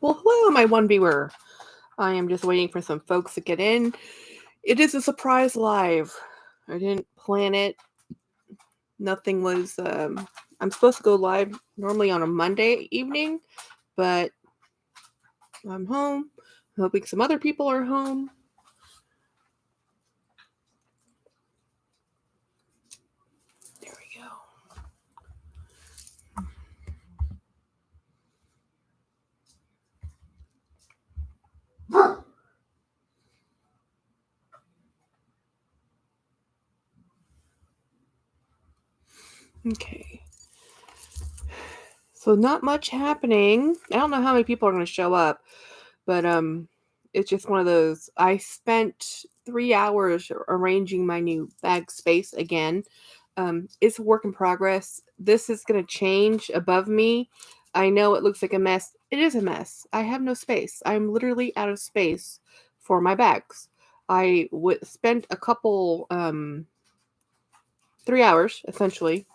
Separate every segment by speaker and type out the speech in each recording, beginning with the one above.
Speaker 1: Well, hello, my one viewer. I am just waiting for some folks to get in. It is a surprise live. I didn't plan it. Nothing was. I'm supposed to go live normally on a Monday evening, but I'm home. I'm hoping some other people are home. There we go. Okay. So not much happening. I don't know how many people are going to show up, but it's just one of those. I spent 3 hours arranging my new bag space again. It's a work in progress. This is going to change above me. I know it looks like a mess. It is a mess. I have no space. I'm literally out of space for my bags. I spent a couple 3 hours essentially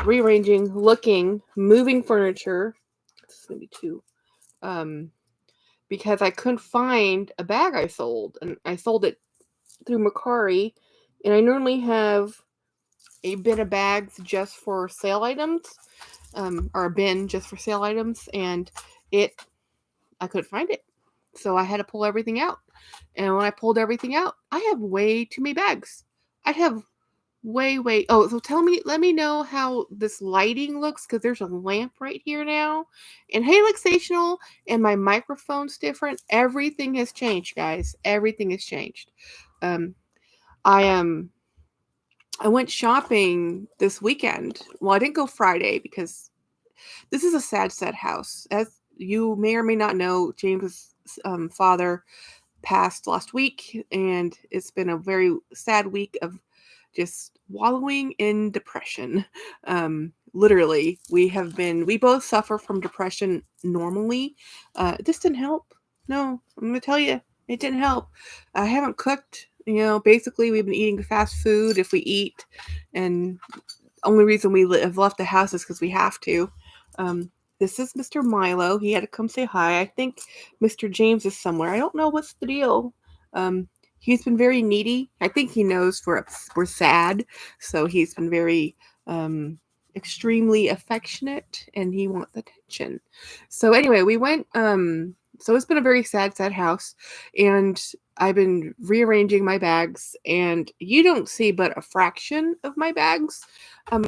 Speaker 1: rearranging, looking, moving furniture. This is gonna be two. Because I couldn't find a bag I sold, and I sold it through Mercari, and I normally have a bin of bags just for sale items, or a bin just for sale items, and I couldn't find it, so I had to pull everything out. And when I pulled everything out, I have way too many bags. I have way. Oh, so let me know how this lighting looks, because there's a lamp right here now. And hey, Luxational, and my microphone's different. Everything has changed, guys. Everything has changed. Um, I I went shopping this weekend. Well, I didn't go Friday because this is a sad house. As you may or may not know, James's father passed last week, and it's been a very sad week of just wallowing in depression. Literally, we both suffer from depression normally. This didn't help. No, I'm gonna tell you, it didn't help. I haven't cooked. Basically, we've been eating fast food if we eat, and only reason we have left the house is because we have to. This is Mr. Milo. He had to come say hi. I think Mr. James is somewhere. I don't know what's the deal. Um, he's been very needy. I think he knows we're sad, so he's been very extremely affectionate, and he wants attention. So anyway, we went. So it's been a very sad house, and I've been rearranging my bags, and you don't see but a fraction of my bags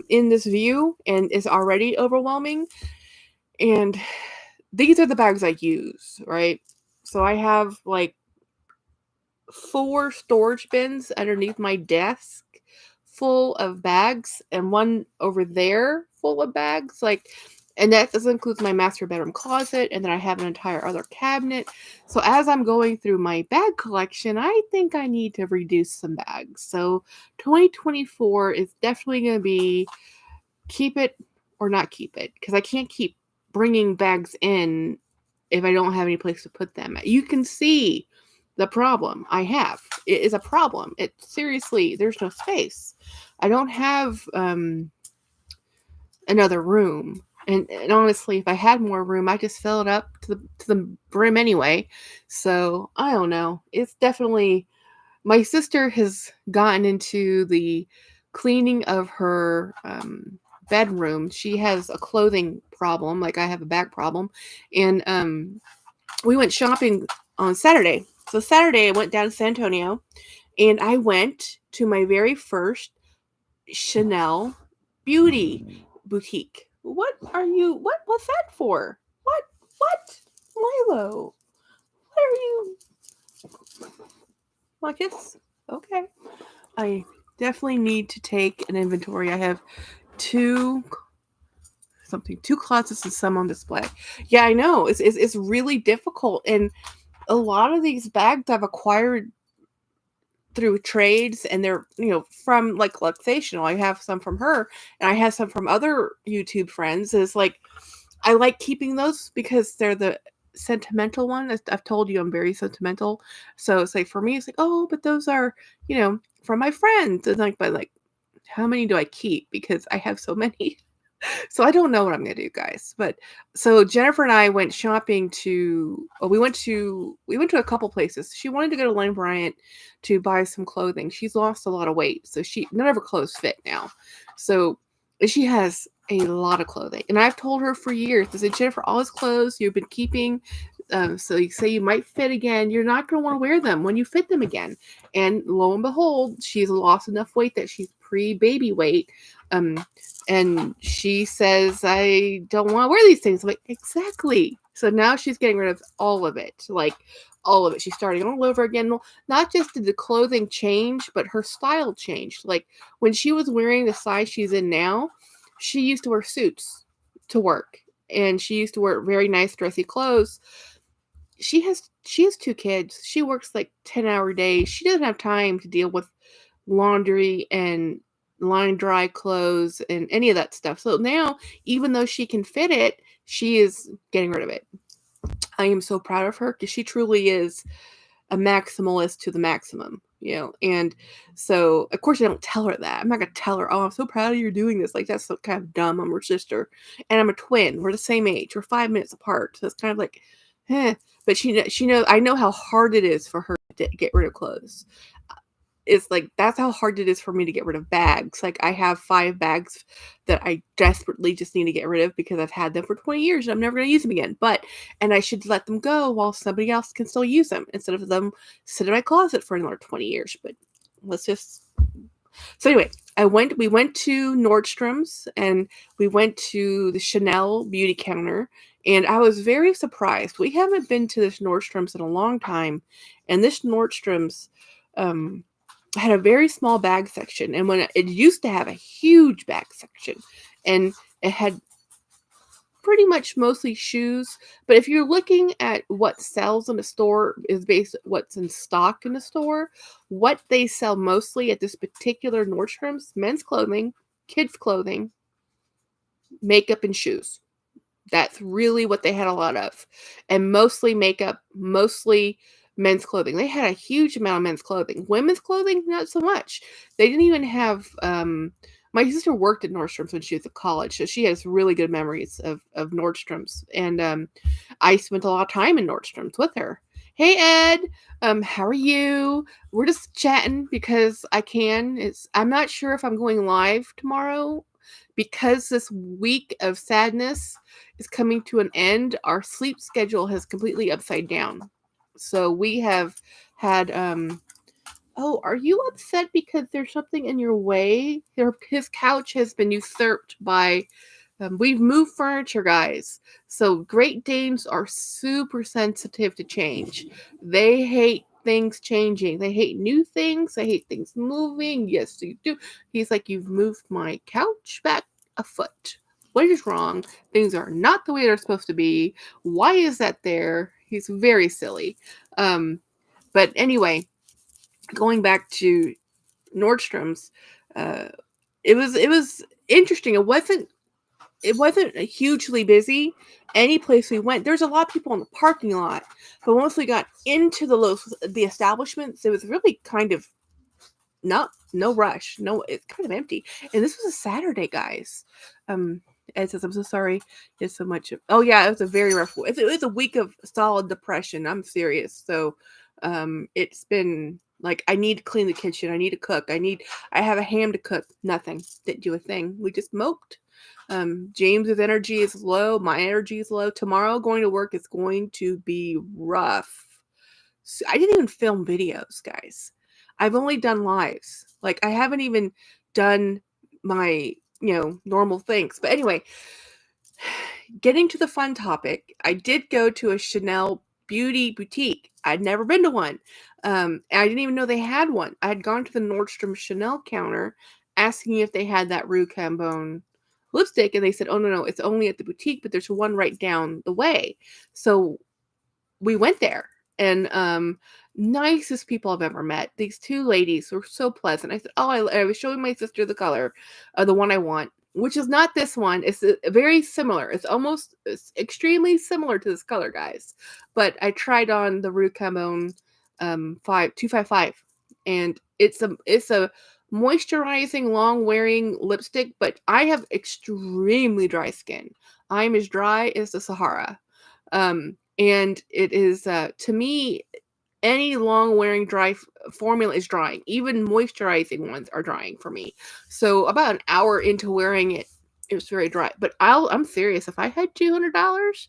Speaker 1: in this view, and it's already overwhelming. And these are the bags I use, right? So I have like 4 storage bins underneath my desk full of bags, and one over there full of bags. And that does include my master bedroom closet, and then I have an entire other cabinet. So as I'm going through my bag collection, I think I need to reduce some bags. So 2024 is definitely going to be keep it or not keep it, because I can't keep bringing bags in if I don't have any place to put them. You can see the problem I have. It is a problem. It seriously, there's no space. I don't have another room. And honestly, if I had more room, I just fill it up to the brim anyway. So I don't know. It's definitely, my sister has gotten into the cleaning of her bedroom. She has a clothing problem, like I have a bag problem, and we went shopping on Saturday. So Saturday, I went down to San Antonio, and I went to my very first Chanel beauty boutique. What's that for? What? Milo, what are you? Marcus? Okay. I definitely need to take an inventory. I have two closets and some on display. Yeah, I know. It's really difficult. And a lot of these bags I've acquired through trades, and they're, from like Luxational. I have some from her, and I have some from other YouTube friends. It's like I like keeping those because they're the sentimental one. I've told you I'm very sentimental. So it's like for me, it's like, oh, but those are, from my friends. And like, but like, how many do I keep? Because I have so many. So I don't know what I'm gonna do, guys. But so Jennifer and I went shopping to. We went to a couple places. She wanted to go to Lane Bryant to buy some clothing. She's lost a lot of weight, so none of her clothes fit now. So she has a lot of clothing, and I've told her for years. I said, Jennifer, all these clothes you've been keeping. So you say you might fit again. You're not going to want to wear them when you fit them again. And lo and behold, she's lost enough weight that she's pre-baby weight. And she says, I don't want to wear these things. I'm like, exactly. So now she's getting rid of all of it. Like, all of it. She's starting all over again. Not just did the clothing change, but her style changed. Like, when she was wearing the size she's in now, she used to wear suits to work. And she used to wear very nice, dressy clothes. She has 2 kids. She works like 10-hour days. She doesn't have time to deal with laundry and line dry clothes and any of that stuff. So now, even though she can fit it, she is getting rid of it. I am so proud of her because she truly is a maximalist to the maximum, And so, of course, I don't tell her that. I'm not gonna tell her, "Oh, I'm so proud of you doing this." Like, that's so kind of dumb. I'm her sister, and I'm a twin. We're the same age. We're 5 minutes apart. So it's kind of like, eh. But she knows. I know how hard it is for her to get rid of clothes. It's like, that's how hard it is for me to get rid of bags. Like, I have 5 bags that I desperately just need to get rid of because I've had them for 20 years and I'm never going to use them again. And I should let them go while somebody else can still use them instead of them sit in my closet for another 20 years. But let's just. So anyway, we went to Nordstrom's and we went to the Chanel beauty counter, and I was very surprised. We haven't been to this Nordstrom's in a long time, and this Nordstrom's had a very small bag section, and when it used to have a huge bag section, and it had pretty much mostly shoes. But if you're looking at what sells in a store is based what's in stock in the store, what they sell mostly at this particular Nordstrom's: men's clothing, kids clothing, makeup, and shoes. That's really what they had a lot of. And mostly makeup, mostly men's clothing. They had a huge amount of men's clothing. Women's clothing, not so much. They didn't even have my sister worked at Nordstrom's when she was at college, so she has really good memories of Nordstrom's. And I spent a lot of time in Nordstrom's with her. Hey Ed, how are you? We're just chatting because I can. I'm not sure if I'm going live tomorrow because this week of sadness is coming to an end. Our sleep schedule has completely upside down. So we have had oh, are you upset because there's something in your way? His couch has been usurped by we've moved furniture, guys. So Great Danes are super sensitive to change. They hate things changing. They hate new things. They hate things moving. Yes, you do. He's like, you've moved my couch back a foot. What is wrong? Things are not the way they're supposed to be. Why is that there? He's very silly. But anyway, going back to Nordstrom's, it was interesting. It wasn't hugely busy. Any place we went, there's a lot of people in the parking lot, but once we got into the establishments, it was really kind of no rush. No, it's kind of empty. And this was a Saturday, guys. Ed says, I'm so sorry. It's so much. Oh yeah, it was a very rough. It was a week of solid depression. I'm serious. So, it's been like, I need to clean the kitchen. I need to cook. I have a ham to cook. Nothing. Didn't do a thing. We just moped. James's energy is low. My energy is low. Tomorrow going to work is going to be rough. So I didn't even film videos, guys. I've only done lives. Like, I haven't even done my, normal things. But anyway, getting to the fun topic, I did go to a Chanel beauty boutique. I'd never been to one. And I didn't even know they had one. I had gone to the Nordstrom Chanel counter asking if they had that Rue Cambon lipstick, and they said, oh, no, it's only at the boutique, but there's one right down the way. So we went there, and nicest people I've ever met. These two ladies were so pleasant. I said, oh, I was showing my sister the color of the one I want, which is not this one. It's very similar. It's extremely similar to this color, guys. But I tried on the Rue Cambon 255, and it's a moisturizing, long wearing lipstick, but I have extremely dry skin. I'm as dry as the Sahara. And it is, to me, any long wearing dry formula is drying. Even moisturizing ones are drying for me. So about an hour into wearing it, it was very dry. But I'm serious. If I had $200,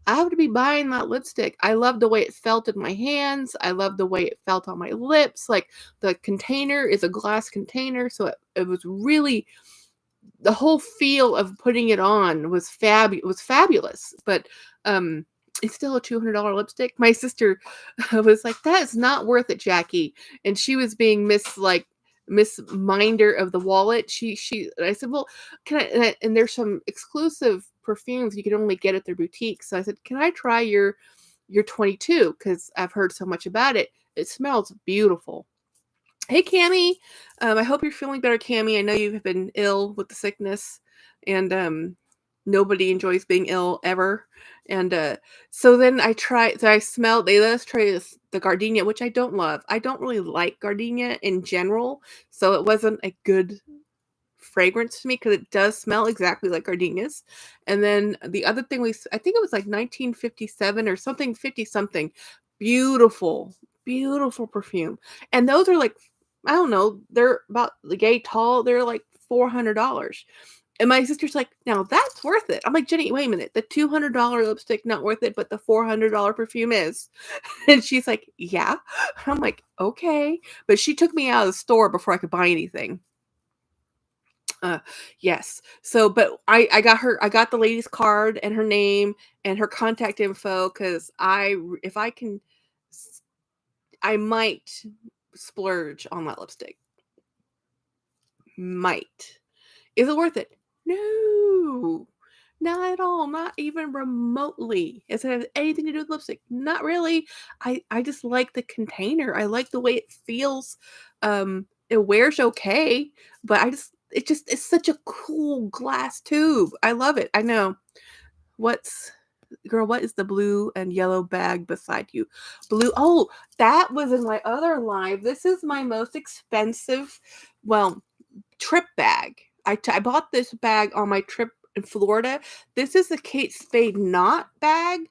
Speaker 1: I would be buying that lipstick. I love the way it felt in my hands. I love the way it felt on my lips. Like, the container is a glass container, so it was really, the whole feel of putting it on was fabulous. But it's still a $200 lipstick. My sister was like, that is not worth it, Jackie. And she was being Miss Minder of the wallet. I said, well, can I, and there's some exclusive perfumes you can only get at their boutique. So I said, can I try your 22? Because I've heard so much about it. It smells beautiful. Hey, Cammie. I hope you're feeling better, Cammie. I know you've been ill with the sickness, and nobody enjoys being ill ever. And so then I smelled, they let us try the gardenia, which I don't love. I don't really like gardenia in general, so it wasn't a good fragrance to me because it does smell exactly like gardenias. And then the other thing I think it was like 1957 or something, 50 something. Beautiful, beautiful perfume. And those are like, I don't know, they're about the yay tall. They're like $400. And my sister's like, now that's worth it. I'm like, Jenny, wait a minute. The $200 lipstick, not worth it, but the $400 perfume is. And she's like, yeah. I'm like, okay. But she took me out of the store before I could buy anything. Yes. So, but I got the lady's card and her name and her contact info, because if I can, I might splurge on that lipstick. Might. Is it worth it? No, not at all. Not even remotely. Does it have anything to do with lipstick? Not really. I just like the container. I like the way it feels. It wears okay, but it's such a cool glass tube. I love it. I know. What is the blue and yellow bag beside you? Blue. Oh, that was in my other live. This is my most expensive, well, trip bag. I bought this bag on my trip in Florida. This is the Kate Spade Knot bag.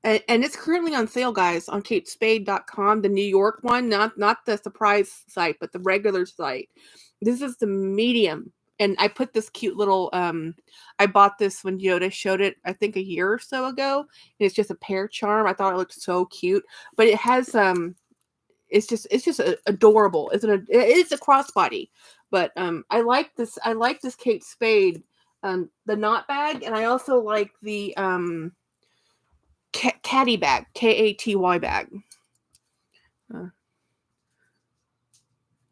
Speaker 1: And it's currently on sale, guys, on katespade.com, the New York one, not the surprise site, but the regular site. This is the medium. And I put this cute little, I bought this when Yoda showed it, I think a year or so ago. And it's just a pear charm. I thought it looked so cute. But it has, it's just adorable. It's a crossbody. But I like this Kate Spade, the knot bag. And I also like the Caddy bag, Katy bag.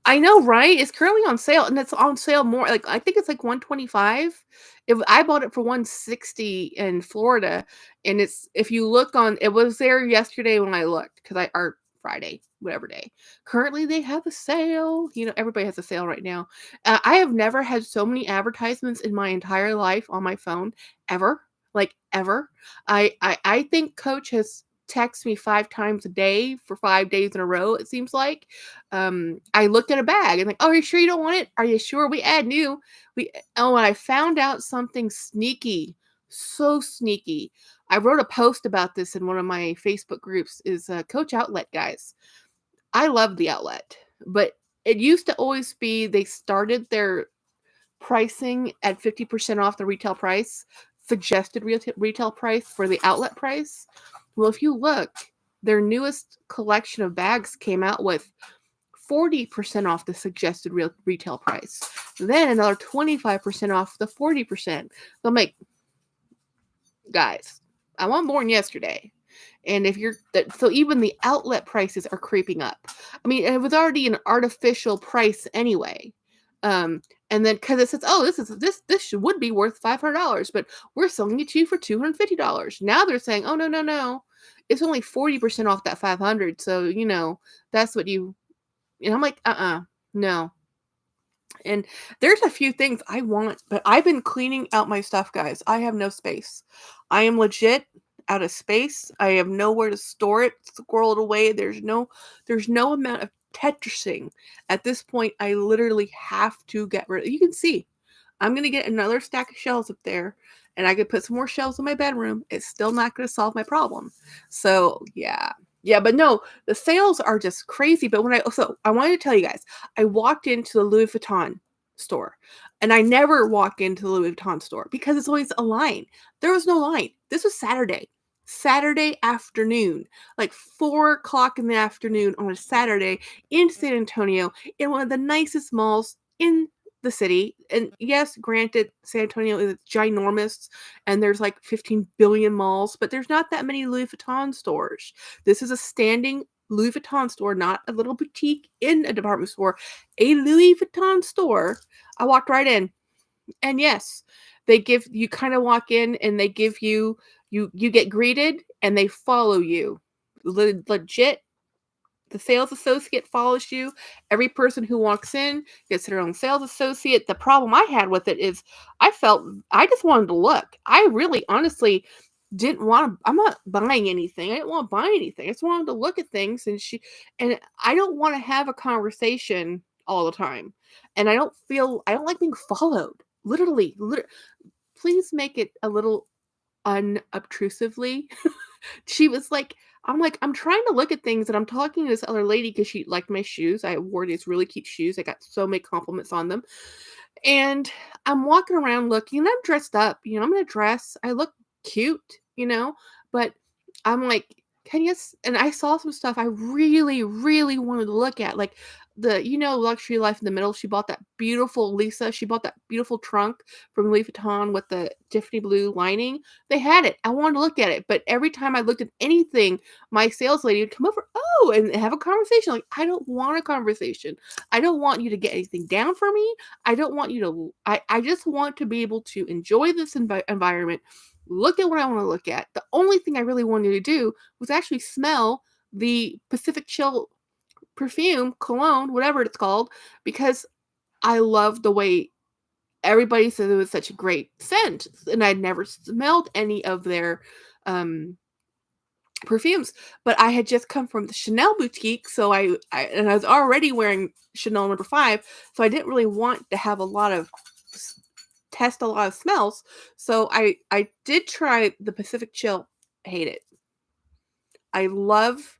Speaker 1: I know, right? It's currently on sale, and it's on sale more. Like, I think it's like 125. If I bought it for 160 in Florida, and if you look on, it was there yesterday when I looked, or Friday, whatever day. Currently, they have a sale. Everybody has a sale right now. I have never had so many advertisements in my entire life on my phone, ever. Like, ever. I think Coach has texted me 5 times a day for 5 days in a row, it seems like. I looked at a bag and like, oh, are you sure you don't want it? Are you sure? We add new. And I found out something sneaky, so sneaky. I wrote a post about this in one of my Facebook groups, is Coach Outlet, guys. I love the outlet, but it used to always be they started their pricing at 50% off the retail price, suggested retail price for the outlet price. Well, if you look, their newest collection of bags came out with 40% off the suggested retail price. Then another 25% off the 40%. They'll make, guys, I want born yesterday. And if you're so even the outlet prices are creeping up. I mean, it was already an artificial price anyway. And then because it says, oh, this would be worth $500, but we're selling it to you for $250. Now they're saying, oh no, it's only 40% off that 500. So that's what you. And I'm like, no. And there's a few things I want, but I've been cleaning out my stuff, guys. I have no space. I am legit out of space. I have nowhere to store it, squirrel it away. There's no amount of Tetrising. At this point, I literally have to get rid of it. You can see, I'm going to get another stack of shelves up there, and I could put some more shelves in my bedroom. It's still not going to solve my problem. So, yeah. Yeah, but no, the sales are just crazy. But I wanted to tell you guys, I walked into the Louis Vuitton store, and I never walk into the Louis Vuitton store because it's always a line. There was no line. This was Saturday afternoon, like 4 o'clock in the afternoon on a Saturday in San Antonio, in one of the nicest malls in the city. And yes, granted, San Antonio is ginormous and there's like 15 billion malls, but there's not that many Louis Vuitton stores. This is a standing Louis Vuitton store, not a little boutique in a department store, a Louis Vuitton store. I walked right in, and yes, they give you, kind of walk in and they give you get greeted and they follow you. Legit, the sales associate follows you. Every person who walks in gets their own sales associate. The problem I had with it is I just wanted to look. I really honestly didn't want to. I'm not buying anything. I didn't want to buy anything. I just wanted to look at things, and I don't want to have a conversation all the time. And I don't like being followed. Literally, please make it a little unobtrusively. She was like, I'm trying to look at things, and I'm talking to this other lady because she liked my shoes. I wore these really cute shoes. I got so many compliments on them. And I'm walking around looking, and I'm dressed up. I'm in a dress. I look cute, but I'm like, and I saw some stuff I really, really wanted to look at. Like Luxury Life in the Middle. She bought that beautiful trunk from Louis Vuitton with the Tiffany blue lining. They had it. I wanted to look at it, but every time I looked at anything, my sales lady would come over, and have a conversation. Like, I don't want a conversation. I don't want you to get anything down for me. I don't want you to. I just want to be able to enjoy this environment. Look at what I want to look at. The only thing I really wanted to do was actually smell the Pacific Chill perfume, cologne, whatever it's called, because I love the way everybody says it was such a great scent, and I'd never smelled any of their perfumes. But I had just come from the Chanel boutique, so I was already wearing Chanel No. 5, so I didn't really want to have test a lot of smells. So I did try the Pacific Chill. Hate it. I love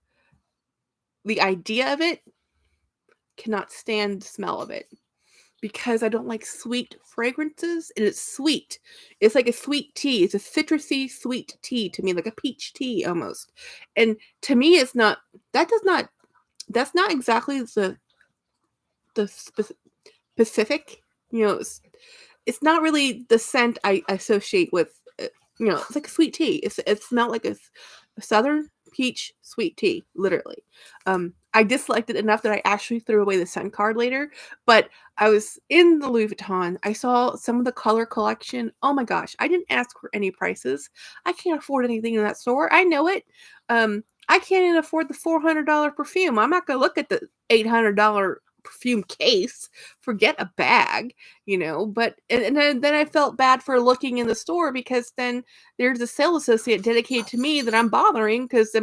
Speaker 1: the idea of it, cannot stand the smell of it because I don't like sweet fragrances, and it's sweet. It's like a sweet tea. It's a citrusy sweet tea to me, like a peach tea almost. And to me, that's not exactly the specific, it's not really the scent I associate with, it's like a sweet tea. It's not like a southern peach sweet tea, literally. I disliked it enough that I actually threw away the scent card later, but I was in the Louis Vuitton. I saw some of the color collection. Oh my gosh, I didn't ask for any prices. I can't afford anything in that store. I know it. I can't even afford the $400 perfume. I'm not going to look at the $800 perfume case. Forget a bag, but and then I felt bad for looking in the store, because then there's a sales associate dedicated to me that I'm bothering, because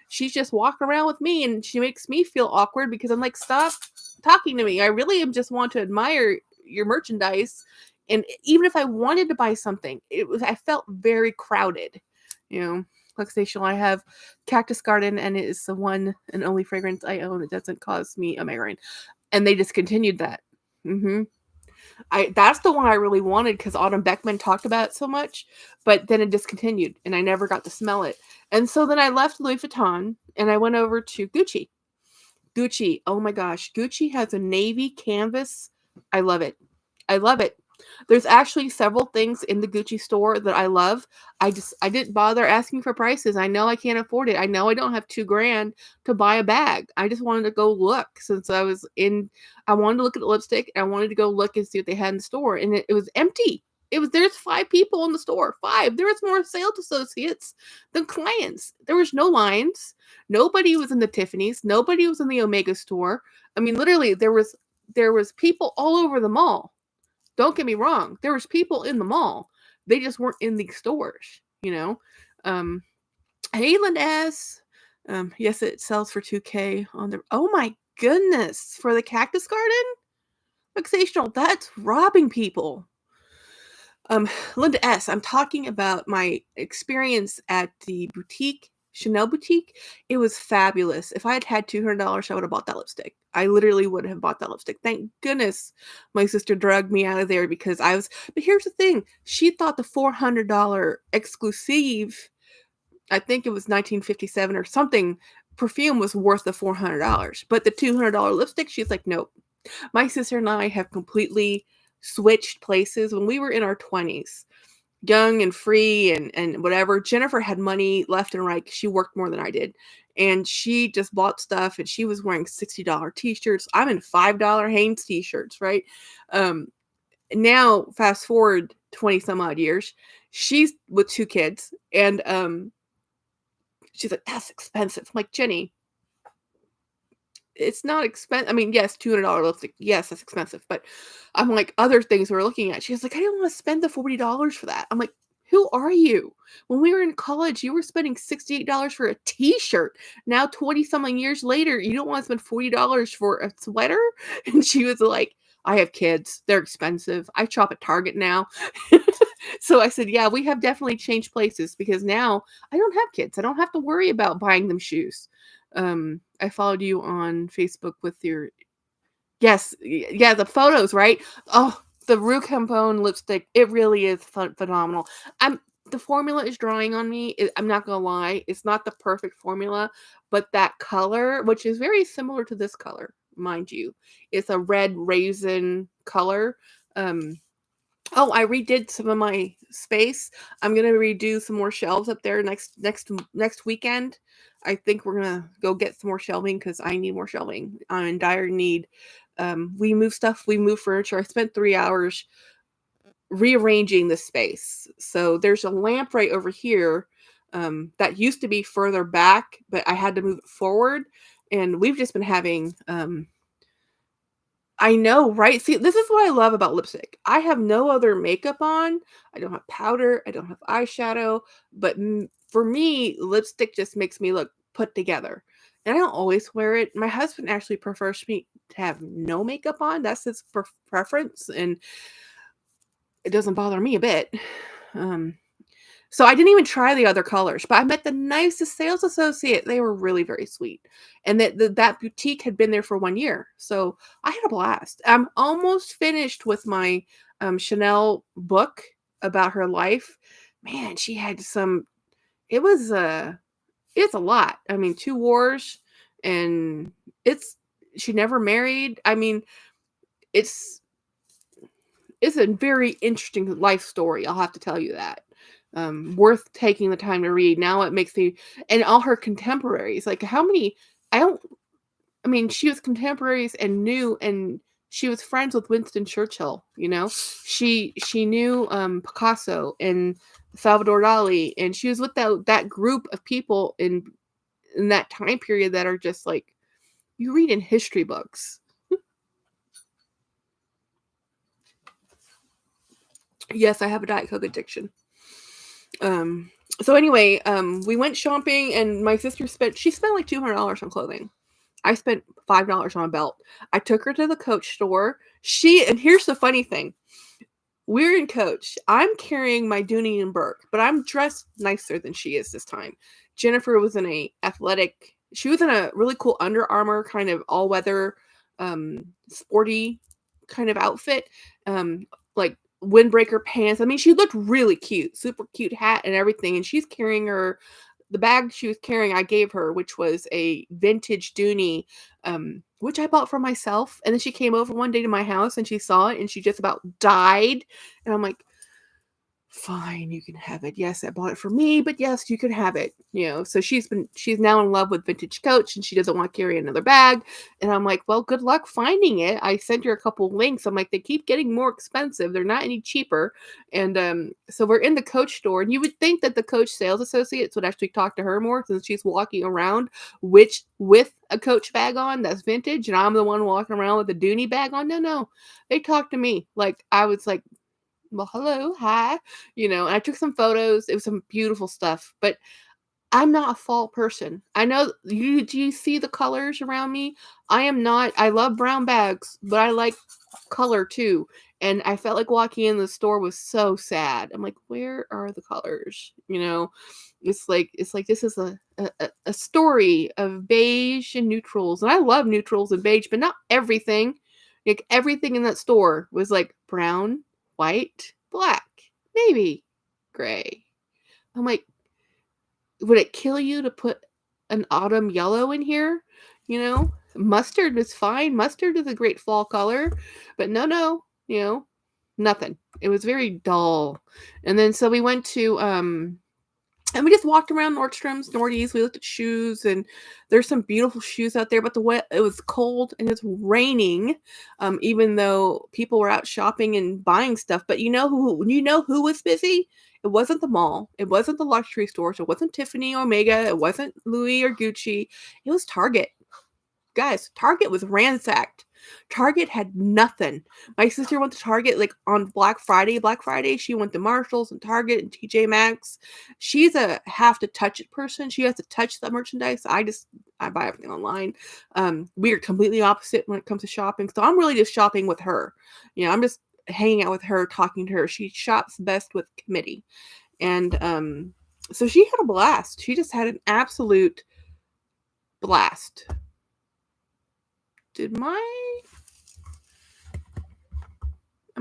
Speaker 1: she's just walking around with me and she makes me feel awkward because I'm like, stop talking to me. I really am just want to admire your merchandise. And even if I wanted to buy something, I felt very crowded. Like Station, I have Cactus Garden, and it is the one and only fragrance I own. It doesn't cause me a migraine. And they discontinued that. That's the one I really wanted because Autumn Beckman talked about it so much, but then it discontinued and I never got to smell it. And so then I left Louis Vuitton and I went over to Gucci. Gucci, oh my gosh, Gucci has a navy canvas. I love it. I love it. There's actually several things in the Gucci store that I love. I didn't bother asking for prices. I know I can't afford it. I know I don't have $2,000 to buy a bag. I just wanted to go look since I wanted to look at the lipstick and I wanted to go look and see what they had in the store. And it was empty. There's 5 people in the store. 5. There was more sales associates than clients. There was no lines. Nobody was in the Tiffany's. Nobody was in the Omega store. I mean, literally, there was people all over the mall. Don't get me wrong. There was people in the mall. They just weren't in the stores, you know. Hayland S. Yes, it sells for $2,000 on the. Oh my goodness! For the Cactus Garden, Vexational. That's robbing people. Linda S. I'm talking about my experience at the boutique, Chanel boutique. It was fabulous. If I had had $200, I would have bought that lipstick. I literally would have bought that lipstick. Thank goodness my sister dragged me out of there because but here's the thing. She thought the $400 exclusive, I think it was 1957 or something, perfume was worth the $400. But the $200 lipstick, she's like, nope. My sister and I have completely switched places when we were in our 20s, young and free and whatever. Jennifer had money left and right. She worked more than I did. And she just bought stuff and she was wearing $60 t-shirts. I'm in $5 Hanes t-shirts, right? Now fast forward 20 some odd years, she's with 2 kids and she's like, that's expensive. I'm like, Jenny, it's not expensive. I mean, yes, $200 lipstick. Yes, that's expensive. But I'm like, other things we're looking at. She's like, I didn't want to spend the $40 for that. I'm like, who are you? When we were in college, you were spending $68 for a t-shirt. Now, 20 something years later, you don't want to spend $40 for a sweater? And she was like, I have kids. They're expensive. I shop at Target now. So I said, yeah, we have definitely changed places because now I don't have kids. I don't have to worry about buying them shoes. I followed you on Facebook with your yeah, the photos, right? Oh, the Rue Cambon lipstick, it really is phenomenal. The formula is drawing on me. I'm not gonna lie, it's not the perfect formula, but that color, which is very similar to this color, mind you, it's a red raisin color. Oh, I redid some of my space. I'm gonna redo some more shelves up there next weekend. I think we're gonna go get some more shelving because I need more shelving. I'm in dire need. We move stuff, we move furniture. I spent 3 hours rearranging the space. So there's a lamp right over here that used to be further back, but I had to move it forward. And we've just been having I know, right? See, this is what I love about lipstick. I have no other makeup on. I don't have powder. I don't have eyeshadow. But for me, lipstick just makes me look put together. And I don't always wear it. My husband actually prefers me to have no makeup on. That's his preference. And it doesn't bother me a bit. So I didn't even try the other colors, but I met the nicest sales associate. They were really very sweet. And that boutique had been there for 1 year. So I had a blast. I'm almost finished with my Chanel book about her life. Man, she had it's a lot. I mean, 2 wars and she never married. I mean, it's a very interesting life story. I'll have to tell you that. Worth taking the time to read. Now it makes me, and all her contemporaries, like how many, she was contemporaries and knew, and she was friends with Winston Churchill, she knew Picasso and Salvador Dali, and she was with that group of people in that time period that are just like, you read in history books. Yes, I have a Diet Coke addiction. So anyway, we went shopping and my sister spent like $200 on clothing. I spent $5 on a belt. I took her to the Coach store. And here's the funny thing. We're in Coach. I'm carrying my Dooney and Burke, but I'm dressed nicer than she is this time. Jennifer was in she was in a really cool Under Armour kind of all-weather, sporty kind of outfit, um, like windbreaker pants. I mean, she looked really cute, super cute hat and everything. And she's carrying the bag she was carrying, I gave her, which was a vintage Dooney, which I bought for myself. And then she came over one day to my house and she saw it and she just about died. And I'm like, fine, you can have it. Yes, I bought it for me, but yes, you can have it. So she's now in love with vintage Coach and she doesn't want to carry another bag. And I'm like, well, good luck finding it. I sent her a couple links. I'm like, they keep getting more expensive. They're not any cheaper. And so we're in the Coach store, and you would think that the Coach sales associates would actually talk to her more since she's walking around with a Coach bag on that's vintage, and I'm the one walking around with a Dooney bag on. No, they talked to me like I was like, well, hello, hi, and I took some photos. It was some beautiful stuff, but I'm not a fall person. I know do you see the colors around me? I am not. I love brown bags, but I like color too. And I felt like walking in the store was so sad. I'm like, where are the colors? It's like this is a story of beige and neutrals. And I love neutrals and beige, but not everything. Like everything in that store was like brown, white, black, maybe gray. I'm like, would it kill you to put an autumn yellow in here? Mustard is fine. Mustard is a great fall color, but no, nothing. It was very dull. And then so we went to and we just walked around Nordstrom's, Nordy's. We looked at shoes, and there's some beautiful shoes out there. But it was cold and it's raining, even though people were out shopping and buying stuff. But who was busy? It wasn't the mall. It wasn't the luxury stores. It wasn't Tiffany or Omega. It wasn't Louis or Gucci. It was Target. Guys, Target was ransacked. Target had nothing. My sister went to Target like on Black Friday. She went to Marshalls and Target and TJ Maxx. She's a have to touch it person. She has to touch the merchandise. I buy everything online. We are completely opposite when it comes to shopping. So I'm really just shopping with her. I'm just hanging out with her, talking to her. She shops best with committee. And so she had a blast. She just had an absolute blast. Am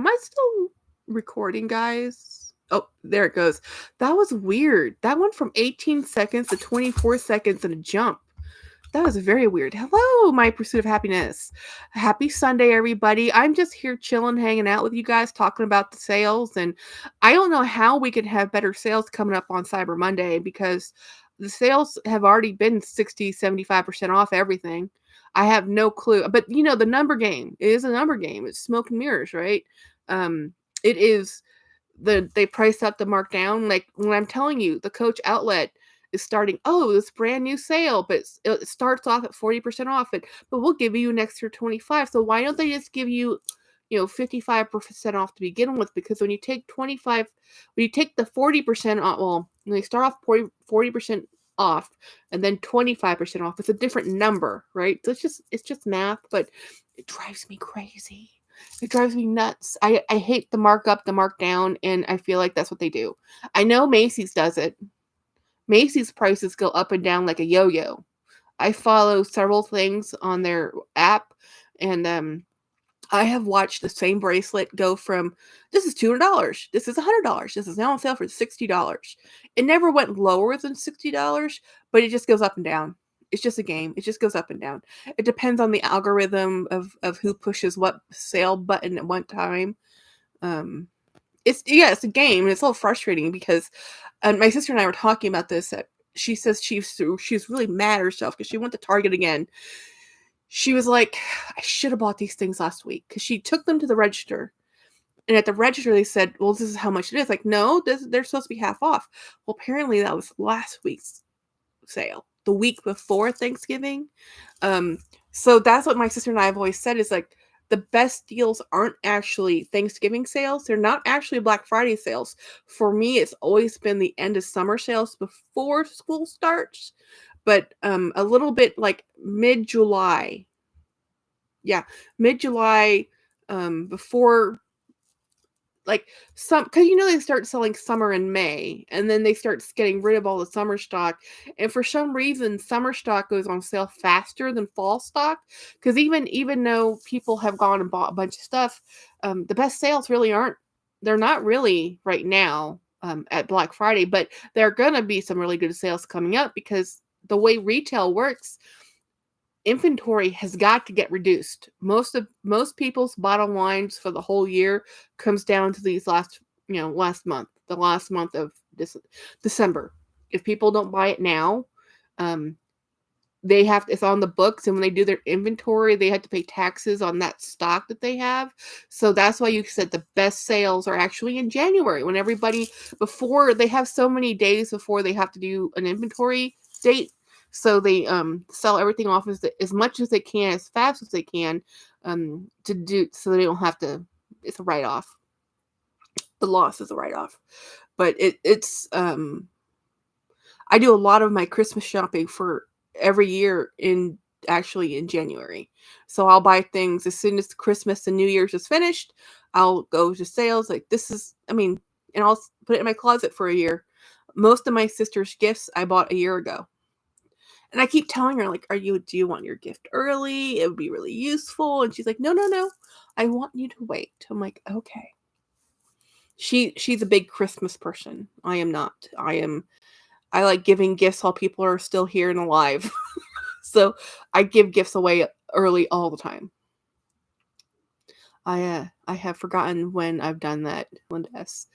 Speaker 1: I still recording, guys? Oh, there it goes. That was weird. That went from 18 seconds to 24 seconds in a jump. That was very weird. Hello, my pursuit of happiness. Happy Sunday, everybody. I'm just here chilling, hanging out with you guys, talking about the sales. And I don't know how we could have better sales coming up on Cyber Monday because the sales have already been 60, 75% off everything. I have no clue. But, the number game. It is a number game. It's smoke and mirrors, right? It is they priced up the markdown. Like when I'm telling you, the Coach outlet is starting, this brand new sale, but it starts off at 40% off it, but we'll give you an extra 25. So why don't they just give you, 55% off to begin with? Because when you take the 40% off, well, when they start off 40% off and then 25% off, it's a different number, right? So it's just math, but it drives me crazy. It drives me nuts. I hate the markup, the markdown, and I feel like that's what they do. I know Macy's does it. Macy's prices go up and down like a yo-yo. I follow several things on their app, and I have watched the same bracelet go from, this is $200, this is $100, this is now on sale for $60. It never went lower than $60, but it just goes up and down. It's just a game. It just goes up and down. It depends on the algorithm of who pushes what sale button at what time. It's a game, and it's a little frustrating because my sister and I were talking about this. She says she's really mad at herself because she went to Target again. She was like, I should have bought these things last week, because she took them to the register. And at the register, they said, well, this is how much it is. Like, no, they're supposed to be half off. Well, apparently that was last week's sale, the week before Thanksgiving. So that's what my sister and I have always said is like, the best deals aren't actually Thanksgiving sales. They're not actually Black Friday sales. For me, it's always been the end of summer sales before school starts, but a little bit like mid-July. Yeah, mid-July, before like some, because they start selling summer in May, and then they start getting rid of all the summer stock. And for some reason, summer stock goes on sale faster than fall stock. Because even though people have gone and bought a bunch of stuff, the best sales really aren't. They're not really right now at Black Friday, but there are gonna be some really good sales coming up because the way retail works, inventory has got to get reduced. Most people's bottom lines for the whole year comes down to these last month, the last month of December. If people don't buy it now, it's on the books, and when they do their inventory, they have to pay taxes on that stock that they have. So that's why you said the best sales are actually in January, when before they have so many days before they have to do an inventory date. So they sell everything off as much as they can, as fast as they can, to do, so they don't have to. It's a write-off. The loss is a write-off, but it's I do a lot of my Christmas shopping for every year in January. So I'll buy things as soon as Christmas and New Year's is finished. I'll go to sales. And I'll put it in my closet for a year. Most of my sister's gifts I bought a year ago. And I keep telling her, like, do you want your gift early? It would be really useful. And she's like, no. I want you to wait. I'm like, okay. She's a big Christmas person. I am not. I like giving gifts while people are still here and alive. So I give gifts away early all the time. I have forgotten when I've done that, Lindas.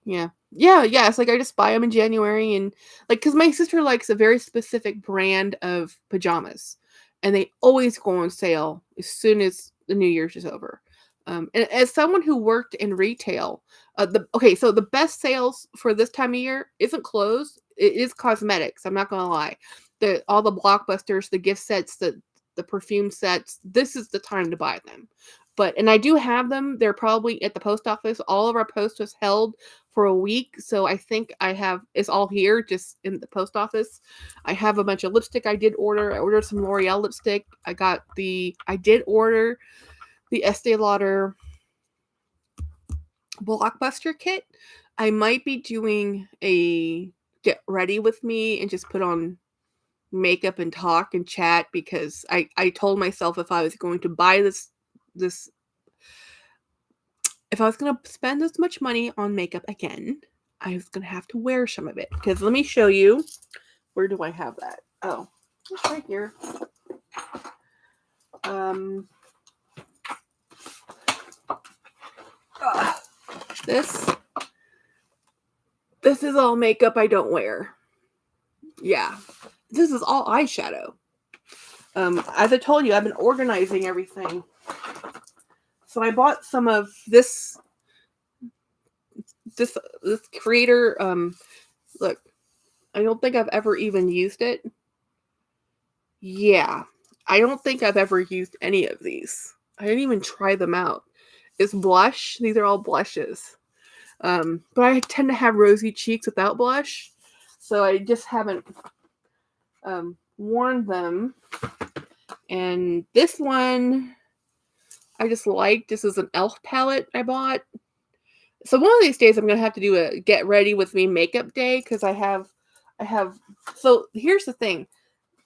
Speaker 1: Yeah. It's like I just buy them in January, and because my sister likes a very specific brand of pajamas, and they always go on sale as soon as the New Year's is over. And as someone who worked in retail, so the best sales for this time of year isn't clothes, it is cosmetics. I'm not gonna lie. All the blockbusters, the gift sets, the perfume sets, this is the time to buy them. And I do have them. They're probably at the post office. All of our post was held for a week, so I think it's all here, just in the post office. I have a bunch of lipstick I did order. I ordered some L'Oreal lipstick. I did order the Estee Lauder Blockbuster kit. I might be doing a get ready with me and just put on makeup and talk and chat, because I told myself if I was going to buy this if I was going to spend this much money on makeup again, I was going to have to wear some of it. Because let me show you. Where do I have that? Oh, it's right here. This is all makeup I don't wear. Yeah. This is all eyeshadow. As I told you, I've been organizing everything. So I bought some of this creator. Look, I don't think I've ever even used it. Yeah, I don't think I've ever used any of these. I didn't even try them out. It's blush. These are all blushes. But I tend to have rosy cheeks without blush, so I just haven't worn them. And this one I just liked. This is an e.l.f. palette I bought. So one of these days I'm going to have to do a get ready with me makeup day, because I have, so here's the thing.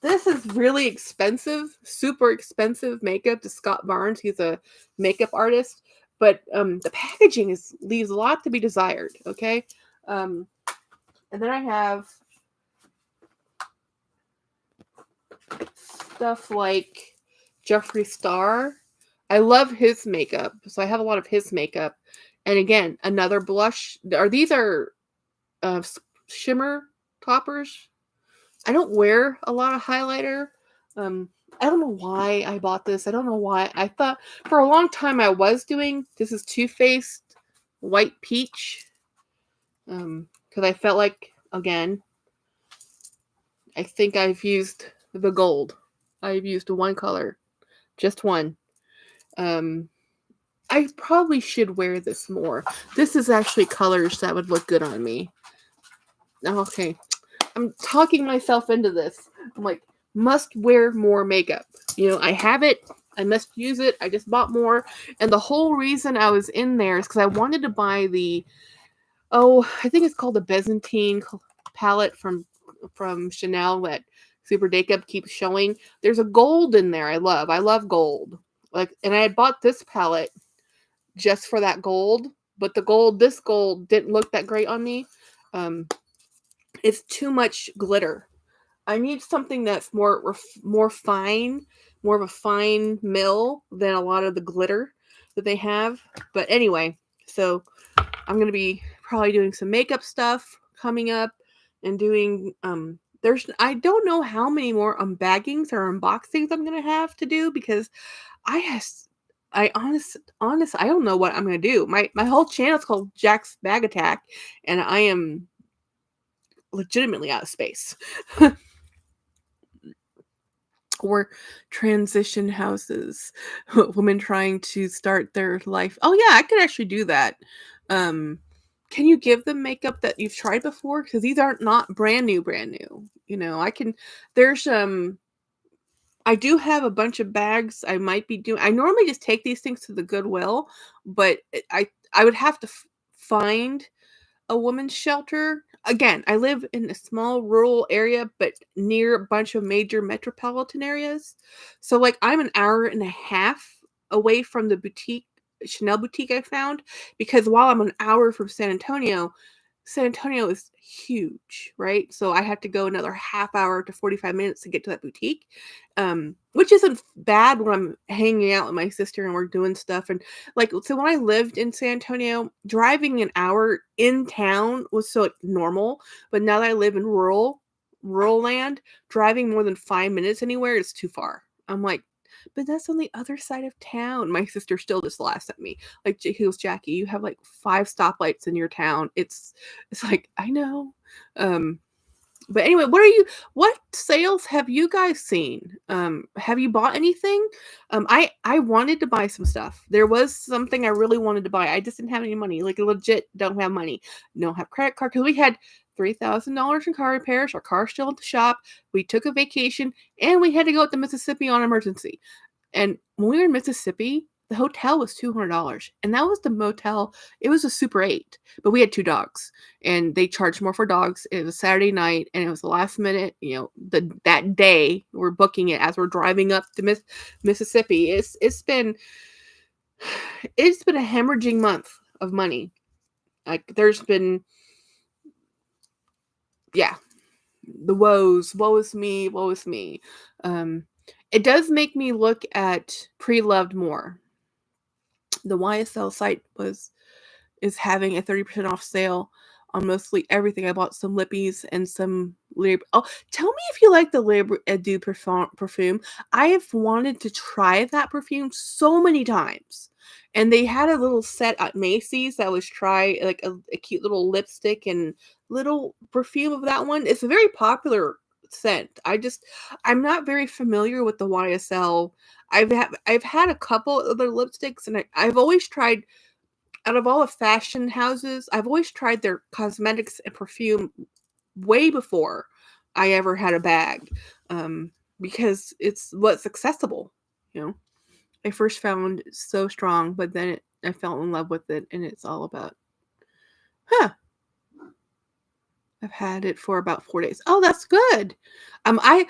Speaker 1: This is really expensive, super expensive makeup to Scott Barnes. He's a makeup artist, but the packaging leaves a lot to be desired, okay? And then I have stuff like Jeffree Star. I love his makeup, so I have a lot of his makeup. And again, another blush. These are shimmer toppers. I don't wear a lot of highlighter. I don't know why I bought this. I don't know why. I thought for a long time I was doing, this is Too Faced White Peach. Because I felt like, again, I think I've used the gold. I've used one color. Just one. I probably should wear this more. This is actually colors that would look good on me. Okay. I'm talking myself into this. I'm like, must wear more makeup. I have it. I must use it. I just bought more. And the whole reason I was in there is because I wanted to buy I think it's called the Byzantine palette from Chanel that Super Jacob keeps showing. There's a gold in there I love gold. And I had bought this palette just for that gold, but this gold didn't look that great on me. It's too much glitter. I need something that's more fine, more of a fine mill than a lot of the glitter that they have. But anyway, so I'm going to be probably doing some makeup stuff coming up and doing I don't know how many more unbaggings or unboxings I'm going to have to do because I don't know what I'm going to do. My whole channel is called Jack's Bag Attack and I am legitimately out of space. Or transition houses, women trying to start their life. Oh yeah, I could actually do that. Can you give them makeup that you've tried before? Because these aren't not brand new. You know, I can. There's I do have a bunch of bags. I might be doing. I normally just take these things to the Goodwill, but I would have to find a woman's shelter. Again, I live in a small rural area, but near a bunch of major metropolitan areas. So, like, I'm an hour and a half away from the Chanel boutique I found, because while I'm an hour from San Antonio is huge, right? So I have to go another half hour to 45 minutes to get to that boutique, which isn't bad when I'm hanging out with my sister and we're doing stuff. And so when I lived in San Antonio, driving an hour in town was so normal. But now that I live in rural land, driving more than 5 minutes anywhere is too far. I'm like, but that's on the other side of town. My sister still just laughs at me. Like, he goes, Jackie, you have like 5 stoplights in your town. It's like, I know. But anyway, what sales have you guys seen? Have you bought anything? I wanted to buy some stuff. There was something I really wanted to buy. I just didn't have any money. Like, legit don't have money. Don't have credit card, because we had $3,000 in car repairs. Our car's still at the shop. We took a vacation and we had to go to Mississippi on emergency. And when we were in Mississippi, the hotel was $200, and that was the motel. It was a Super 8, but we had 2 dogs, and they charged more for dogs. It was Saturday night, and it was the last minute. You know, that day we're booking it as we're driving up to Mississippi. It's been a hemorrhaging month of money. Like, there's been, yeah, the woe is me. It does make me look at Pre-Loved more. The YSL site is having a 30% off sale on mostly everything. I bought some lippies and some Oh, tell me if you like the Libre Edu perfume. I have wanted to try that perfume so many times. And they had a little set at Macy's that was like a cute little lipstick and little perfume of that one. It's a very popular scent. I'm not very familiar with the YSL. I've had a couple other lipsticks, and I've always tried, out of all the fashion houses, I've always tried their cosmetics and perfume way before I ever had a bag, because it's what's accessible. You know, I first found So Strong, but then I fell in love with it, and it's all about, I've had it for about 4 days. Oh, that's good. I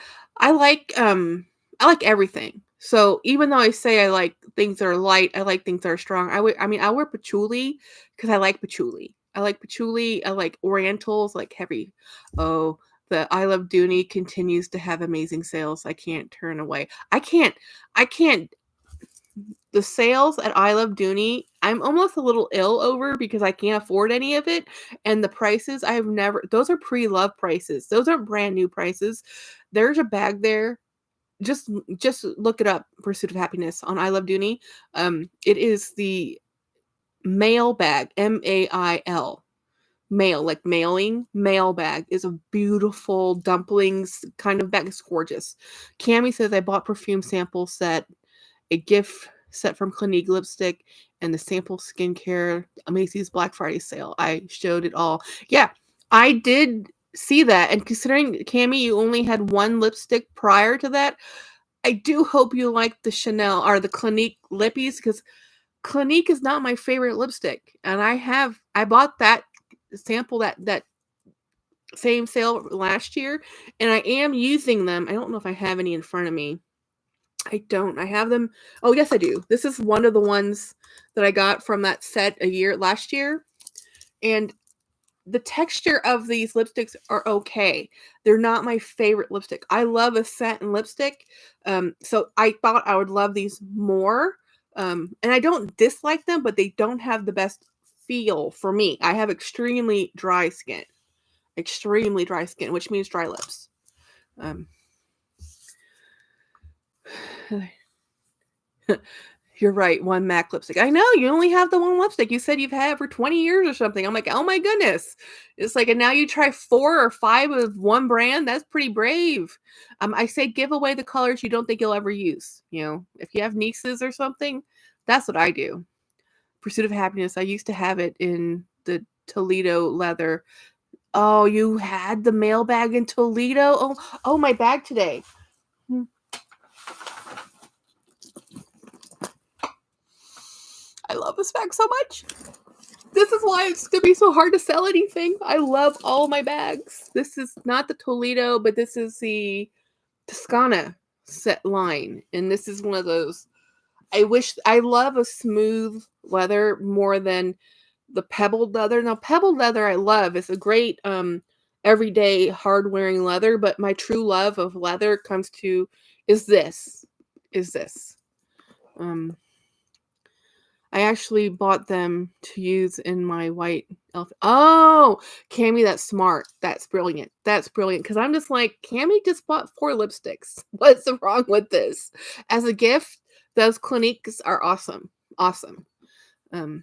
Speaker 1: like everything. So even though I say I like things that are light, I like things that are strong. I wear patchouli because I like patchouli. I like patchouli. I like orientals, like heavy. Oh, the I Love Dooney continues to have amazing sales. I can't turn away. I can't. The sales at I Love Dooney, I'm almost a little ill over because I can't afford any of it. And the prices, those are pre-love prices. Those aren't brand new prices. There's a bag there. Just look it up, Pursuit of Happiness on I Love Dooney. It is the mail bag, MAIL. Mail, like mailing, mail bag is a beautiful dumplings kind of bag. It's gorgeous. Cami says, I bought perfume sample set, a gift set from Clinique lipstick, and the sample skincare Macy's Black Friday sale. I showed it all. Yeah, I did see that. And considering, Cami, you only had one lipstick prior to that, I do hope you like the Chanel or the Clinique lippies because Clinique is not my favorite lipstick, and I bought that sample that same sale last year, and I am using them. I don't know if I have any in front of me. I don't. I have them. Oh, yes, I do. This is one of the ones that I got from that set last year, and the texture of these lipsticks are okay. They're not my favorite lipstick. I love a satin lipstick, so I thought I would love these more. And I don't dislike them, but they don't have the best feel for me. I have extremely dry skin, which means dry lips. Um, You're right, one MAC lipstick. I know, you only have the one lipstick. You said you've had it for 20 years or something. I'm like, "Oh my goodness." It's like, and now you try 4 or 5 of one brand? That's pretty brave. I say give away the colors you don't think you'll ever use, you know? If you have nieces or something, that's what I do. Pursuit of Happiness, I used to have it in the Toledo leather. Oh, you had the mailbag in Toledo? Oh, my bag today. Hmm. I love this bag so much. This is why it's gonna be so hard to sell anything. I love all my bags. This is not the Toledo, but this is the Toscana set line, and this is one of those. I love a smooth leather more than the pebbled leather. Now, pebbled leather I love. It's a great everyday hard wearing leather, but my true love of leather comes to is this. Is this. Um I actually bought them to use in my white elf. Oh, Cami, that's smart. That's brilliant. That's brilliant. Because I'm just like, Cami just bought 4 lipsticks. What's wrong with this? As a gift, those Cliniques are awesome. Awesome. Um,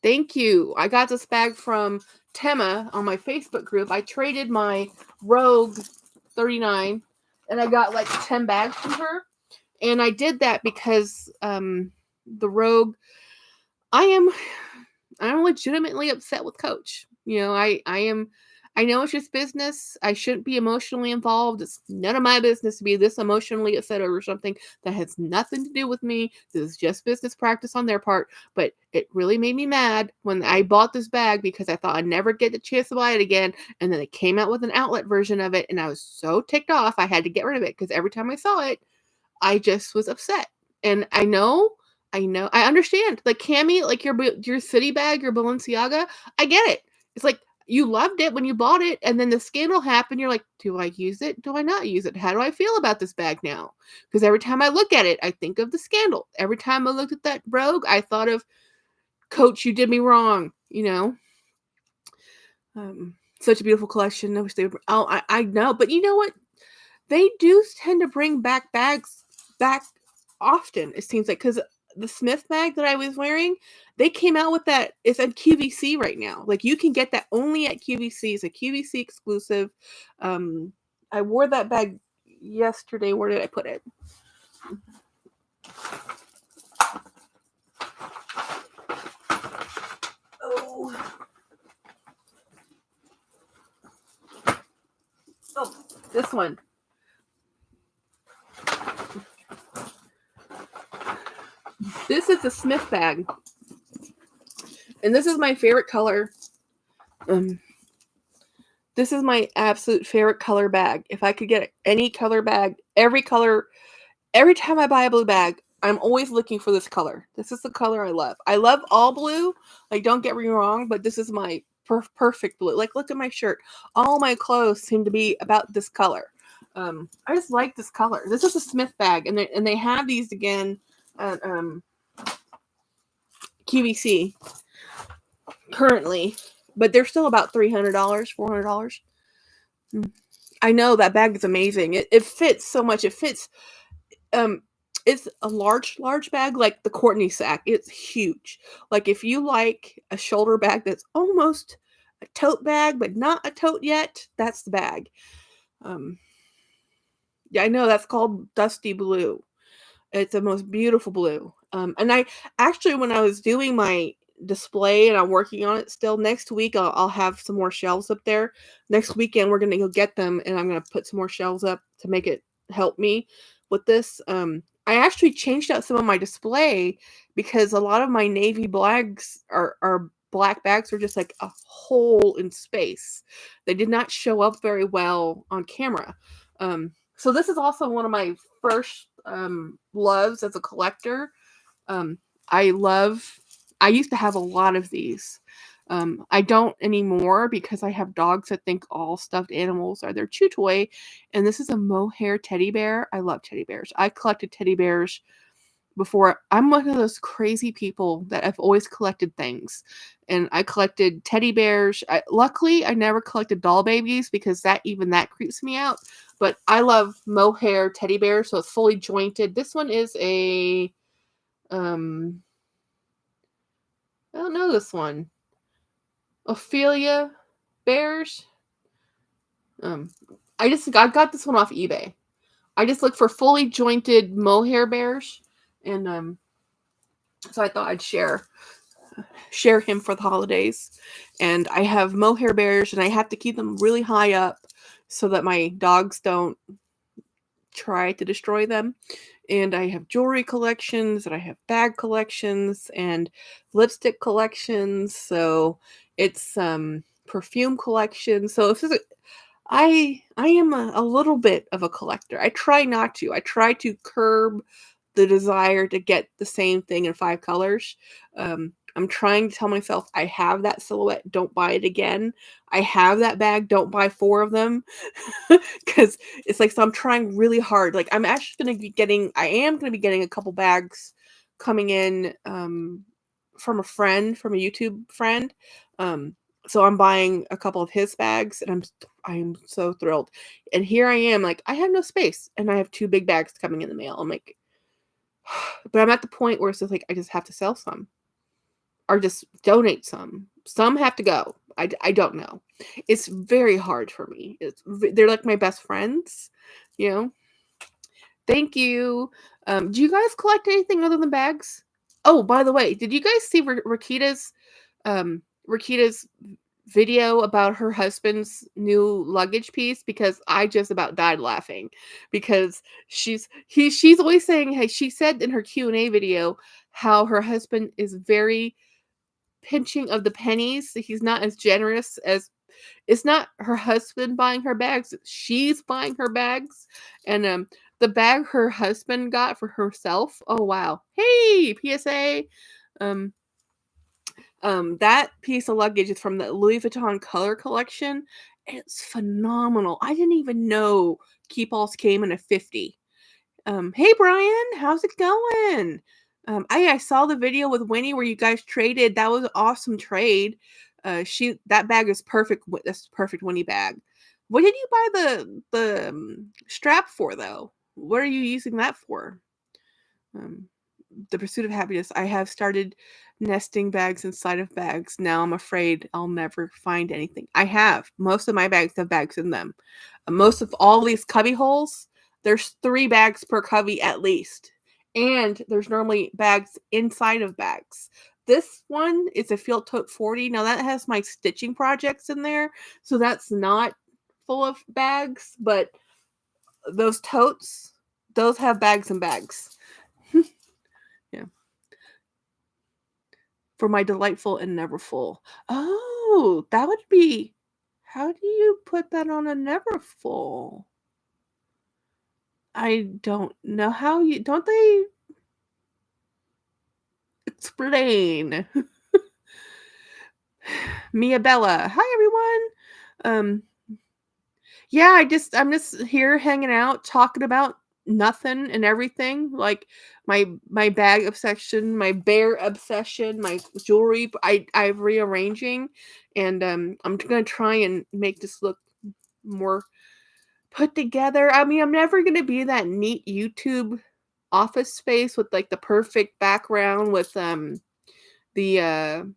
Speaker 1: thank you. I got this bag from Tema on my Facebook group. I traded my Rogue 39 and I got like 10 bags from her. And I did that because the Rogue I'm legitimately upset with Coach. You know, I know it's just business. I shouldn't be emotionally involved. It's none of my business to be this emotionally upset over something that has nothing to do with me. This is just business practice on their part. But it really made me mad when I bought this bag because I thought I'd never get the chance to buy it again. And then they came out with an outlet version of it, and I was so ticked off I had to get rid of it because every time I saw it, I just was upset. And I understand. Like Cami, like your city bag, your Balenciaga, I get it. It's like you loved it when you bought it, and then the scandal happened. You're like, do I use it? Do I not use it? How do I feel about this bag now? Because every time I look at it, I think of the scandal. Every time I looked at that Rogue, I thought of Coach, you did me wrong. You know, such a beautiful collection. I wish they would. Oh, I know, but you know what? They do tend to bring back bags back often. It seems like because the Smith bag that I was wearing, they came out with that. It's at QVC right now. Like you can get that only at QVC. It's a QVC exclusive. I wore that bag yesterday. Where did I put it? Oh, this one. This is a Smith bag. And this is my favorite color. This is my absolute favorite color bag. If I could get any color bag, every color, every time I buy a blue bag, I'm always looking for this color. This is the color I love. I love all blue. Like, don't get me wrong, but this is my perfect blue. Like, look at my shirt. All my clothes seem to be about this color. I just like this color. This is a Smith bag, and they have these again at QVC currently, but they're still about $300, $400. I know that bag is amazing. It fits so much. It fits. It's a large bag, like the Courtney sack. It's huge. Like if you like a shoulder bag that's almost a tote bag, but not a tote yet, that's the bag. Yeah, I know that's called Dusty Blue. It's the most beautiful blue. And I actually, when I was doing my display and I'm working on it still, next week I'll have some more shelves up there. Next weekend we're gonna go get them, and I'm gonna put some more shelves up to make it help me with this. I actually changed out some of my display because a lot of my navy blacks are black bags are just like a hole in space. They did not show up very well on camera. So this is also one of my first loves as a collector. Um, I love. I used to have a lot of these. I don't anymore because I have dogs that think all stuffed animals are their chew toy. And this is a mohair teddy bear. I love teddy bears. I collected teddy bears before. I'm one of those crazy people that I've always collected things. And I collected teddy bears. Luckily, I never collected doll babies because that creeps me out. But I love mohair teddy bears, so it's fully jointed. This one is a I don't know this one. Ophelia Bears. Um, I got this one off eBay. I just looked for fully jointed mohair bears, and so I thought I'd share him for the holidays. And I have mohair bears, and I have to keep them really high up so that my dogs don't try to destroy them. And I have jewelry collections, and I have bag collections, and lipstick collections. So it's perfume collection. So if I am a little bit of a collector. I try not to. I try to curb the desire to get the same thing in 5 colors. I'm trying to tell myself I have that silhouette, don't buy it again. I have that bag, don't buy 4 of them. Because it's like, so I'm trying really hard. Like, I'm actually going to be getting, I am going to be getting a couple bags coming in from a YouTube friend. So I'm buying a couple of his bags, and I'm so thrilled. And here I am, like, I have no space, and I have 2 big bags coming in the mail. I'm like, but I'm at the point where it's just like, I just have to sell some or just donate some. Some have to go. I don't know. It's very hard for me. They're like my best friends, you know. Thank you. Do you guys collect anything other than bags? Oh, by the way, did you guys see Rakita's video about her husband's new luggage piece? Because I just about died laughing because she's always saying, hey, she said in her Q&A video how her husband is very pinching of the pennies. He's not as generous as, it's not her husband buying her bags, she's buying her bags. And the bag her husband got for herself, oh wow. Hey, PSA. That piece of luggage is from the Louis Vuitton Color Collection. It's phenomenal. I didn't even know Keepalls came in a 50. Hey Brian, how's it going? I saw the video with Winnie where you guys traded. That was an awesome trade. That bag is perfect. That's a perfect Winnie bag. What did you buy the strap for though? What are you using that for? The Pursuit of Happiness. I have started nesting bags inside of bags. Now I'm afraid I'll never find anything. I have. Most of my bags have bags in them. Most of all these cubby holes, there's 3 bags per cubby at least. And there's normally bags inside of bags. This one is a Field Tote 40. Now that has my stitching projects in there. So that's not full of bags. But those totes, those have bags and bags. Yeah. For my delightful and never full. Oh, that would be, how do you put that on a never full? I don't know how you, don't they explain? Mia Bella. Hi everyone. Yeah, I'm just here hanging out, talking about nothing and everything. Like my bag obsession, my bear obsession, my jewelry. I'm rearranging, and I'm gonna try and make this look more put together. I mean, I'm never gonna be that neat YouTube office space with like the perfect background with the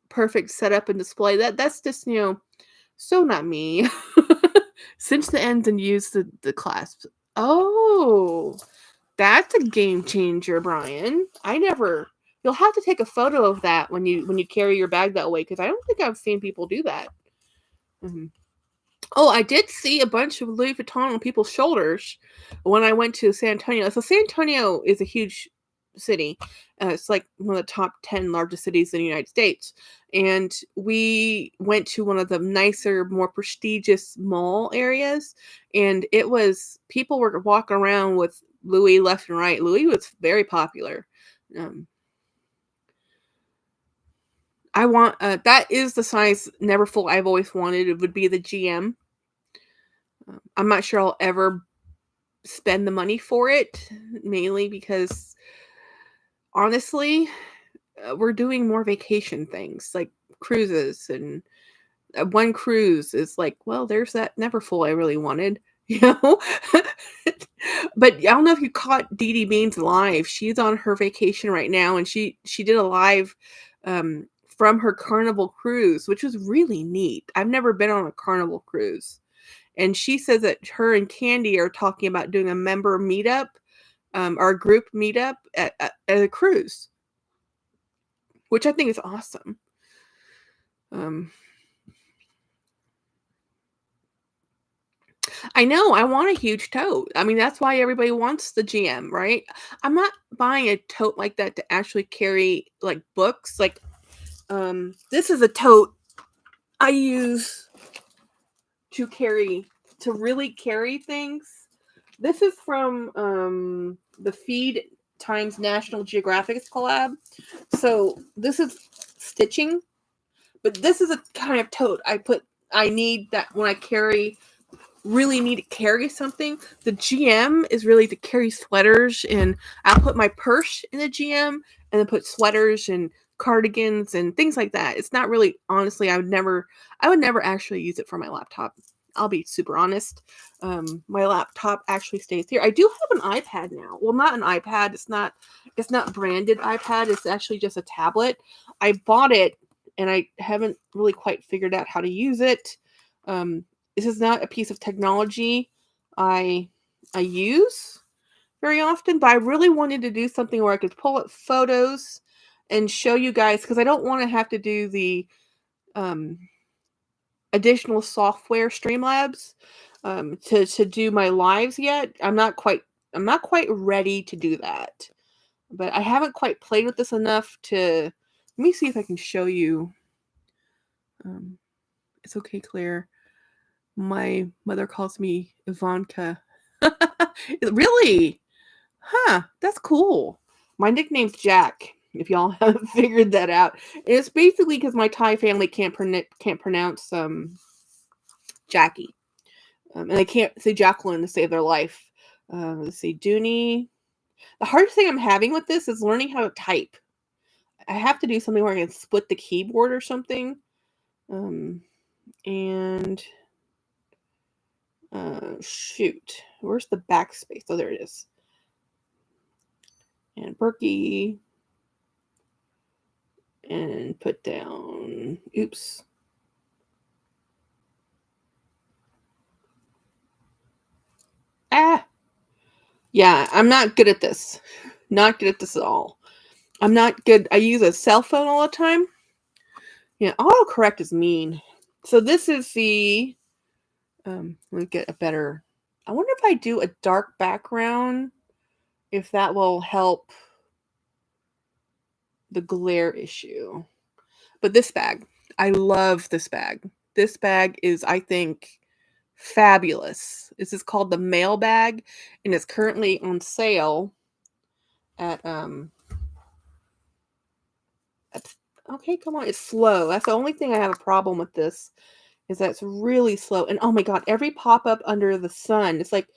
Speaker 1: perfect setup and display. That's just, so not me. Cinch the ends and use the clasps. Oh, that's a game changer, Brian. You'll have to take a photo of that when you carry your bag that way, because I don't think I've seen people do that. Mhm. Oh, I did see a bunch of Louis Vuitton on people's shoulders when I went to San Antonio. So San Antonio is a huge city. It's like one of the top 10 largest cities in the United States. And we went to one of the nicer, more prestigious mall areas. And it was, people were walking around with Louis left and right. Louis was very popular. Um, I want, that is the size Neverfull I've always wanted. It would be the GM. I'm not sure I'll ever spend the money for it, mainly because honestly, we're doing more vacation things like cruises, and one cruise is like, well, there's that Neverfull I really wanted, you know. But I don't know if you caught Dee Dee Beans live. She's on her vacation right now, and she did a live from her Carnival cruise, which was really neat. I've never been on a Carnival cruise. And she says that her and Candy are talking about doing a member meetup, or a group meetup at a cruise, which I think is awesome. I know, I want a huge tote. I mean, that's why everybody wants the GM, right? I'm not buying a tote like that to actually carry like books. Like, this is a tote I use to really carry things. This is from the Feed Times National Geographic collab. So this is stitching, but this is a kind of tote I need that when I really need to carry something. The GM is really to carry sweaters, and I'll put my purse in the GM and then put sweaters and cardigans and things like that. It's not really, honestly, I would never actually use it for my laptop. I'll be super honest. My laptop actually stays here. I do have an iPad now. Well, not an iPad. It's not branded iPad. It's actually just a tablet. I bought it and I haven't really quite figured out how to use it. This is not a piece of technology I use very often, but I really wanted to do something where I could pull up photos and show you guys, because I don't want to have to do the additional software Streamlabs to do my lives yet. I'm not quite ready to do that, but I haven't quite played with this enough to. Let me see if I can show you. It's okay, Claire. My mother calls me Ivanka. Really? Huh, that's cool. My nickname's Jack, if y'all haven't figured that out. And it's basically because my Thai family can't pronounce Jackie. And they can't say Jacqueline to save their life. Let's see, Dooney. The hardest thing I'm having with this is learning how to type. I have to do something where I can split the keyboard or something. And shoot, where's the backspace? Oh, there it is. And Berkey. And put down, oops. Yeah, I'm not good at this. Not good at this at all. I'm not good. I use a cell phone all the time. Yeah, autocorrect is mean. So this is the, let me get a better, I wonder if I do a dark background, if that will help the glare issue. But this bag, I love this bag. This bag is, I think, fabulous. This is called the Mail Bag, and it's currently on sale at okay, come on, it's slow. That's the only thing I have a problem with this, is that it's really slow. And oh my god, every pop-up under the sun, it's like,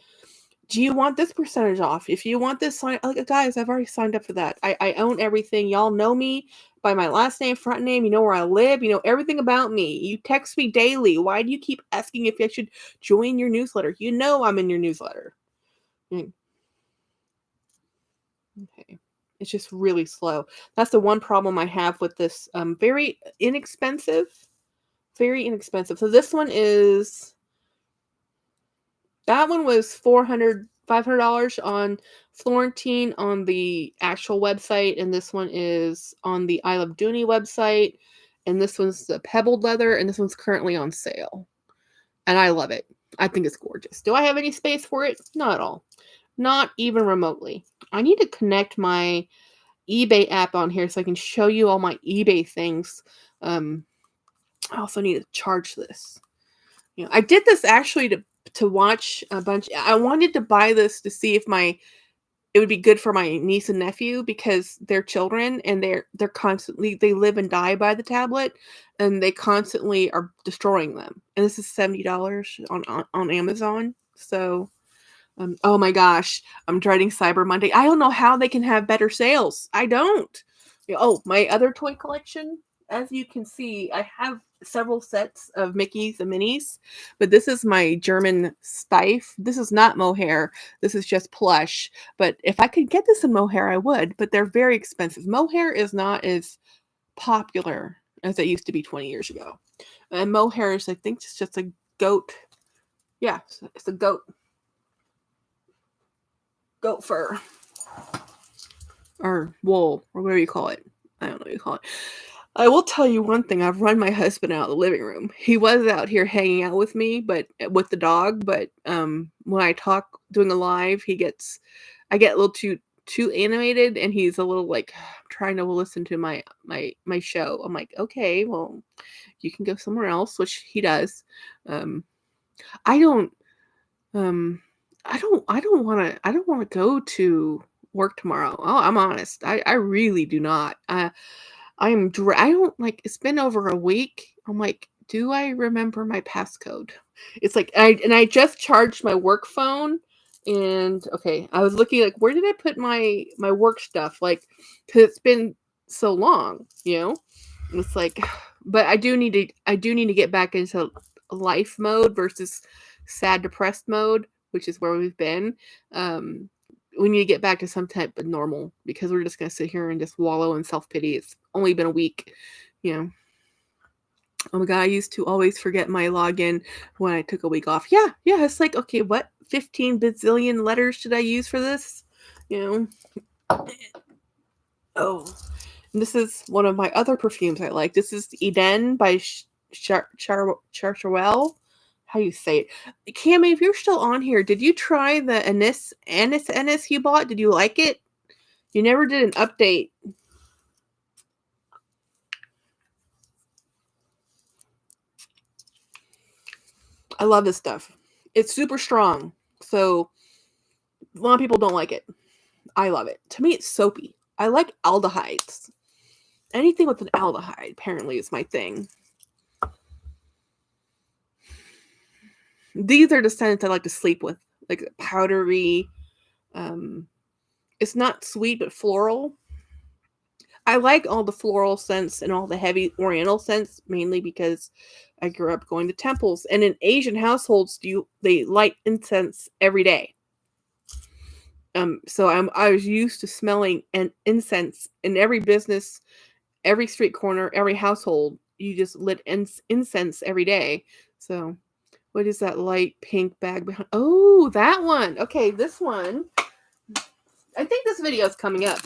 Speaker 1: do you want this percentage off? If you want this sign, like, guys, I've already signed up for that. I own everything. Y'all know me by my last name, front name. You know where I live. You know everything about me. You text me daily. Why do you keep asking if I should join your newsletter? You know I'm in your newsletter. Okay. It's just really slow. That's the one problem I have with this. Very inexpensive. Very inexpensive. So this one is, that one was $500 on Florentine on the actual website, and this one is on the I Love Dooney website, and this one's the pebbled leather, and this one's currently on sale. and I love it. I think it's gorgeous. Do I have any space for it? Not at all. Not even remotely. I need to connect my eBay app on here so I can show you all my eBay things. I also need to charge this. I did this actually to watch a bunch. I wanted to buy this to see if it would be good for my niece and nephew because they're children and they're constantly, they live and die by the tablet, and they constantly are destroying them. And this is $70 on Amazon. So oh my gosh, I'm dreading Cyber Monday. I don't know how they can have better sales. I don't. Oh, my other toy collection, as you can see, I have several sets of Mickeys and Minnies, but this is my German Steiff. This is not mohair. This is just plush. But if I could get this in mohair, I would, but they're very expensive. Mohair is not as popular as it used to be 20 years ago. And mohair is, I think, it's just a goat. Yeah, it's a goat fur or wool or whatever you call it. I don't know what you call it. I will tell you one thing. I've run my husband out of the living room. He was out here hanging out with me, but with the dog. But when I talk doing a live, I get a little too animated, and he's a little like trying to listen to my show. I'm like, okay, well, you can go somewhere else, which he does. I don't want to go to work tomorrow. Oh, I'm honest. I really do not. I don't like, it's been over a week. I'm like, do I remember my passcode? It's like, I just charged my work phone, and okay, I was looking like, where did I put my work stuff? Like, cause it's been so long, it's like, but I do need to get back into life mode versus sad, depressed mode, which is where we've been. We need to get back to some type of normal because we're just going to sit here and just wallow in self-pity. It's only been a week, Oh my God, I used to always forget my login when I took a week off. Yeah. It's like, okay, what 15 bazillion letters should I use for this? Oh, and this is one of my other perfumes I like. This is Eden by Charchewell. How you say it? Cammy, if you're still on here, did you try the anise you bought? Did you like it? You never did an update. I love this stuff. It's super strong, so a lot of people don't like it. I love it. To me, it's soapy. I like aldehydes. Anything with an aldehyde, apparently, is my thing. These are the scents I like to sleep with, like powdery. It's not sweet, but floral. I like all the floral scents and all the heavy oriental scents, mainly because I grew up going to temples. And in Asian households, they light incense every day. So I was used to smelling an incense in every business, every street corner, every household. You just lit incense every day. So what is that light pink bag behind? Oh, that one. Okay, this one. I think this video is coming up.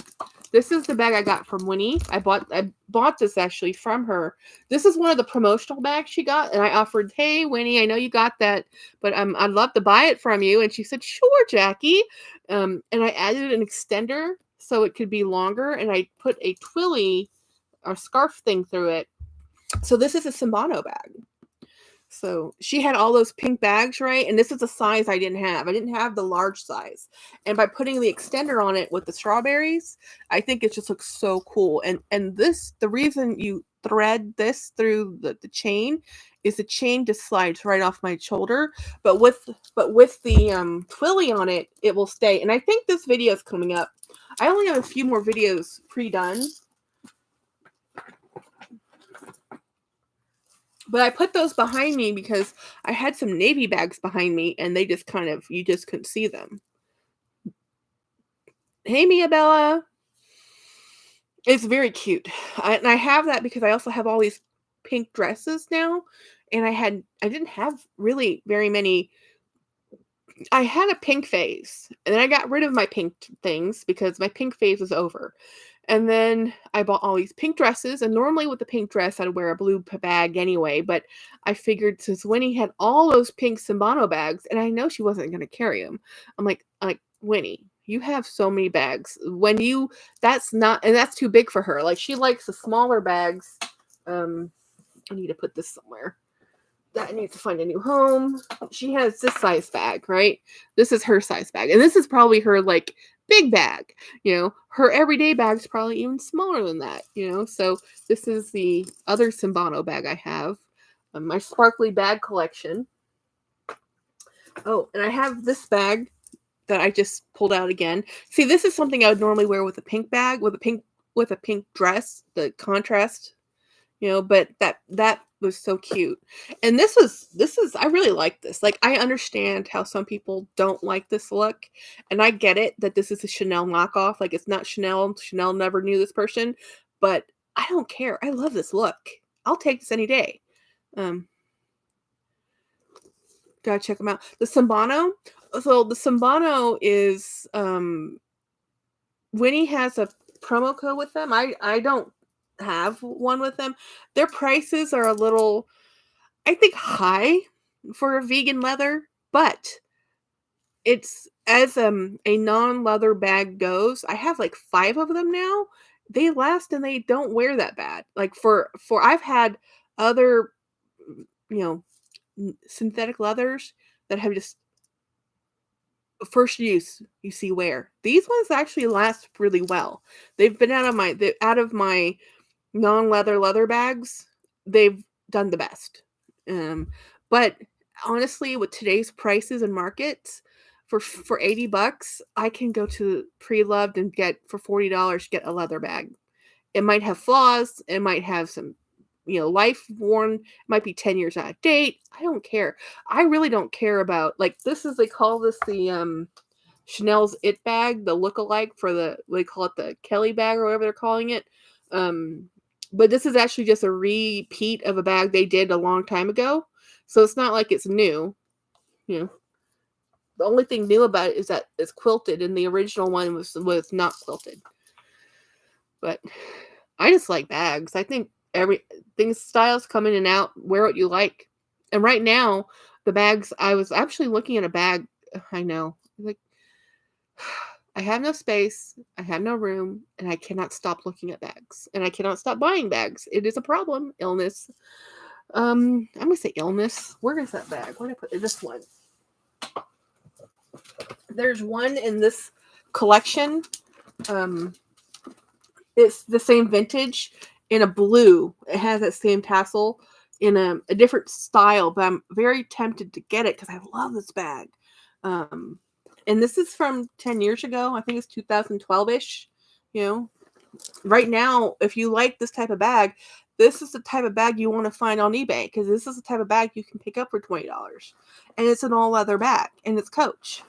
Speaker 1: This is the bag I got from Winnie. I bought this actually from her. This is one of the promotional bags she got, and I offered, hey, Winnie, I know you got that, but I'd love to buy it from you. And she said, sure, Jackie. And I added an extender so it could be longer, and I put a twilly or scarf thing through it. So this is a Simbano bag. So she had all those pink bags, right? And this is a size I didn't have. I didn't have the large size. And by putting the extender on it with the strawberries, I think it just looks so cool. And this, the reason you thread this through the chain is the chain just slides right off my shoulder. But with the twilly on it, it will stay. And I think this video is coming up. I only have a few more videos pre-done. But I put those behind me because I had some navy bags behind me, and they just you just couldn't see them. Hey, Mia Bella. It's very cute. And I have that because I also have all these pink dresses now. And I didn't have really very many. I had a pink phase, and then I got rid of my pink things because my pink phase was over. And then I bought all these pink dresses, and normally with the pink dress, I'd wear a blue bag anyway, but I figured since Winnie had all those pink Sambano bags, and I know she wasn't gonna carry them, I'm like, "Winnie, you have so many bags. When you that's not and that's too big for her." Like, she likes the smaller bags. Um, I need to put this somewhere. That needs to find a new home. She has this size bag, right? This is her size bag. And this is probably her like big bag. Her everyday bag's probably even smaller than that. So this is the other Simbano bag I have. My sparkly bag collection. Oh, and I have this bag that I just pulled out again. See, this is something I would normally wear with a pink bag, with a pink dress, the contrast, but that was so cute. And this is I really like this. Like, I understand how some people don't like this look, and I get it that this is a Chanel knockoff. Like, it's not Chanel. Chanel never knew this person, but I don't care. I love this look. I'll take this any day. Um, Gotta check them out. The Sambano. So the Sambano is Winnie has a promo code with them. I don't have one with them. Their prices are a little, I think, high for a vegan leather, but it's as a non-leather bag goes. I have like 5 of them now. They last and they don't wear that bad. Like, for I've had other, you know synthetic leathers that have just first use you see wear. These ones actually last really well. They've been out of my non-leather leather bags. They've done the best. Um, but honestly, with today's prices and markets, for $80, I can go to Pre-Loved and get for $40 get a leather bag. It might have flaws, it might have some life worn, it might be 10 years out of date. I don't care. I really don't care about, like, they call this the Chanel's It bag, the look-alike for they call it the Kelly bag or whatever they're calling it. Um, but this is actually just a repeat of a bag they did a long time ago. So it's not like it's new. You know, the only thing new about it is that it's quilted, and the original one was not quilted. But I just like bags. I think everything styles come in and out. Wear what you like. And right now, the bags. I was actually looking at a bag. I know, like, I have no space, I have no room, and I cannot stop looking at bags, and I cannot stop buying bags. It is a problem. Illness. I'm gonna say illness. Where is that bag? Where did I put it? This one? There's one in this collection. Um, it's the same vintage in a blue. It has that same tassel in a different style, but I'm very tempted to get it because I love this bag. Um, and this is from 10 years ago. I think it's 2012-ish. Right now, if you like this type of bag, this is the type of bag you want to find on eBay, because this is the type of bag you can pick up for $20. And it's an all leather bag, and it's Coach.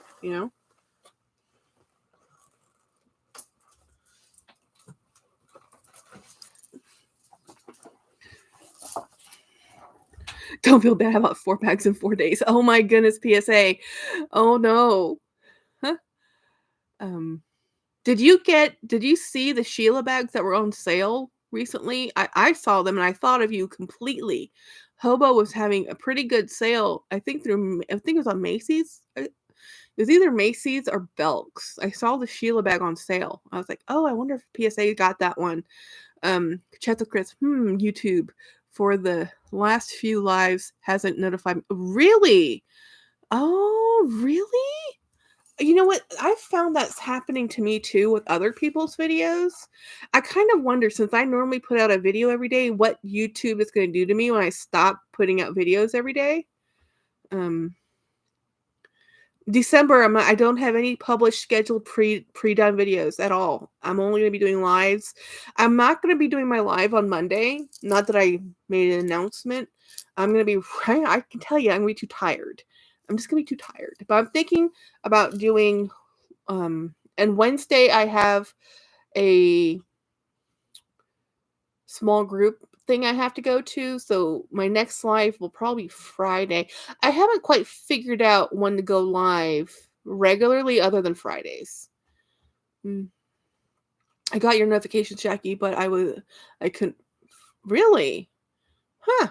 Speaker 1: Don't feel bad about 4 bags in 4 days. Oh my goodness, PSA. Oh no. Huh? Did you see the Sheila bags that were on sale recently? I saw them and I thought of you completely. Hobo was having a pretty good sale. I think it was on Macy's. It was either Macy's or Belk's. I saw the Sheila bag on sale. I was like, oh, I wonder if PSA got that one. Cheto Chris, YouTube for the last few lives hasn't notified me. Really? Oh, really? You know what? I've found that's happening to me too with other people's videos. I kind of wonder, since I normally put out a video every day, what YouTube is going to do to me when I stop putting out videos every day. December, I don't have any published scheduled pre-done videos at all. I'm only going to be doing lives. I'm not going to be doing my live on Monday. Not that I made an announcement. I'm going to be, I can tell you, I'm going to be too tired. I'm just going to be too tired. But I'm thinking about doing, and Wednesday I have a small group thing I have to go to. So my next live will probably be Friday. I haven't quite figured out when to go live regularly other than Fridays. I got your notifications, Jackie, but I couldn't. Really? Huh.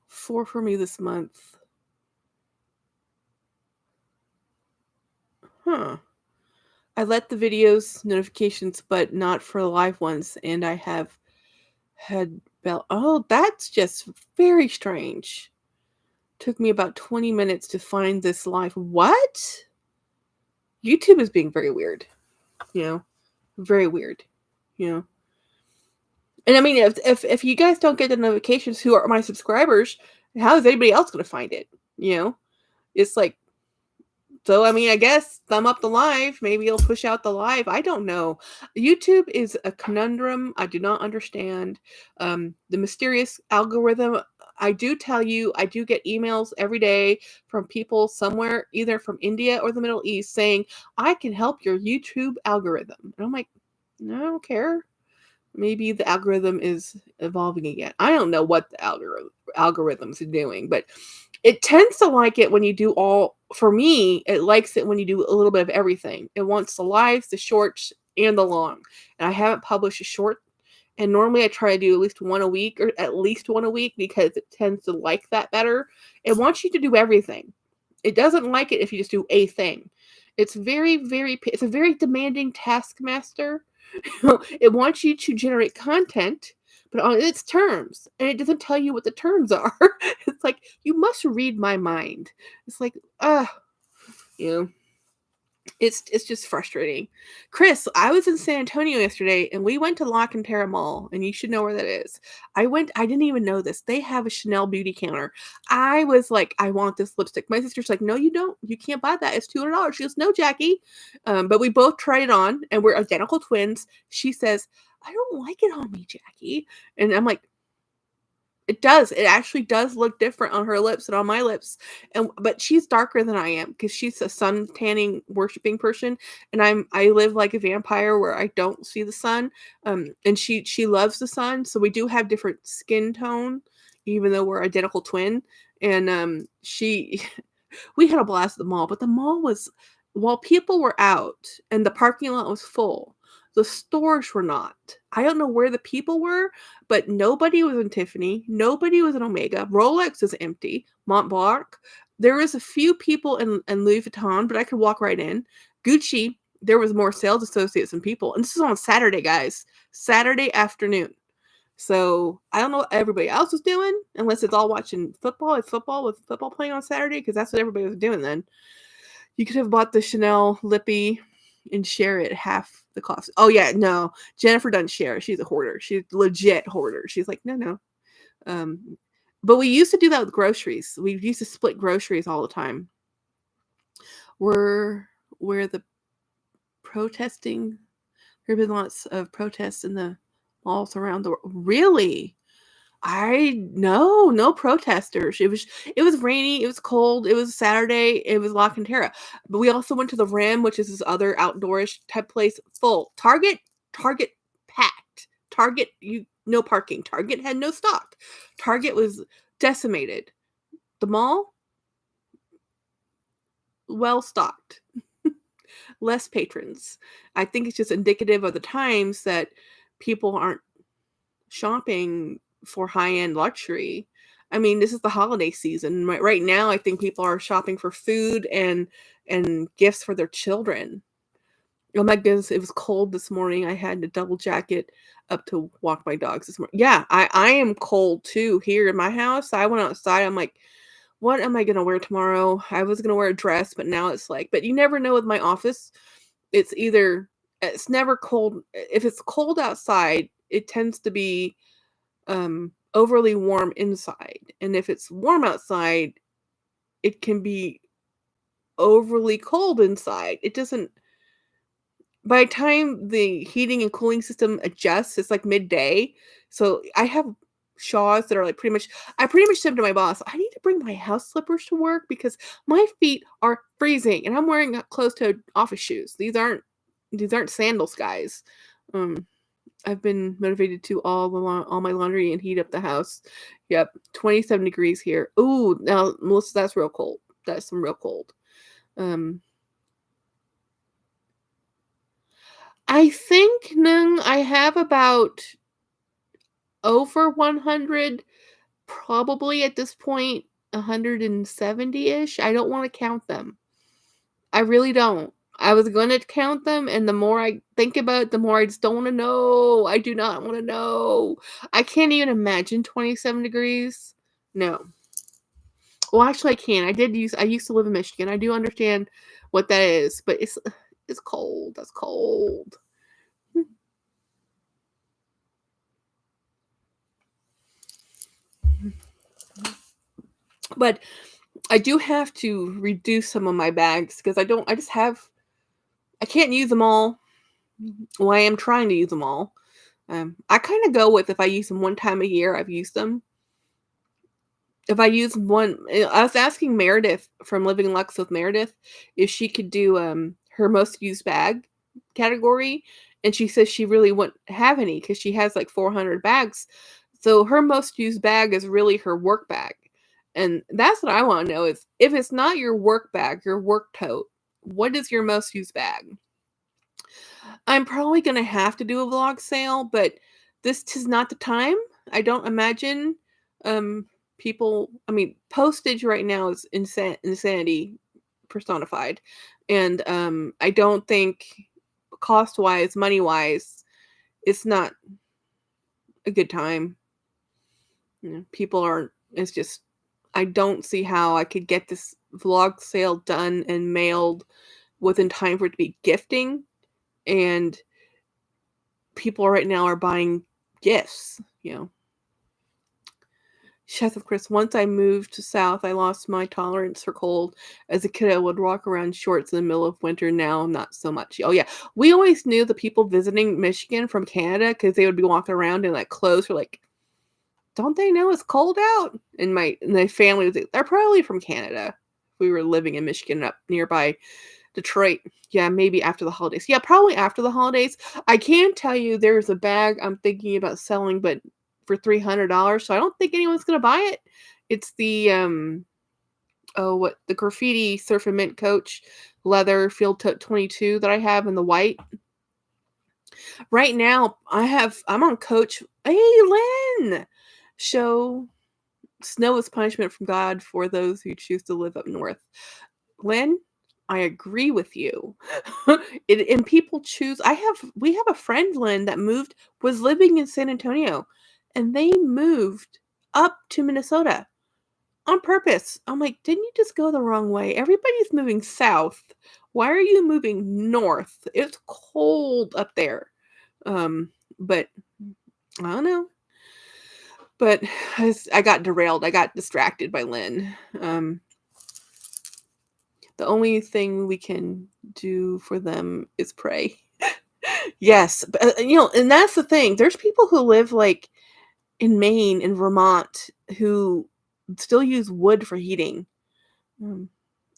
Speaker 1: 4 for me this month. Huh. I let the videos notifications, but not for live ones, and I have had bell. Oh, that's just very strange. Took me about 20 minutes to find this live. What? YouTube is being very weird. You know, very weird. You know, and I mean, if you guys don't get the notifications, who are my subscribers? How is anybody else going to find it? You know, it's like, so, I mean, I guess thumb up the live. Maybe it'll push out the live. I don't know. YouTube is a conundrum. I do not understand. The mysterious algorithm. I do tell you, I do get emails every day from people somewhere, either from India or the Middle East, saying, I can help your YouTube algorithm. And I'm like, no, I don't care. Maybe the algorithm is evolving again. I don't know what the algorithms are doing, but it tends to like it when you do all, for me, it likes it when you do a little bit of everything. It wants the lives, the shorts, and the long. And I haven't published a short. And normally I try to do at least one a week, or at least one a week, because it tends to like that better. It wants you to do everything. It doesn't like it if you just do a thing. It's it's a very demanding taskmaster. It wants you to generate content, but on its terms, and it doesn't tell you what the terms are. It's like, you must read my mind. It's like, you know, it's just frustrating. Chris, I was in San Antonio yesterday, and we went to La Cantera Mall, and you should know where that is. I didn't even know this. They have a Chanel beauty counter. I was like, I want this lipstick. My sister's like, no, you don't. You can't buy that. It's $200. She goes, no, Jackie. But we both tried it on, and we're identical twins. She says, I don't like it on me, Jackie. And I'm like, it does. It actually does look different on her lips and on my lips. But she's darker than I am because she's a sun tanning worshiping person, and I live like a vampire where I don't see the sun. And she loves the sun, so we do have different skin tone, even though we're identical twin. And she we had a blast at the mall, but the mall was, while people were out and the parking lot was full, the stores were not. I don't know where the people were, but nobody was in Tiffany. Nobody was in Omega. Rolex is empty. Montblanc. There was a few people in Louis Vuitton, but I could walk right in. Gucci, there was more sales associates than people. And this is on Saturday, guys. Saturday afternoon. So I don't know what everybody else was doing, unless it's all watching football. It's football with football playing on Saturday, because that's what everybody was doing then. You could have bought the Chanel Lippy and share it half the cost. Oh yeah, no. Jennifer doesn't share. She's a hoarder. She's legit hoarder. She's like, no. But we used to do that with groceries. We used to split groceries all the time. Where the protesting, there have been lots of protests in the malls around the world. Really? No protesters. It was rainy, it was cold, it was Saturday, it was La Cantera. But we also went to the Rim, which is this other outdoorish type place, full. Target packed. Target, no parking. Target had no stock. Target was decimated. The mall, well stocked. Less patrons. I think it's just indicative of the times that people aren't shopping for high-end luxury. I mean, this is the holiday season. Right now, I think people are shopping for food and gifts for their children. Oh my goodness, it was cold this morning. I had a double jacket up to walk my dogs this morning. Yeah, I am cold too here in my house. I went outside. I'm like, what am I going to wear tomorrow? I was going to wear a dress, but now it's like, but you never know with my office. It's never cold. If it's cold outside, it tends to be overly warm inside. And if it's warm outside, it can be overly cold inside. It doesn't, by the time the heating and cooling system adjusts, it's like midday. So I have shawls that are like I pretty much said to my boss, I need to bring my house slippers to work because my feet are freezing and I'm wearing close to office shoes. These aren't sandals, guys. I've been motivated to all my laundry and heat up the house. Yep, 27 degrees here. Ooh, now Melissa, that's real cold. That's some real cold. I think no, I have about over 100, probably at this point 170-ish. I don't want to count them. I really don't. I was gonna count them, and the more I think about it, the more I just don't wanna know. I do not wanna know. I can't even imagine 27 degrees. No. Well, actually, I can. I used to live in Michigan. I do understand what that is, but it's cold. That's cold. But I do have to reduce some of my bags because I just have I can't use them all. Well, I am trying to use them all. I kind of go with if I use them one time a year, I've used them. If I use one, I was asking Meredith from Living Lux with Meredith if she could do her most used bag category, and she says she really wouldn't have any because she has like 400 bags. So her most used bag is really her work bag, and that's what I want to know is if it's not your work bag, your work tote, what is your most used bag? I'm probably gonna have to do a vlog sale, but this is not the time. I don't imagine um people I mean postage right now is insanity personified. And I don't think cost wise, money wise, it's not a good time. People aren't it's just I don't see how I could get this vlog sale done and mailed within time for it to be gifting, and people right now are buying gifts. Chef of Chris, once I moved to South, I lost my tolerance for cold. As a kid, I would walk around shorts in the middle of winter. Now, not so much. Oh, yeah. We always knew the people visiting Michigan from Canada because they would be walking around in like clothes. We're like, don't they know it's cold out? And my family was like, they're probably from Canada. We were living in Michigan up nearby Detroit. Yeah, maybe after the holidays. Yeah, probably after the holidays. I can tell you there's a bag I'm thinking about selling, but for $300. So I don't think anyone's gonna buy it. It's the the graffiti surf and mint coach leather field tote 22 that I have in the white. Right now I'm on Coach. Hey Lynn, show snow is punishment from God for those who choose to live up north. Lynn, I agree with you. And people choose. We have a friend, Lynn, that was living in San Antonio, and they moved up to Minnesota on purpose. I'm like, didn't you just go the wrong way? Everybody's moving south. Why are you moving north? It's cold up there. But I don't know. But I got derailed. I got distracted by Lynn. The only thing we can do for them is pray. Yes, but, and that's the thing. There's people who live like in Maine and Vermont who still use wood for heating. Um,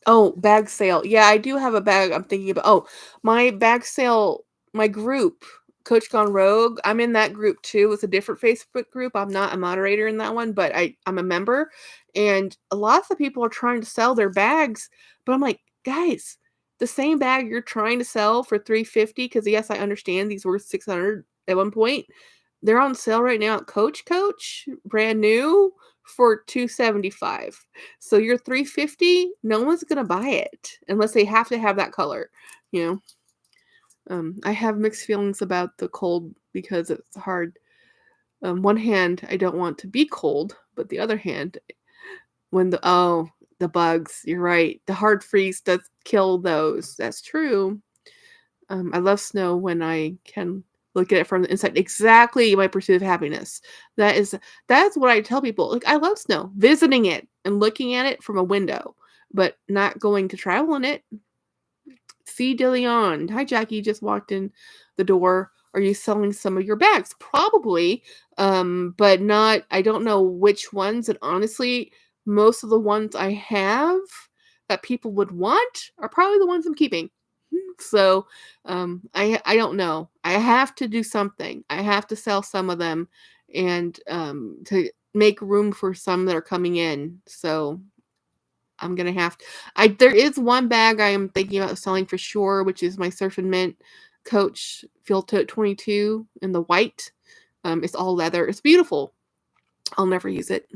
Speaker 1: oh, bag sale. Yeah, I do have a bag I'm thinking about. Oh, my bag sale, my group, Coach Gone Rogue. I'm in that group too. It's a different Facebook group. I'm not a moderator in that one, but I'm a member. And a lot of the people are trying to sell their bags, but I'm like, guys, the same bag you're trying to sell for 350, because yes, I understand these were 600 at one point. They're on sale right now at Coach, brand new for 275. So your 350, no one's gonna buy it unless they have to have that color, you know. I have mixed feelings about the cold because it's hard. One hand, I don't want to be cold, but the other hand, when the bugs, you're right. The hard freeze does kill those. That's true. I love snow when I can look at it from the inside. Exactly my pursuit of happiness. That's what I tell people. Like I love snow, visiting it and looking at it from a window, but not going to travel in it. See DeLeon. Hi Jackie, just walked in the door. Are you selling some of your bags? Probably. But not I don't know which ones. And honestly, most of the ones I have that people would want are probably the ones I'm keeping. So I don't know. I have to do something. I have to sell some of them and to make room for some that are coming in. So I'm gonna have to. I There is one bag I am thinking about selling for sure, which is my Surf and Mint Coach Field Tote 22 in the white. It's all leather. It's beautiful. I'll never use it.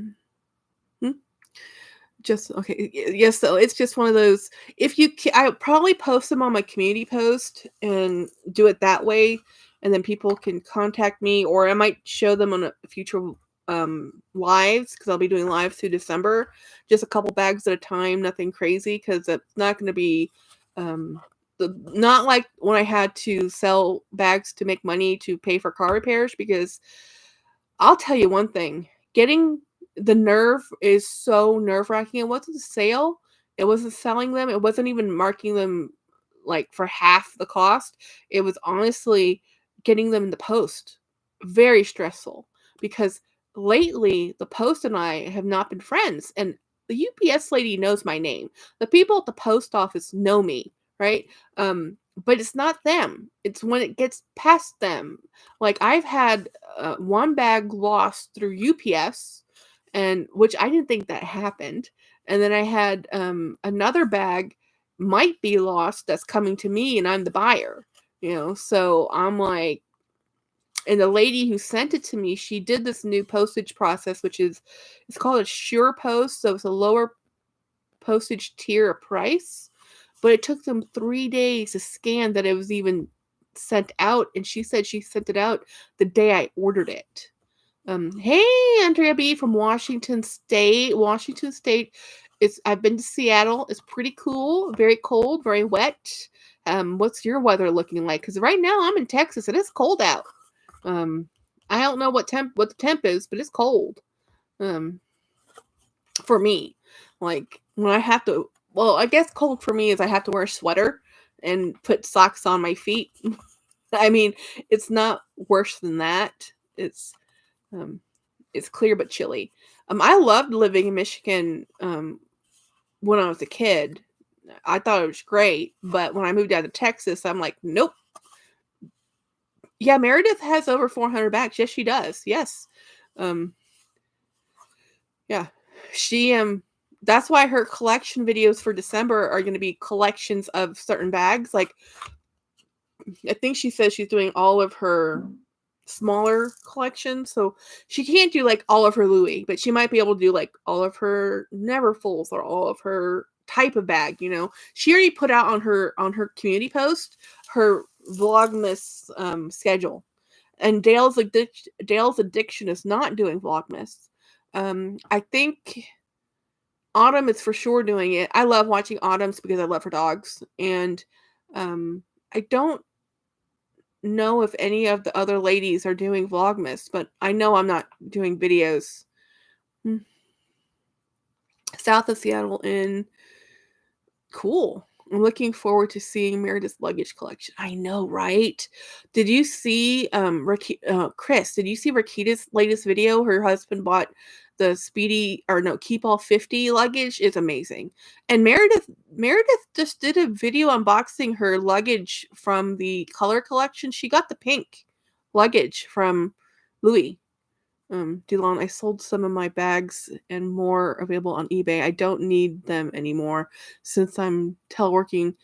Speaker 1: Just okay. Yes, so it's just one of those. If you, I would probably post them on my community post and do it that way, and then people can contact me, or I might show them on a future lives because I'll be doing lives through December. Just a couple bags at a time, nothing crazy because it's not going to be not like when I had to sell bags to make money to pay for car repairs. Because I'll tell you one thing, getting the nerve is so nerve-wracking. It wasn't a sale. It wasn't selling them. It wasn't even marking them like for half the cost. It was honestly getting them in the post. Very stressful because lately the post and I have not been friends, and the UPS lady knows my name. The people at the post office know me, right? But it's not them. It's when it gets past them. Like I've had one bag lost through UPS, and which I didn't think that happened. And then I had another bag might be lost that's coming to me, and I'm the buyer. So I'm like, and the lady who sent it to me, she did this new postage process, which is it's called a sure post, so it's a lower postage tier of price. But it took them 3 days to scan that it was even sent out, and she said she sent it out the day I ordered it. Hey, Andrea B from Washington State. Washington State. I've been to Seattle. It's pretty cool. Very cold, very wet. What's your weather looking like? Because right now I'm in Texas and it's cold out. I don't know what the temp is, but it's cold. For me, like when I have to. Well, I guess cold for me is I have to wear a sweater and put socks on my feet. I mean, it's not worse than that. It's clear but chilly. I loved living in Michigan when I was a kid. I thought it was great, but when I moved out to Texas, I'm like, nope. Yeah, Meredith has over 400 bags. Yes, she does. Yes. Yeah. She that's why her collection videos for December are going to be collections of certain bags. Like I think she says she's doing all of her smaller collection, so she can't do like all of her Louis, but she might be able to do like all of her Neverfulls or all of her type of bag. She already put out on her community post her Vlogmas schedule, and Dale's Addiction is not doing Vlogmas. I think Autumn is for sure doing it. I love watching Autumn's because I love her dogs, and I don't know if any of the other ladies are doing Vlogmas, but I know I'm not doing videos. South of Seattle in cool. I'm looking forward to seeing Meredith's luggage collection. I know, right? Did you see Chris, did you see Rakita's latest video? Her husband bought the Keep All 50 luggage. Is amazing. And Meredith just did a video unboxing her luggage from the color collection. She got the pink luggage from Louis. Delon, I sold some of my bags and more available on eBay. I don't need them anymore since I'm teleworking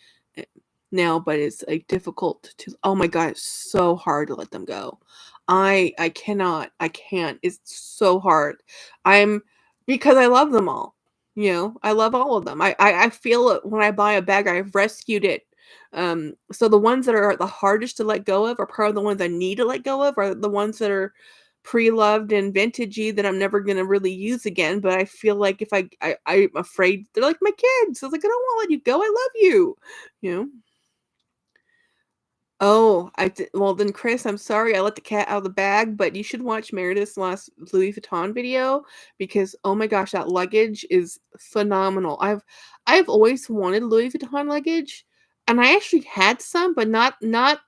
Speaker 1: now, but it's like difficult to. Oh my god, it's so hard to let them go. I can't. It's so hard. Because I love them all. I love all of them. I feel it when I buy a bag. I've rescued it. So the ones that are the hardest to let go of are probably the ones I need to let go of, are the ones that are pre-loved and vintagey that I'm never gonna really use again. But I feel like if I'm afraid they're like my kids. I was like, I don't want to let you go. I love you. You know. Oh, well then, Chris, I'm sorry I let the cat out of the bag, but you should watch Meredith's last Louis Vuitton video because oh my gosh, that luggage is phenomenal. I've always wanted Louis Vuitton luggage, and I actually had some, but not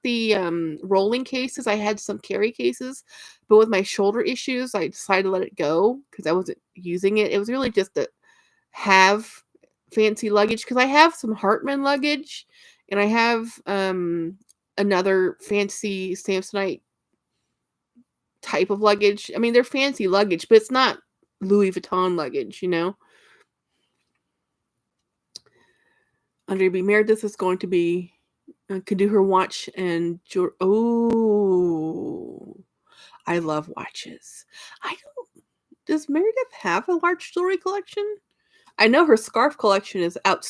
Speaker 1: the rolling cases. I had some carry cases, but with my shoulder issues, I decided to let it go because I wasn't using it. It was really just to have fancy luggage because I have some Hartman luggage, and I have another fancy Samsonite type of luggage. I mean, they're fancy luggage, but it's not Louis Vuitton luggage, Andrea B. Meredith is going to be Could do her watch and oh, I love watches. I don't. Does Meredith have a large jewelry collection? I know her scarf collection is out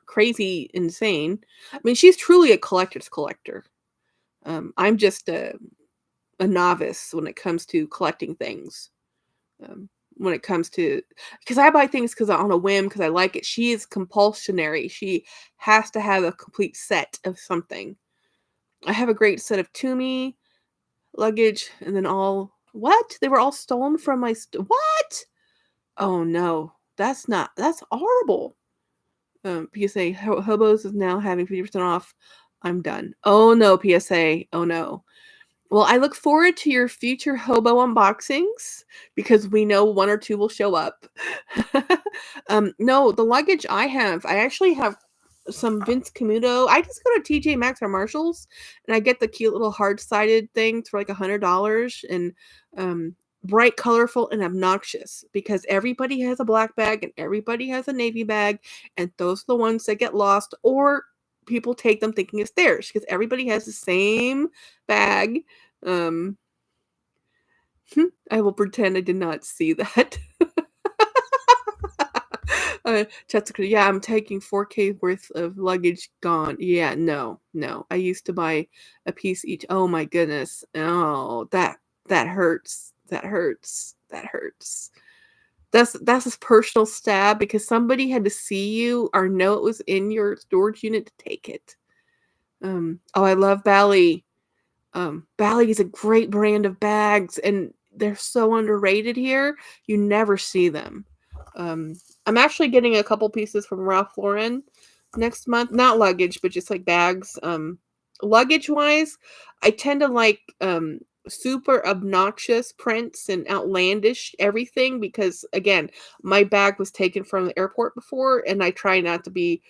Speaker 1: crazy insane. I mean, she's truly a collector's collector. I'm just a novice when it comes to collecting things. When it comes to because I buy things because on a whim because I like it. She is compulsionary. She has to have a complete set of something. I have a great set of Tumi luggage, and then all what? They were all stolen from my what? Oh no, that's horrible. PSA Hobos is now having 50% off. I'm done. Oh no, PSA. Oh no. Well, I look forward to your future hobo unboxings because we know one or two will show up. No, the luggage I actually have some Vince Camuto. I just go to TJ Maxx or Marshalls and I get the cute little hard-sided things for like $100 and bright, colorful, and obnoxious because everybody has a black bag and everybody has a navy bag, and those are the ones that get lost or people take them thinking it's theirs because everybody has the same bag. Um, I will pretend I did not see that. Jessica, yeah, I'm taking 4K worth of luggage gone. Yeah, no, no. I used to buy a piece each. Oh my goodness. Oh, that hurts. That hurts. That hurts. That's a personal stab because somebody had to see you or know it was in your storage unit to take it. Oh, I love Bally. Bally is a great brand of bags, and they're so underrated here. You never see them. I'm actually getting a couple pieces from Ralph Lauren next month. Not luggage, but just like bags. Luggage wise, I tend to like super obnoxious prints and outlandish everything because again, my bag was taken from the airport before, and I try not to be.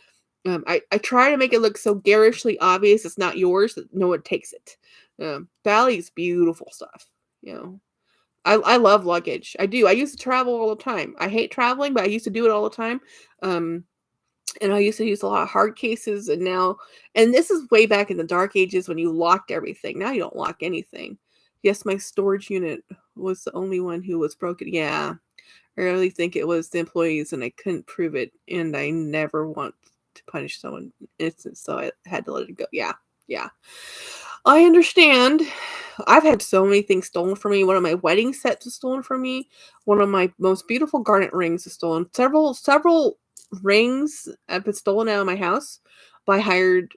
Speaker 1: I try to make it look so garishly obvious it's not yours that no one takes it. Bally's beautiful stuff. You know, I love luggage. I do. I used to travel all the time. I hate traveling, but I used to do it all the time. Um, and I used to use a lot of hard cases, and now, and this is way back in the dark ages when you locked everything. Now you don't lock anything. Yes, my storage unit was the only one who was broken. Yeah, I really think it was the employees, and I couldn't prove it, and I never want to punish someone innocent, so I had to let it go. Yeah, yeah. I understand. I've had so many things stolen from me. One of my wedding sets was stolen from me. One of my most beautiful garnet rings is stolen. Several rings have been stolen out of my house by hired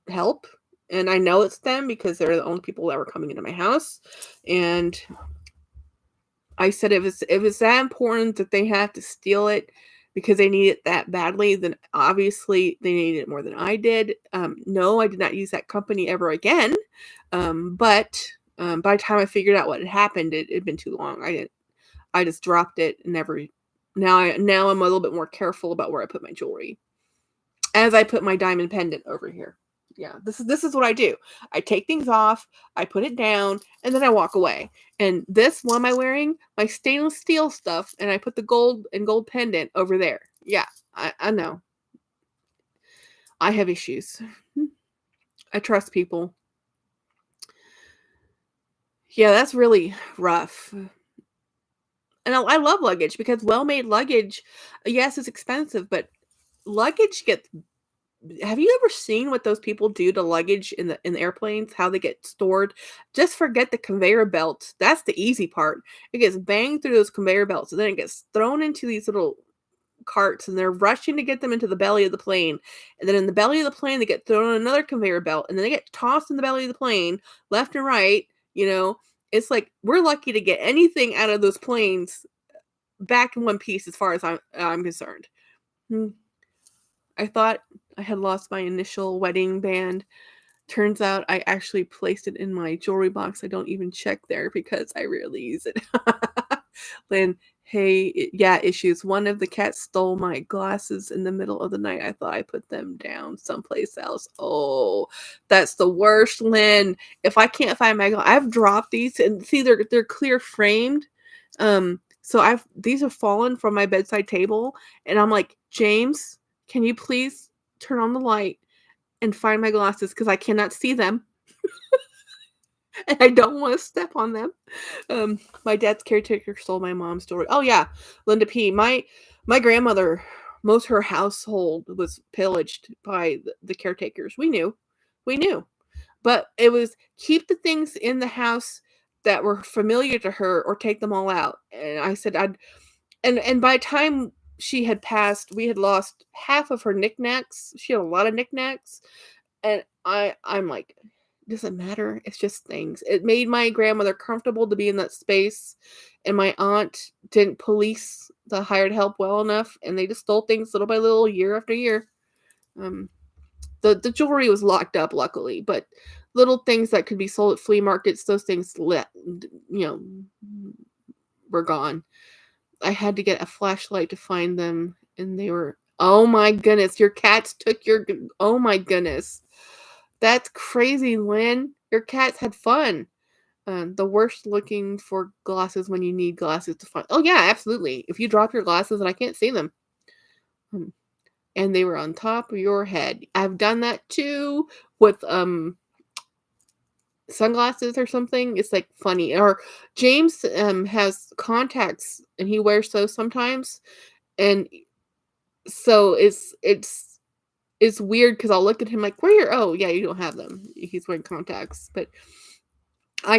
Speaker 1: help. And I know it's them because they're the only people that were coming into my house. And I said if it's that important that they have to steal it because they need it that badly, then obviously they need it more than I did. No, I did not use that company ever again. But by the time I figured out what had happened, it had been too long. I just dropped it and never. Now I'm a little bit more careful about where I put my jewelry, as I put my diamond pendant over here. Yeah, this is what I do. I take things off, I put it down, and then I walk away. And this, what am I wearing? My stainless steel stuff, and I put the gold pendant over there. Yeah, I know. I have issues. I trust people. Yeah, that's really rough. And I love luggage because well-made luggage, yes, it's expensive, but luggage gets. Have you ever seen what those people do to luggage in the airplanes? How they get stored? Just forget the conveyor belt. That's the easy part. It gets banged through those conveyor belts, and then it gets thrown into these little carts, and they're rushing to get them into the belly of the plane. And then in the belly of the plane, they get thrown on another conveyor belt, and then they get tossed in the belly of the plane, left and right. You know, it's like we're lucky to get anything out of those planes back in one piece, as far as I'm concerned. Hmm. I thought I had lost my initial wedding band. Turns out I actually placed it in my jewelry box. I don't even check there because I rarely use it. Lynn, hey, yeah, issues. One of the cats stole my glasses in the middle of the night. I thought I put them down someplace else. Oh, that's the worst, Lynn. If I can't find my I've dropped these and see they're clear framed. So these have fallen from my bedside table, and I'm like, James, can you please turn on the light and find my glasses because I cannot see them and I don't want to step on them. My dad's caretaker stole my mom's jewelry. Oh yeah, Linda P. My grandmother, most her household was pillaged by the caretakers. We knew, but it was keep the things in the house that were familiar to her, or take them all out. And I said I'd, and by the time she had passed, we had lost half of her knickknacks. She had a lot of knickknacks, and I'm like, doesn't matter. It's just things. It made my grandmother comfortable to be in that space, and my aunt didn't police the hired help well enough, and they just stole things little by little, year after year. Um, the jewelry was locked up, luckily, but little things that could be sold at flea markets, those things were gone. I had to get a flashlight to find them, and they were. Oh my goodness! Your cats took your. Oh my goodness! That's crazy, Lynn. Your cats had fun. The worst looking for glasses when you need glasses to find. Oh yeah, absolutely. If you drop your glasses and I can't see them, and they were on top of your head. I've done that too with sunglasses or something. It's like funny. Or James has contacts and he wears those sometimes, and so it's weird because I'll look at him like, where are your, oh yeah, you don't have them. He's wearing contacts, but I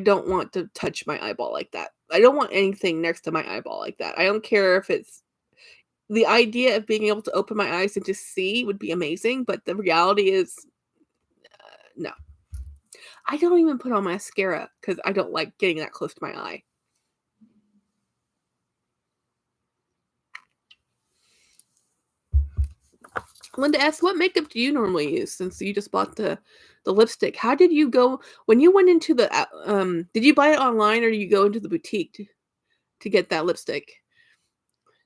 Speaker 1: don't want to touch my eyeball like that. I don't want anything next to my eyeball like that. I don't care if it's the idea of being able to open my eyes and just see would be amazing, but the reality is no. I don't even put on mascara because I don't like getting that close to my eye. Linda asks, what makeup do you normally use since you just bought the lipstick? How did you go when you went into the did you buy it online or did you go into the boutique to get that lipstick?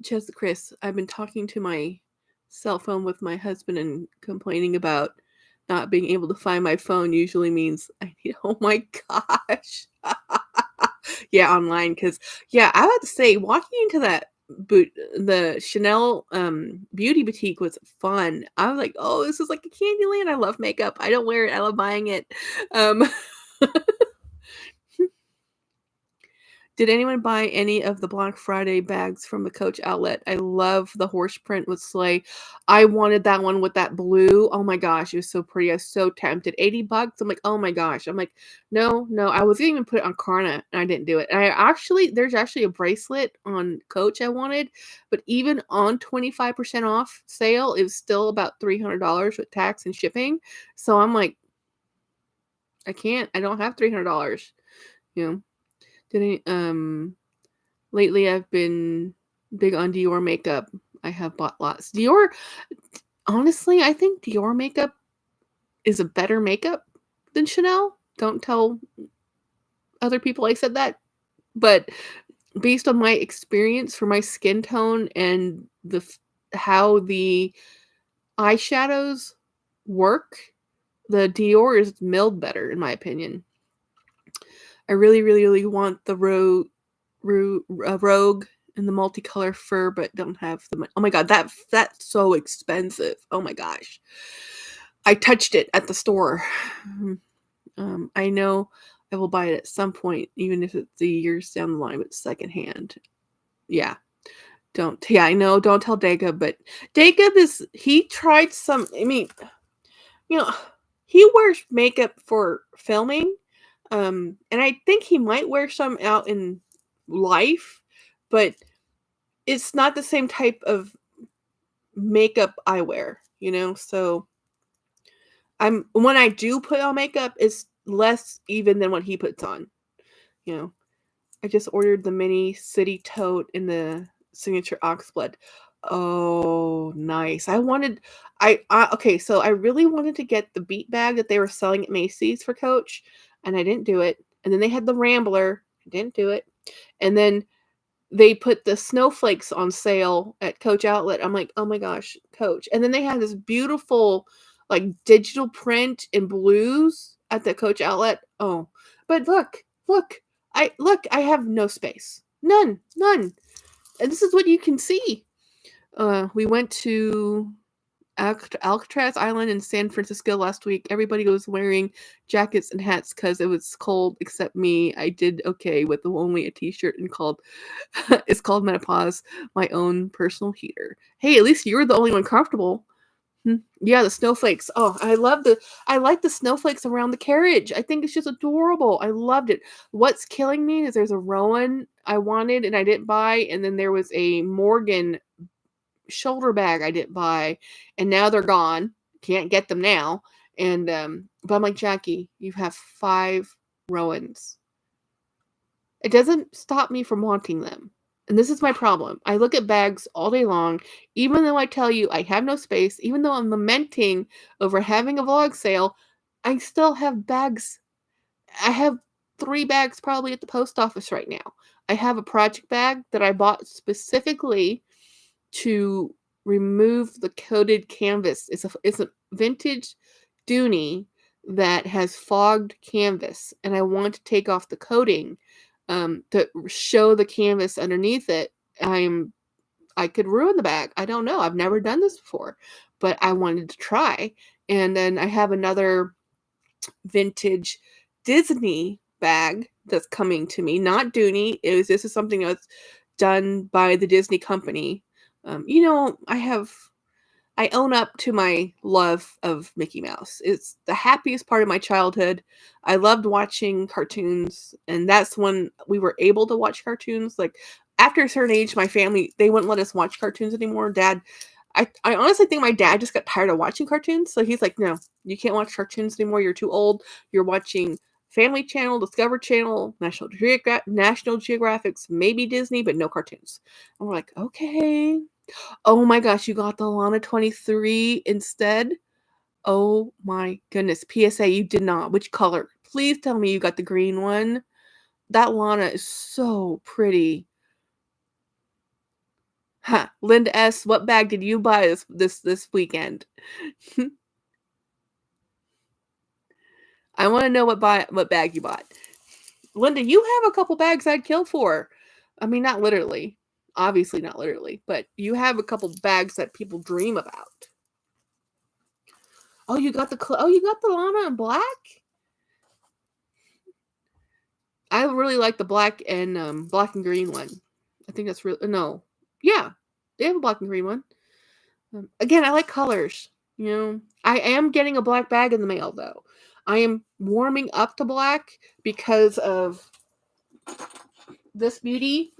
Speaker 1: Just Chris, I've been talking to my cell phone with my husband and complaining about not being able to find my phone usually means I need, oh my gosh. Yeah, online, because yeah, I would say walking into that the Chanel beauty boutique was fun. I was like, oh, this is like a Candyland. I love makeup. I don't wear it. I love buying it. Um Did anyone buy any of the Black Friday bags from the Coach outlet? I love the horse print with sleigh. I wanted that one with that blue. Oh my gosh, it was so pretty. I was so tempted. $80. I'm like, oh my gosh. I'm like, no, no. I was gonna even put it on Karna and I didn't do it. And there's actually a bracelet on Coach I wanted, but even on 25% off sale, it was still about $300 with tax and shipping. So I'm like, I don't have $300. You know. Lately I've been big on Dior makeup. I have bought lots. Honestly, I think Dior makeup is a better makeup than Chanel. Don't tell other people I said that. But based on my experience for my skin tone and how the eyeshadows work, the Dior is milled better in my opinion. I really, really, really want the Rogue in the multicolor fur, but don't have the money. Oh my god, that's so expensive. Oh my gosh. I touched it at the store. I know I will buy it at some point, even if it's years down the line, but secondhand. Yeah. I know, don't tell Jacob, but Jacob he tried some, I mean, he wears makeup for filming. And I think he might wear some out in life, but it's not the same type of makeup I wear, so when I do put on makeup, it's less even than what he puts on, you know. I just ordered the mini city tote in the signature oxblood. Oh, nice. Okay, so I really wanted to get the beat bag that they were selling at Macy's for Coach, and I didn't do it. And then they had the Rambler, I didn't do it. And then they put the snowflakes on sale at Coach Outlet. I'm like, oh my gosh, Coach. And then they had this beautiful, like, digital print in blues at the Coach Outlet. Oh, but look, I have no space. None. And this is what you can see. We went to Alcatraz Island in San Francisco last week. Everybody was wearing jackets and hats because it was cold, except me. I did okay with only a t-shirt and called it's called Menopause, my own personal heater. Hey, at least you were the only one comfortable. Yeah, the snowflakes. Oh, I like the snowflakes around the carriage. I think it's just adorable. I loved it. What's killing me is there's a Rowan I wanted and I didn't buy, and then there was a Morgan shoulder bag I didn't buy, and now they're gone. Can't get them now. And but I'm like, Jackie, you have 5 Rowans. It doesn't stop me from wanting them. And this is my problem. I look at bags all day long, even though I tell you I have no space, even though I'm lamenting over having a vlog sale, I still have bags. I have 3 bags probably at the post office right now. I have a project bag that I bought specifically to remove the coated canvas. It's a vintage Dooney that has fogged canvas, and I want to take off the coating to show the canvas underneath it. I could ruin the bag. I don't know. I've never done this before, but I wanted to try. And then I have another vintage Disney bag that's coming to me, not Dooney. This is something that's done by the Disney company. I own up to my love of Mickey Mouse. It's the happiest part of my childhood. I loved watching cartoons, and that's when we were able to watch cartoons. Like after a certain age, my family they wouldn't let us watch cartoons anymore. I honestly think my dad just got tired of watching cartoons, so he's like, "No, you can't watch cartoons anymore. You're too old. You're watching Family Channel, Discovery Channel, National Geographics, maybe Disney, but no cartoons." And we're like, "Okay." Oh my gosh, you got the Lana 23 instead? Oh my goodness. PSA, you did not. Which color? Please tell me you got the green one. That Lana is so pretty. Huh. Linda S., what bag did you buy this weekend? I want to know what bag you bought. Linda, you have a couple bags I'd kill for. I mean, not literally. Obviously not literally, but you have a couple bags that people dream about. Oh, you got the Lana in black? I really like the black and green one. I think that's really no. Yeah. They have a black and green one. Again, I like colors. I am getting a black bag in the mail though. I am warming up to black because of this beauty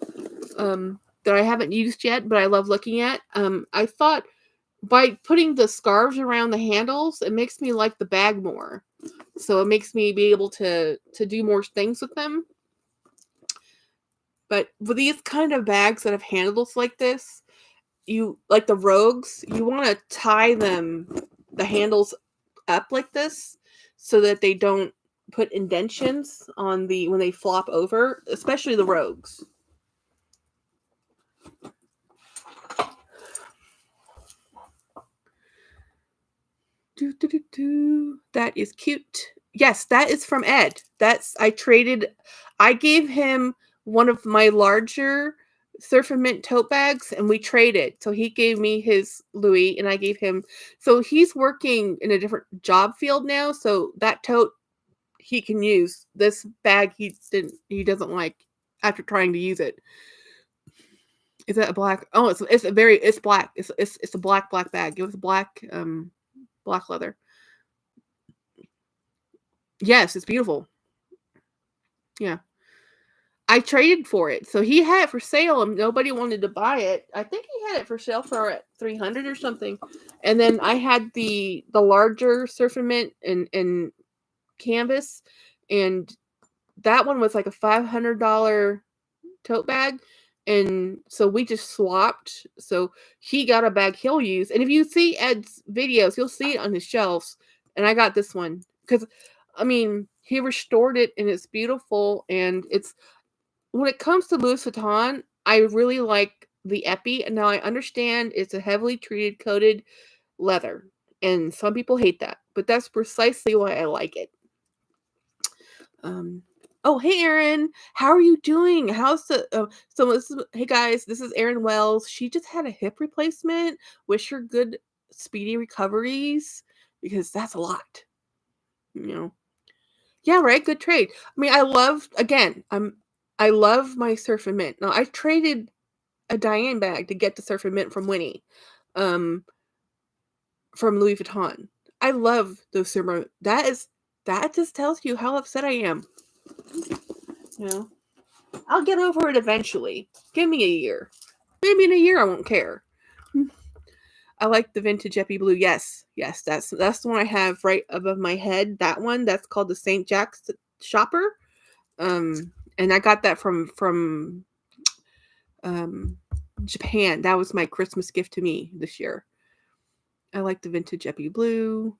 Speaker 1: that I haven't used yet, but I love looking at. I thought by putting the scarves around the handles, it makes me like the bag more. So it makes me be able to do more things with them. But with these kind of bags that have handles like this, you like the Rogues, you want to tie the handles up like this so that they don't put indentions on when they flop over, especially the Rogues. That is cute. Yes, that is from Ed. I gave him one of my larger Surf and Mint tote bags and we traded. So he gave me his Louis and I gave him. So he's working in a different job field now. So that tote he can use. This bag he doesn't like after trying to use it. Is that a black? Oh, it's black. It's a black bag. It was black leather. Yes, it's beautiful. Yeah. I traded for it. So he had it for sale and nobody wanted to buy it. I think he had it for sale for $300 or something. And then I had the larger Surf and Mint and canvas, and that one was like a $500 tote bag. And so we just swapped. So he got a bag he'll use. And if you see Ed's videos, you'll see it on his shelves. And I got this one because, I mean, he restored it and it's beautiful. And when it comes to Louis Vuitton, I really like the Epi. And now I understand it's a heavily treated coated leather. And some people hate that. But that's precisely why I like it. Oh, hey, Erin. How are you doing? How's hey, guys, this is Erin Wells. She just had a hip replacement. Wish her good speedy recoveries, because that's a lot, you know. Yeah, right. Good trade. I mean, I love my Surf and Mint. Now, I traded a Diane bag to get the Surf and Mint from Winnie, um, from Louis Vuitton. I love those summer. That just tells you how upset I am. You know, I'll get over it eventually. Give me a year. Maybe in a year I won't care. I like the vintage Epi Blue. Yes, that's the one I have right above my head. That one, that's called the St. Jack's Shopper. And I got that from Japan. That was my Christmas gift to me this year. I like the vintage Epi Blue.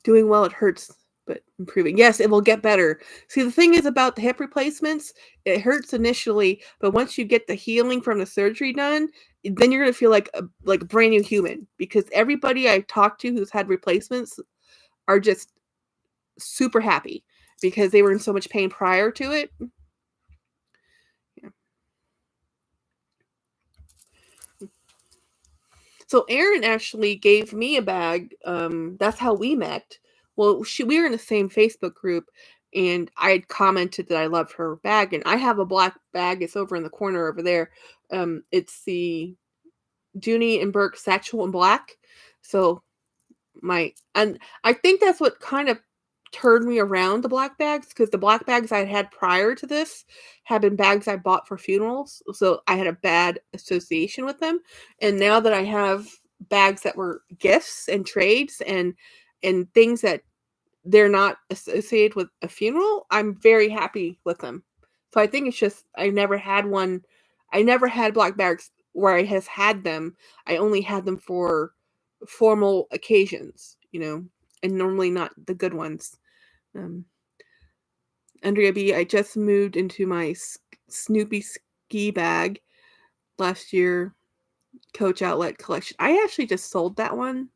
Speaker 1: Doing well, it hurts, but improving. Yes, it will get better. See, the thing is about the hip replacements, it hurts initially, but once you get the healing from the surgery done, then you're gonna feel like a brand new human. Because everybody I talked to who's had replacements are just super happy because they were in so much pain prior to it. Yeah. So Erin actually gave me a bag. That's how we met. Well, we were in the same Facebook group, and I had commented that I loved her bag, and I have a black bag. It's over in the corner over there. It's the Dooney and Burke Satchel in black. So and I think that's what kind of turned me around the black bags, because the black bags I had prior to this had been bags I bought for funerals, so I had a bad association with them. And now that I have bags that were gifts and trades and things that they're not associated with a funeral, I'm very happy with them. So I think it's just I never had black bags where I has had them. I only had them for formal occasions, and normally not the good ones. Andrea B, I just moved into my Snoopy ski bag last year, Coach Outlet collection. I actually just sold that one.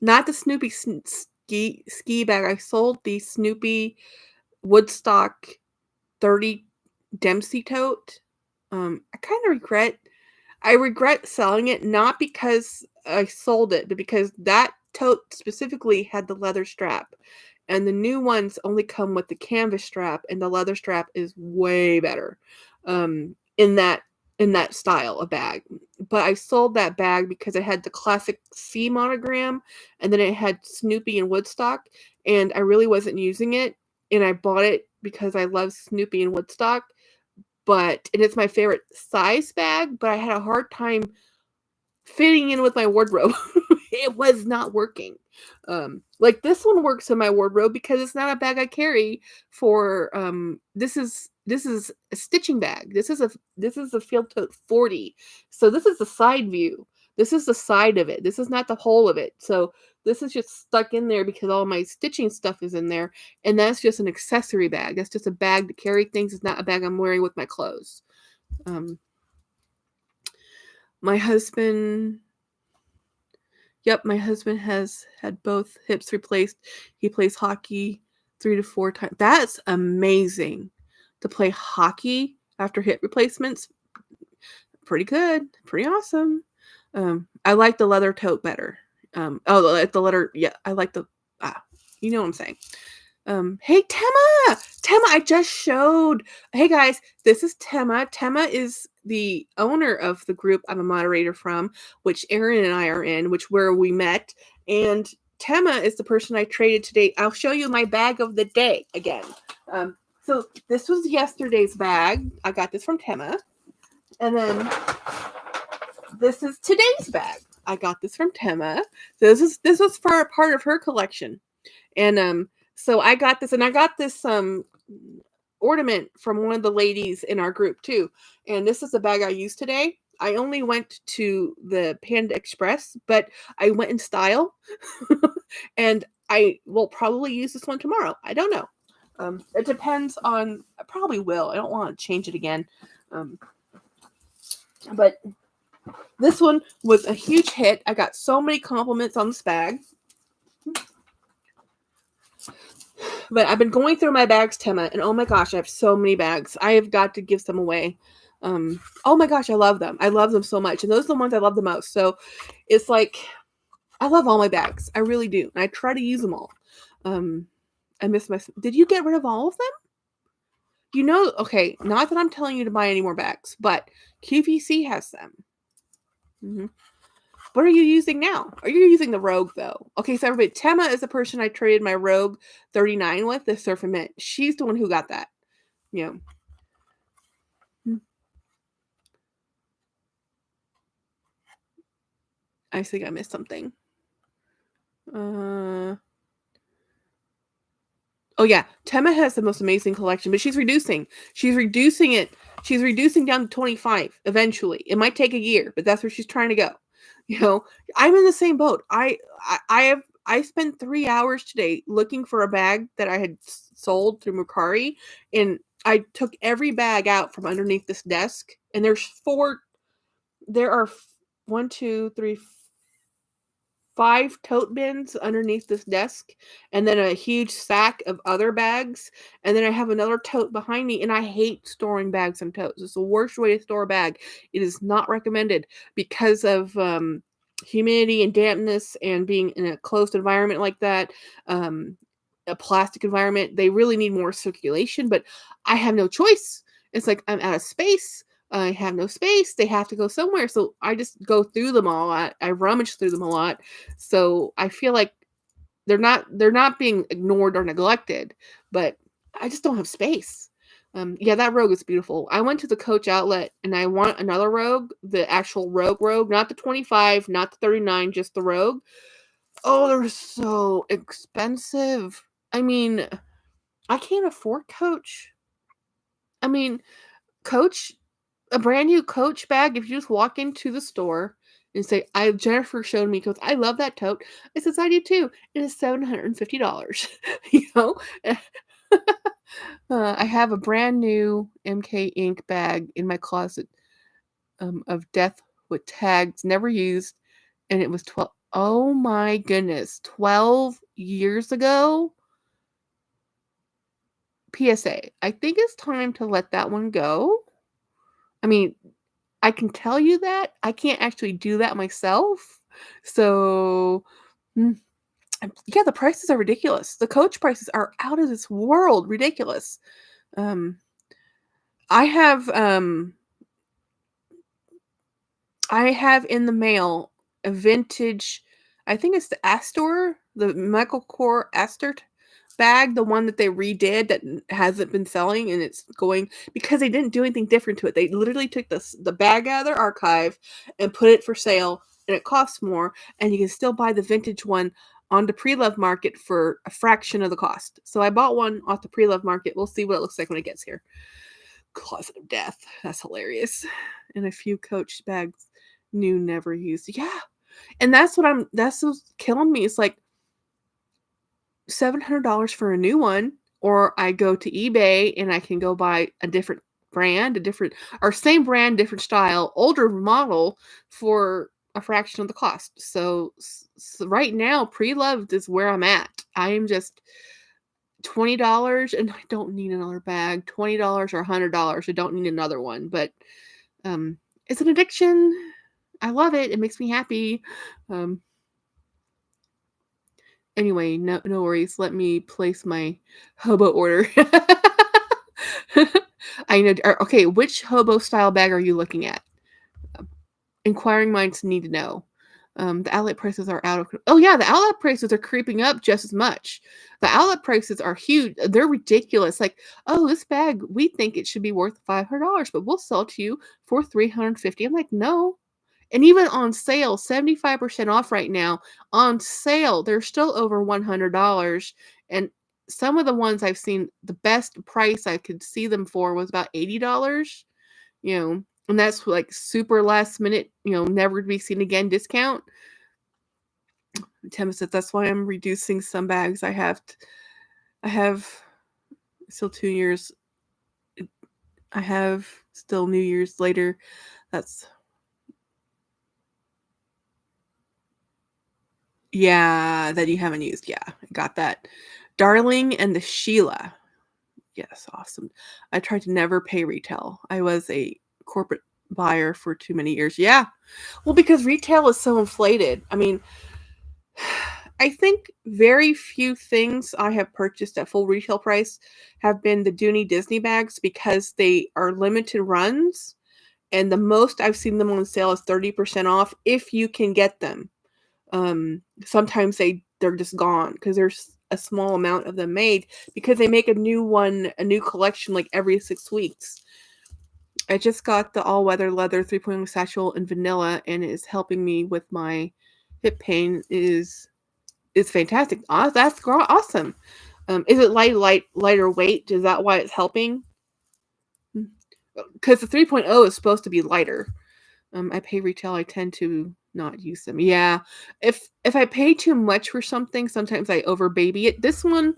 Speaker 1: Not the Snoopy ski bag. I sold the Snoopy Woodstock 30 Dempsey tote. I kind of regret selling it, not because I sold it, but because that tote specifically had the leather strap. And the new ones only come with the canvas strap, and the leather strap is way better in that style of bag. But I sold that bag because it had the classic C monogram, and then it had Snoopy and Woodstock, and I really wasn't using it, and I bought it because I love Snoopy and Woodstock. And it's my favorite size bag, but I had a hard time fitting in with my wardrobe. It was not working. Like this one works in my wardrobe because it's not a bag I carry for this is a stitching bag. This is a Field Tote 40. So this is the side view. This is the side of it. This is not the whole of it. So this is just stuck in there because all my stitching stuff is in there, and that's just an accessory bag. That's just a bag to carry things. It's not a bag I'm wearing with my clothes. My husband has had both hips replaced. He plays hockey 3 to 4 times. That's amazing to play hockey after hip replacements. Pretty good. Pretty awesome. I like the leather tote better. The leather. Yeah, I like the, you know what I'm saying. Hey, Tema, I just showed. Hey guys, this is Tema. Tema is the owner of the group I'm a moderator from, which Erin and I are in, where we met. And Tema is the person I traded today. I'll show you my bag of the day again. So this was yesterday's bag. I got this from Tema. And then this is today's bag. I got this from Tema. So this was for a part of her collection. And so I got this, and I got this ornament from one of the ladies in our group too. And this is the bag I used today. I only went to the Panda Express, but I went in style. And I will probably use this one tomorrow. I don't know. It depends on, I probably will. I don't want to change it again. But this one was a huge hit. I got so many compliments on this bag. But I've been going through my bags, Tema, and oh my gosh, I have so many bags. I have got to give some away. Oh my gosh, I love them. I love them so much. And those are the ones I love the most. So it's like, I love all my bags. I really do. And I try to use them all. I miss my, did you get rid of all of them? Okay, not that I'm telling you to buy any more bags, but QVC has them. Mm-hmm. What are you using now? Are you using the Rogue though? Okay, so everybody, Tema is the person I traded my Rogue 39 with, the Surf and Mint. She's the one who got that. You know. I think I missed something. Oh yeah, Tema has the most amazing collection, but she's reducing. She's reducing it. She's reducing down to 25 eventually. It might take a year, but that's where she's trying to go. I'm in the same boat. I spent 3 hours today looking for a bag that I had sold through Mercari, and I took every bag out from underneath this desk, and there are 1, 2, 3, 5 tote bins underneath this desk, and then a huge sack of other bags, and then I have another tote behind me, and I hate storing bags in totes. It's the worst way to store a bag. It is not recommended because of humidity and dampness and being in a closed environment like that, a plastic environment. They really need more circulation, but I have no choice. It's like I'm out of space. I have no space. They have to go somewhere. So I just go through them all. I rummage through them a lot. So I feel like they're not being ignored or neglected, but I just don't have space. Yeah, that Rogue is beautiful. I went to the Coach outlet and I want another Rogue, the actual Rogue, not the 25, not the 39, just the Rogue. Oh, they're so expensive. I mean, I can't afford Coach. I mean, Coach, a brand new Coach bag, if you just walk into the store and say, Jennifer showed me, because I love that tote. It says, I do too. It is $750. I have a brand new MK Ink bag in my closet of Death with tags, never used. And it was 12. Oh my goodness. 12 years ago. PSA. I think it's time to let that one go. I mean, I can tell you that. I can't actually do that myself. So, yeah, the prices are ridiculous. The Coach prices are out of this world ridiculous. I have in the mail a vintage, I think it's the Astor, the Michael Kors Astor bag, the one that they redid that hasn't been selling, and it's going because they didn't do anything different to it. They literally took the bag out of their archive and put it for sale, and it costs more, and you can still buy the vintage one on the pre-love market for a fraction of the cost. So I bought one off the pre-love market. We'll see what it looks like when it gets here. Closet of Death. That's hilarious. And a few Coach bags, new, never used. Yeah. And that's what's killing me. It's like $700 for a new one, or I go to eBay and I can go buy a different brand, or same brand, different style, older model for a fraction of the cost. So right now, pre-loved is where I'm at. I am just $20 and I don't need another bag. $20 or $100. I don't need another one, but it's an addiction. I love it. It makes me happy. Anyway, no worries. Let me place my hobo order. I know. Okay, which hobo style bag are you looking at? Inquiring minds need to know. The outlet prices are out of. Oh yeah, the outlet prices are creeping up just as much. The outlet prices are huge. They're ridiculous. Like, oh, this bag, we think it should be worth $500, but we'll sell it to you for $350. I'm like, no. And even on sale, 75% off right now. On sale, they're still over $100. And some of the ones I've seen, the best price I could see them for was about $80. And that's like super last minute, never to be seen again discount. Tim said that's why I'm reducing some bags. I have still 2 years. I have still New Year's later. That you haven't used. Yeah, I got that. Darling and the Sheila. Yes, awesome. I tried to never pay retail. I was a corporate buyer for too many years. Yeah. Well, because retail is so inflated. I mean, I think very few things I have purchased at full retail price have been the Dooney Disney bags because they are limited runs, and the most I've seen them on sale is 30% off if you can get them. Sometimes they're just gone because there's a small amount of them made because they make a new collection like every 6 weeks. I just got the all-weather leather 3.0 satchel in vanilla, and it is helping me with my hip pain. Is fantastic. That's awesome. Is it lighter weight? Is that why it's helping? Because the 3.0 is supposed to be lighter. I pay retail. I tend to not use them. Yeah, if I pay too much for something, sometimes I over baby it. This one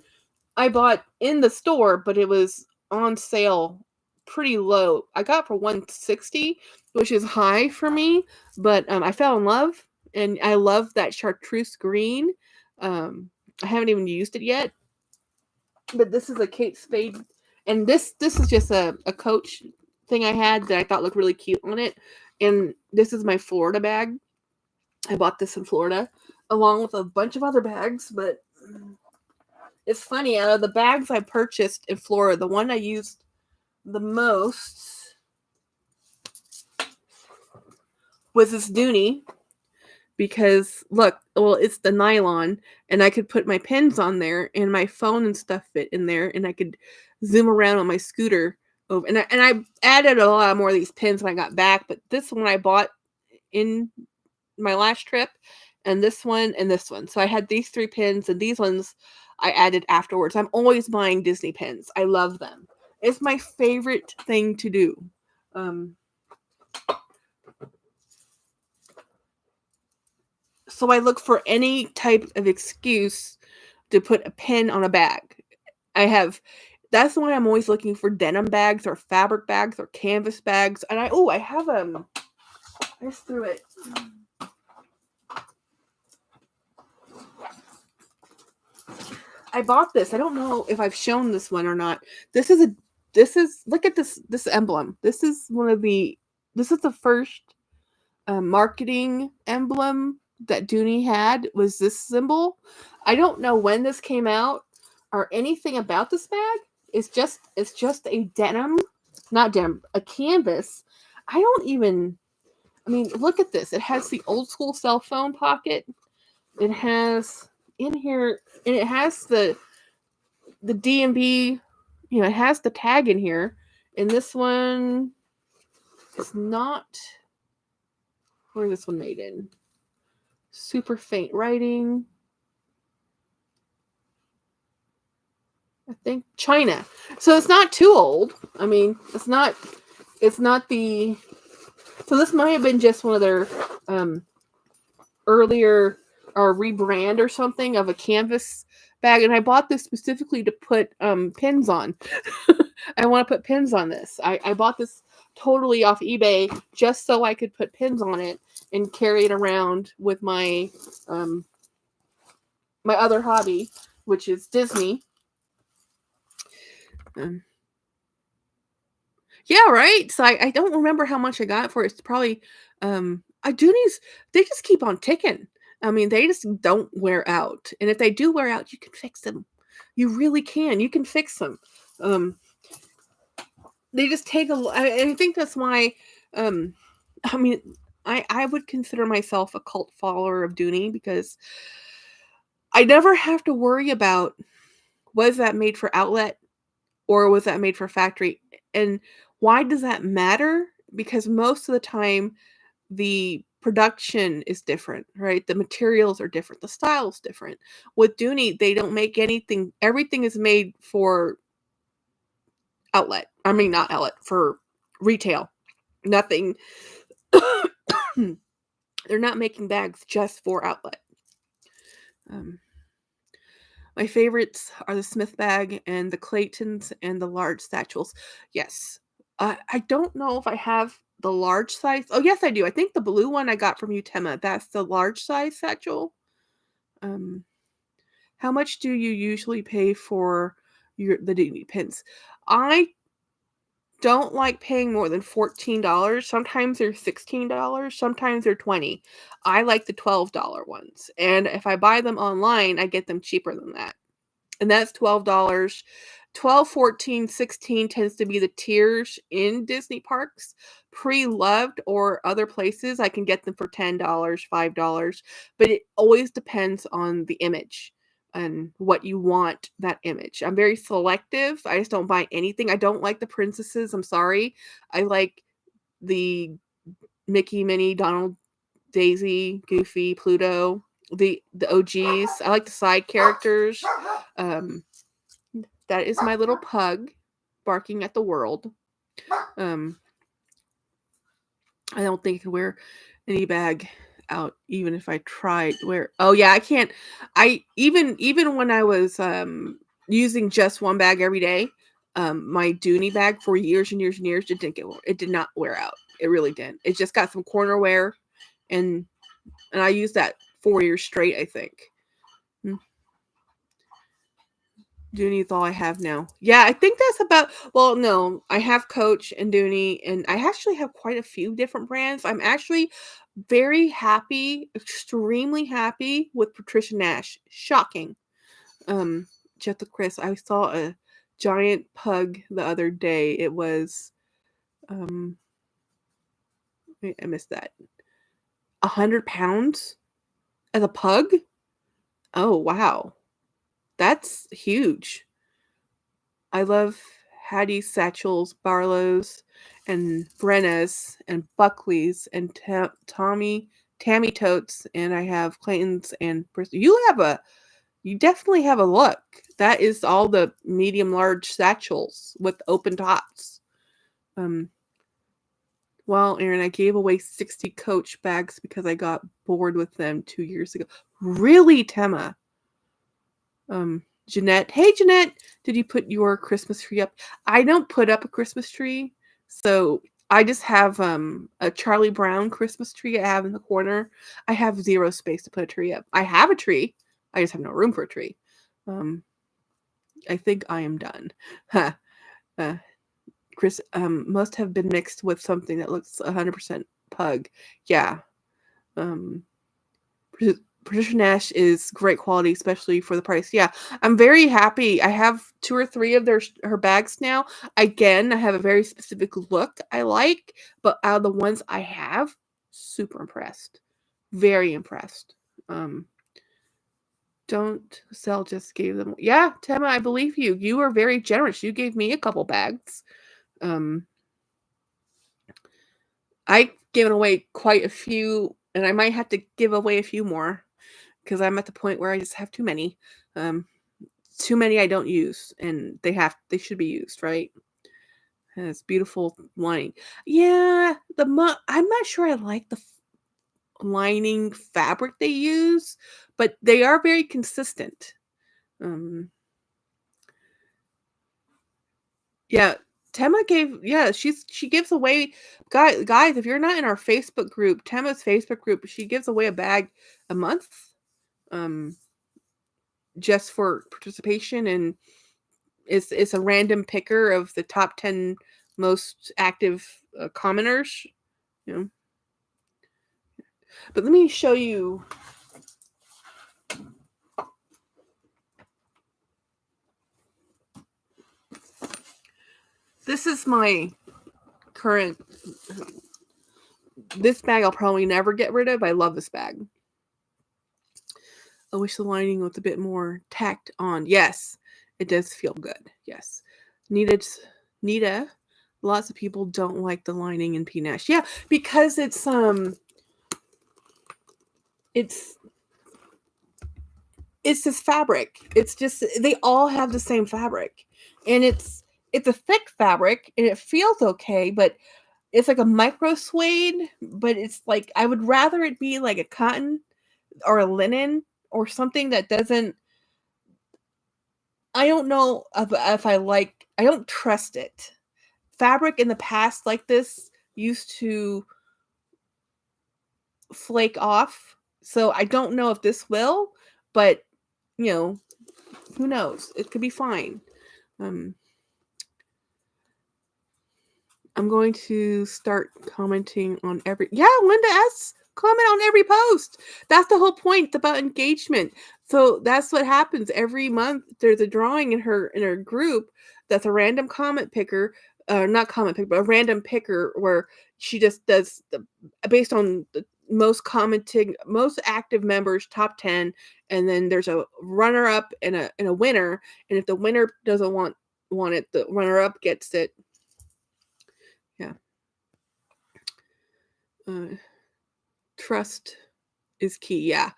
Speaker 1: I bought in the store, but it was on sale pretty low. I got it for $160, which is high for me, but I fell in love, and I love that chartreuse green. I haven't even used it yet, but this is a Kate Spade, and this is just a Coach thing I had that I thought looked really cute on it, and this is my Florida bag. I bought this in Florida along with a bunch of other bags, but it's funny, out of the bags I purchased in Florida, the one I used the most was this Dooney, because look, well, it's the nylon, and I could put my pins on there, and my phone and stuff fit in there, and I could zoom around on my scooter over, and I added a lot more of these pins when I got back, but this one I bought in my last trip, and this one and this one. So I had these 3 pins, and these ones I added afterwards. I'm always buying Disney pins. I love them. It's my favorite thing to do. So I look for any type of excuse to put a pin on a bag. That's why I'm always looking for denim bags or fabric bags or canvas bags. And I have I just threw it. I bought this. I don't know if I've shown this one or not. This is look at this emblem. This is the first marketing emblem that Dooney had, was this symbol. I don't know when this came out or anything about this bag. It's just a denim, not denim, a canvas. I mean, look at this. It has the old school cell phone pocket. It has in here, and it has the DMB, it has the tag in here. And this one is not, where is this one made in? Super faint writing. I think China. So it's not too old. I mean, it's not the, so this might have been just one of their earlier or rebrand or something of a canvas bag, and I bought this specifically to put pins on. I want to put pins on this. I bought this totally off eBay just so I could put pins on it and carry it around with my my other hobby, which is Disney. Yeah, right. So I don't remember how much I got for it. It's probably Dooney's, they just keep on ticking. I mean, they just don't wear out. And if they do wear out, you can fix them. You really can. You can fix them. They just take I think that's why I mean, I would consider myself a cult follower of Dooney, because I never have to worry about, was that made for outlet or was that made for factory? And why does that matter? Because most of the time the production is different, right? The materials are different, the style's different. With Dooney, they don't make anything, everything is made for outlet. I mean, not outlet, for retail. Nothing. They're not making bags just for outlet. My favorites are the Smith bag and the Claytons and the large satchels. Yes. I don't know if I have the large size. Oh, yes, I do. I think the blue one I got from Utema, that's the large size satchel. How much do you usually pay for the Dooney pins? I don't like paying more than $14. Sometimes they're $16, sometimes they're $20. I like the $12 ones. And if I buy them online, I get them cheaper than that. And that's $12. 12, 14, 16 tends to be the tiers in Disney parks. Pre-loved or other places, I can get them for $10, $5, but it always depends on the image and what you want that image. I'm very selective. I just don't buy anything. I don't like the princesses. I'm sorry. I like the Mickey, Minnie, Donald, Daisy, Goofy, Pluto, the OGs. I like the side characters. That is my little pug barking at the world. I don't think I could wear any bag out even if I tried wear. Oh yeah, I can't. I even when I was using just one bag every day, my Dooney bag for years and years and years, it did not wear out. It really didn't. It just got some corner wear, and I used that 4 years straight, I think. Dooney is all I have now. Yeah, I think that's about. Well, no, I have Coach and Dooney, and I actually have quite a few different brands. I'm actually very happy, extremely happy with Patricia Nash. Shocking. Jeff the Chris, I saw a giant pug the other day. It was, wait, I missed that. 100 pounds as a pug? Oh, wow. That's huge. I love Hattie's, Satchel's, Barlow's, and Brenna's, and Buckley's, and Tammy Totes, and I have Clayton's and Bristol. You definitely have a look. That is all the medium large satchels with open tops. Well, Aaron, I gave away 60 Coach bags because I got bored with them 2 years ago. Really, Tema? Jeanette. Hey, Jeanette, did you put your Christmas tree up? I don't put up a Christmas tree. So I just have a Charlie Brown Christmas tree I have in the corner. I have zero space to put a tree up. I have a tree. I just have no room for a tree. I think I am done. Chris must have been mixed with something that looks 100% pug. Yeah. Patricia Nash is great quality, especially for the price. Yeah, I'm very happy. I have 2 or 3 of her bags now. Again, I have a very specific look I like, but out of the ones I have, super impressed. Very impressed. Don't sell, just gave them. Yeah, Tema, I believe you. You are very generous. You gave me a couple bags. I've given away quite a few, and I might have to give away a few more because I'm at the point where I just have too many. Too many I don't use, and they should be used, right? And it's beautiful lining. Yeah, I'm not sure I like the lining fabric they use, but they are very consistent. Yeah, Tema she gives away, guys, if you're not in our Facebook group, Tema's Facebook group, she gives away a bag a month, just for participation, and it's a random picker of the top 10 most active commenters, you know. But let me show you. This is my current. This bag I'll probably never get rid of. I love this bag. I wish the lining was a bit more tacked on. Yes, it does feel good. Yes. Nita, lots of people don't like the lining in P-Nash. Yeah, because it's this fabric. It's just, they all have the same fabric. And it's a thick fabric and it feels okay, but it's like a micro suede, but it's like, I would rather it be like a cotton or a linen or something that doesn't, I don't know if I don't trust it. Fabric in the past like this used to flake off. So I don't know if this will, but who knows? It could be fine. I'm going to start commenting on every. Yeah, Linda S. Comment on every post. That's the whole point about engagement. So that's what happens every month. There's a drawing in her group that's a random comment picker, not comment picker, but a random picker where she just does based on the most active members, top 10, and then there's a runner up and a winner. And if the winner doesn't want it, the runner up gets it. Yeah. Trust is key. Yeah.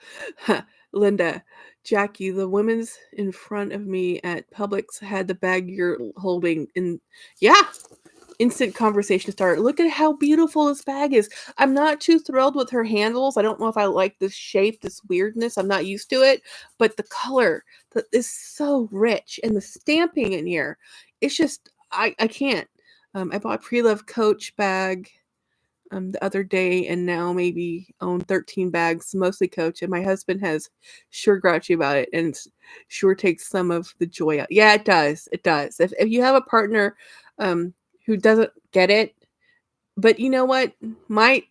Speaker 1: Linda, Jackie, the women's in front of me at Publix had the bag you're holding in. Yeah. Instant conversation started. Look at how beautiful this bag is. I'm not too thrilled with her handles. I don't know if I like this shape, this weirdness. I'm not used to it, but the color is so rich, and the stamping in here, it's just I can't. I bought a Pre-Love Coach bag the other day, and now maybe own 13 bags, mostly Coach. And my husband has sure grouchy about it, and sure takes some of the joy out. Yeah, it does. It does. If you have a partner who doesn't get it, but you know what?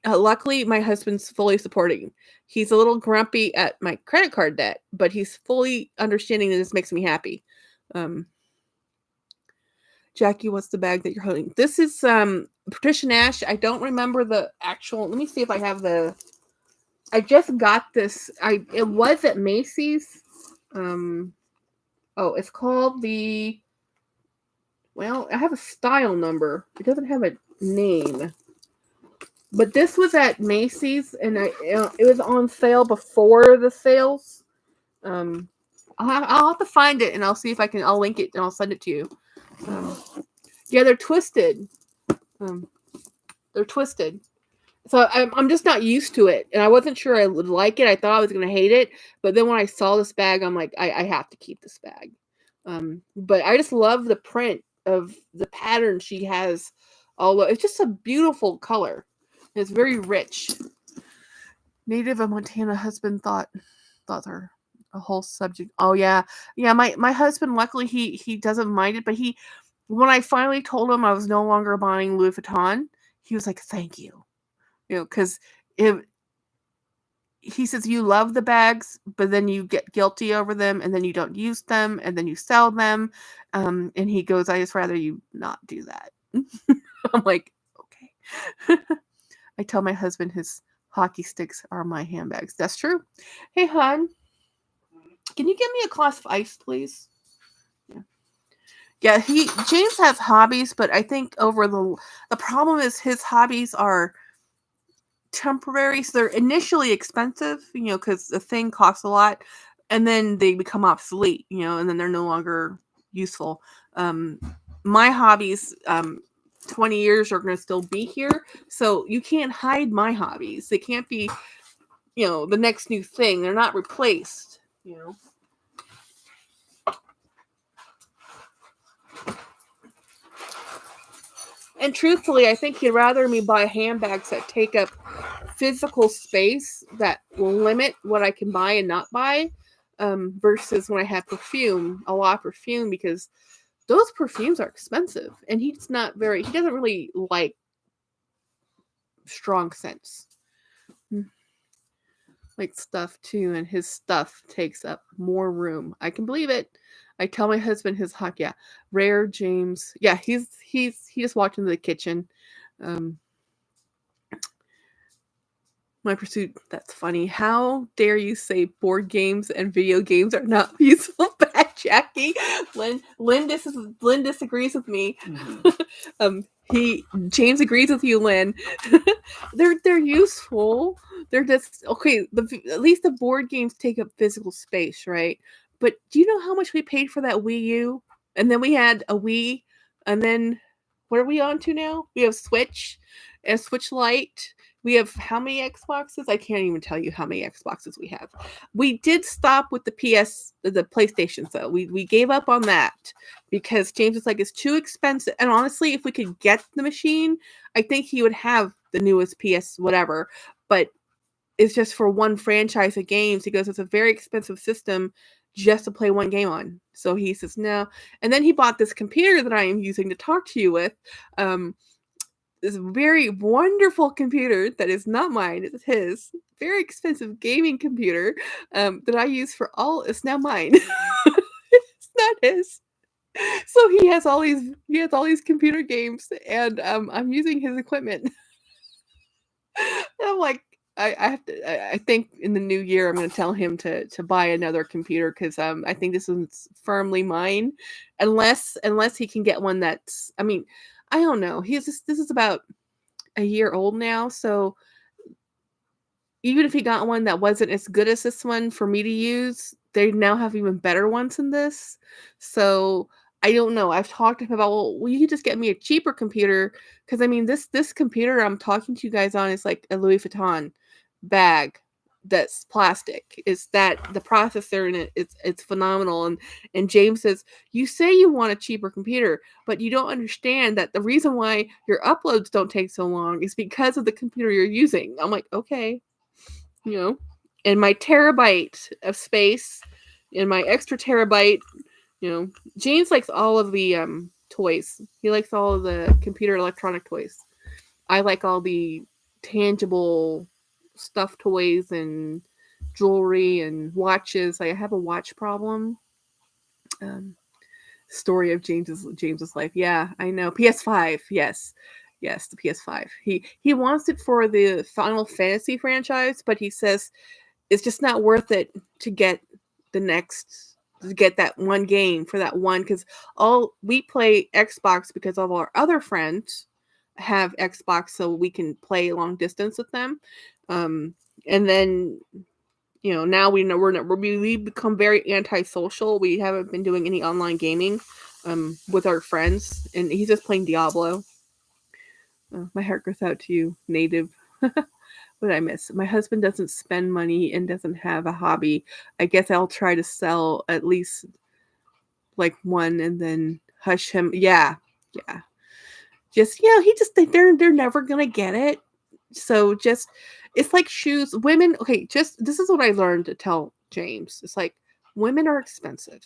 Speaker 1: Luckily my husband's fully supporting. He's a little grumpy at my credit card debt, but he's fully understanding that this makes me happy. Jackie, what's the bag that you're holding? This is Patricia Nash. I don't remember the actual. Let me see if I have the. I just got this. It was at Macy's. It's called the. Well, I have a style number. It doesn't have a name. But this was at Macy's, and it was on sale before the sales. I'll have to find it, and I'll see if I can. I'll link it, and I'll send it to you. Yeah, they're twisted. They're twisted. So I'm just not used to it, and I wasn't sure I would like it. I thought I was going to hate it, but then when I saw this bag, I'm like, I have to keep this bag. But I just love the print of the pattern she has. It's just a beautiful color. It's very rich. Native of Montana husband thought her a whole subject. Oh yeah. My husband, luckily he doesn't mind it, but when I finally told him I was no longer buying Louis Vuitton, he was like, "Thank you," because he says you love the bags, but then you get guilty over them, and then you don't use them, and then you sell them, and he goes, "I just rather you not do that." I'm like, okay. I tell my husband his hockey sticks are my handbags. That's true. Hey, hon, can you give me a glass of ice, please? Yeah, James has hobbies, but I think the problem is his hobbies are temporary. So they're initially expensive, because the thing costs a lot, and then they become obsolete, and then they're no longer useful. My hobbies, 20 years are going to still be here, so you can't hide my hobbies. They can't be, the next new thing. They're not replaced, And truthfully, I think he'd rather me buy handbags that take up physical space that will limit what I can buy and not buy, versus when I have a lot of perfume, because those perfumes are expensive, and he doesn't really like strong scents. Like stuff too, and his stuff takes up more room. I can believe it. I tell my husband his hawk. Yeah, Rare James. Yeah, he's just walked into the kitchen. My pursuit. That's funny. How dare you say board games and video games are not useful, back, Jackie? Lynn disagrees with me. Mm-hmm. James agrees with you, Lynn. They're useful. They're just okay. At least the board games take up physical space, right? But do you know how much we paid for that Wii U? And then we had a Wii, and then what are we on to now? We have Switch and Switch Lite. We have how many Xboxes? I can't even tell you how many Xboxes we have. We did stop with the PlayStation, though. We gave up on that because James was like, it's too expensive. And honestly, if we could get the machine, I think he would have the newest PS whatever. But it's just for one franchise of games. He goes, it's a very expensive system just to play one game on. So he says no. And then he bought this computer that I am using to talk to you with. this very wonderful computer that is not mine, it's his. Very expensive gaming computer that I use for all. It's now mine. It's not his. So he has all these computer games, and I'm using his equipment. And I'm like, I have to. I think in the new year I'm going to tell him to buy another computer because I think this one's firmly mine, unless he can get one that's. I mean, I don't know. This is about a year old now, so even if he got one that wasn't as good as this one for me to use, they now have even better ones than this. So I don't know. I've talked to him about, well, will you just get me a cheaper computer? Because I mean, this computer I'm talking to you guys on is like a Louis Vuitton bag that's plastic. Is that the processor in it? It's phenomenal. And James says, you say you want a cheaper computer, but you don't understand that the reason why your uploads don't take so long is because of the computer you're using. I'm like, okay, you know, and my terabyte of space and my extra terabyte, James likes all of the toys. He likes all of the computer electronic toys. I like all the tangible stuffed toys and jewelry and watches. I have a watch problem. Um, Story of James's life. Yeah, I know. PS5. Yes, the PS5. He wants it for the Final Fantasy franchise, but he says it's just not worth it to get that one game for that one, because all we play Xbox because all our other friends have Xbox, so we can play long distance with them. And then now we know we become very antisocial. We haven't been doing any online gaming with our friends, and he's just playing Diablo. My heart goes out to you, native. What did I miss? My husband doesn't spend money and doesn't have a hobby. I guess I'll try to sell at least like one and then hush him. Yeah. Just they're never gonna get it. So just it's like shoes. Women, okay, just this is what I learned to tell James. It's like women are expensive.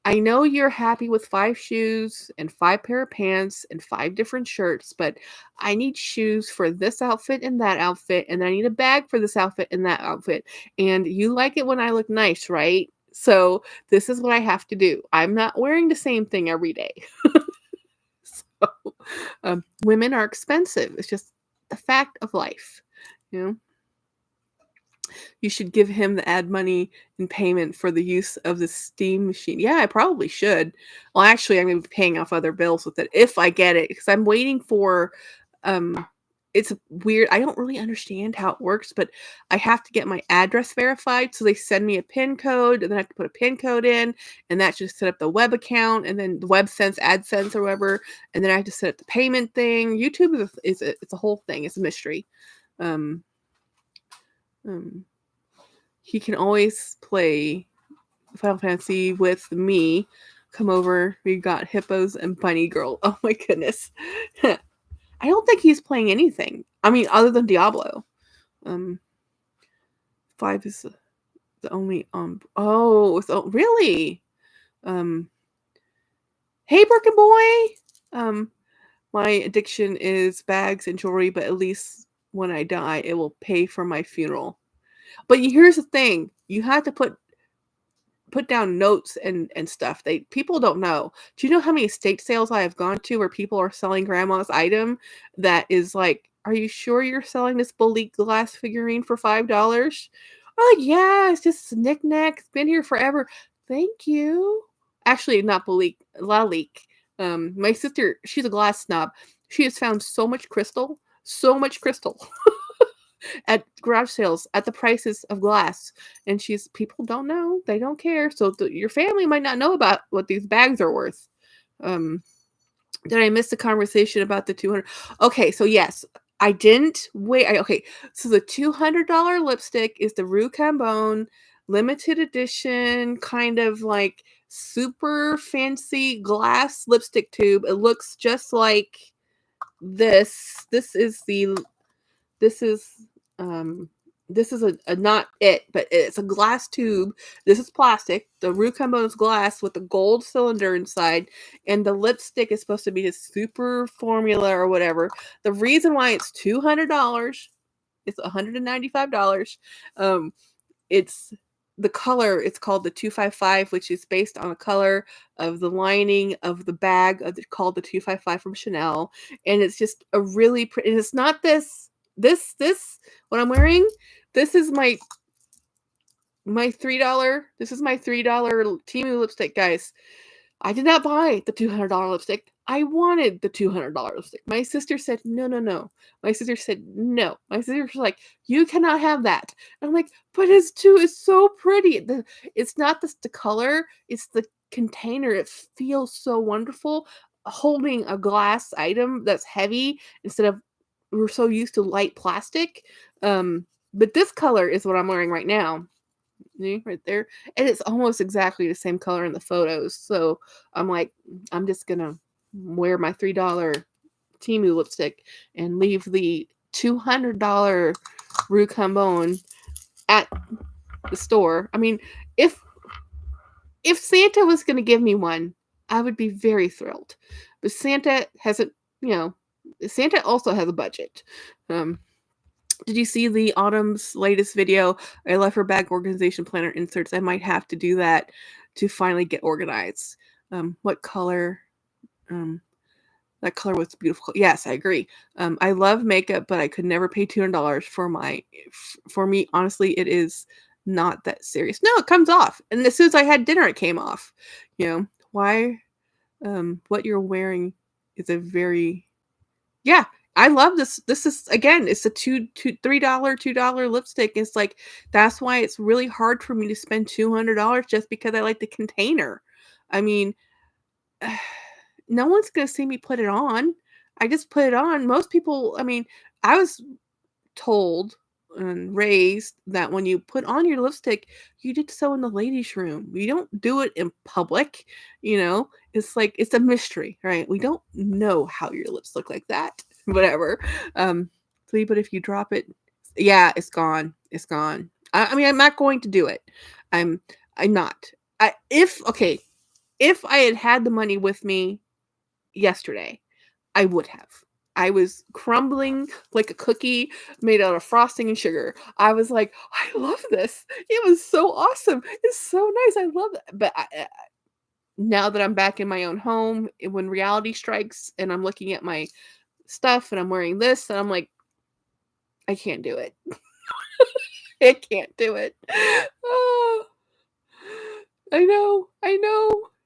Speaker 1: I know you're happy with 5 shoes and 5 pair of pants and 5 different shirts, but I need shoes for this outfit and that outfit, and I need a bag for this outfit and that outfit. And you like it when I look nice, right? So this is what I have to do. I'm not wearing the same thing every day. So, women are expensive. It's just the fact of life, you know. You should give him the ad money in payment for the use of the steam machine. Yeah, I probably should. Well, actually, I'm going to be paying off other bills with it if I get it, because I'm waiting for. It's weird. I don't really understand how it works, but I have to get my address verified. So they send me a PIN code, and then I have to put a PIN code in, and that should set up the web account, and then the WebSense, AdSense, or whatever, and then I have to set up the payment thing. YouTube it's a whole thing. It's a mystery. Um, he can always play Final Fantasy with me. Come over. We got hippos and bunny girl. Oh my goodness. I don't think he's playing anything. I mean, other than Diablo. 5 is the only oh, so really? Hey Birkin boy. My addiction is bags and jewelry, but at least when I die, it will pay for my funeral. But here's the thing: you have to put down notes and stuff. People don't know. Do you know how many estate sales I have gone to where people are selling grandma's item that is like, are you sure you're selling this Balik glass figurine for $5? I'm like, yeah, it's just a knickknack. It's been here forever. Thank you. Actually, not Balik, Lalik. My sister, she's a glass snob. She has found so much crystal, at garage sales at the prices of glass, and people don't know, they don't care, so your family might not know about what these bags are worth. Did I miss the conversation about the 200? Okay, so yes, I didn't wait. Okay, so the $200 lipstick is the Rue Cambon limited edition, kind of like super fancy glass lipstick tube. It looks just like this is um this is a not it, but it's a glass tube. This is plastic. The Rue is glass with a gold cylinder inside, and the lipstick is supposed to be this super formula or whatever. The reason why it's $200, it's $195. Um, it's the color. It's called the 255, which is based on the color of the lining of the bag called the 255 from Chanel, and it's just a really pretty. And it's not this what I'm wearing. This is my $3. This is my $3 Temu lipstick, guys. I did not buy the $200 lipstick. I wanted the $200 lipstick. My sister said, no, no, no. My sister said, no. My sister was like, you cannot have that. And I'm like, but it's so pretty. It's not the color, it's the container. It feels so wonderful holding a glass item that's heavy instead of we're so used to light plastic. But this color is what I'm wearing right now. See, right there, and it's almost exactly the same color in the photos. So I'm like, I'm just gonna wear my $3 Temu lipstick and leave the $200 Rue Cambon at the store. I mean, if Santa was gonna give me one, I would be very thrilled. But Santa hasn't, Santa also has a budget. Did you see the Autumn's latest video? I love her bag organization planner inserts. I might have to do that to finally get organized. What color? That color was beautiful. Yes, I agree. I love makeup, but I could never pay $200 for me. Honestly, it is not that serious. No, it comes off. And as soon as I had dinner, it came off. Why? What you're wearing is a very, yeah, I love this. This is, again, it's a $3 lipstick. It's like, that's why it's really hard for me to spend $200 just because I like the container. I mean, no one's going to see me put it on. I just put it on. Most people, I mean, I was told and raised that when you put on your lipstick, you did so in the ladies' room. You don't do it in public. It's like, it's a mystery, right? We don't know how your lips look like that. Whatever. But if you drop it, yeah, it's gone. It's gone. I mean, I'm not going to do it. I'm not. If I had the money with me yesterday, I would have. I was crumbling like a cookie made out of frosting and sugar. I was like, I love this. It was so awesome. It's so nice. I love it. But now that I'm back in my own home, when reality strikes and I'm looking at my stuff and I'm wearing this, and I'm like, I can't do it. I can't do it. Oh, I know.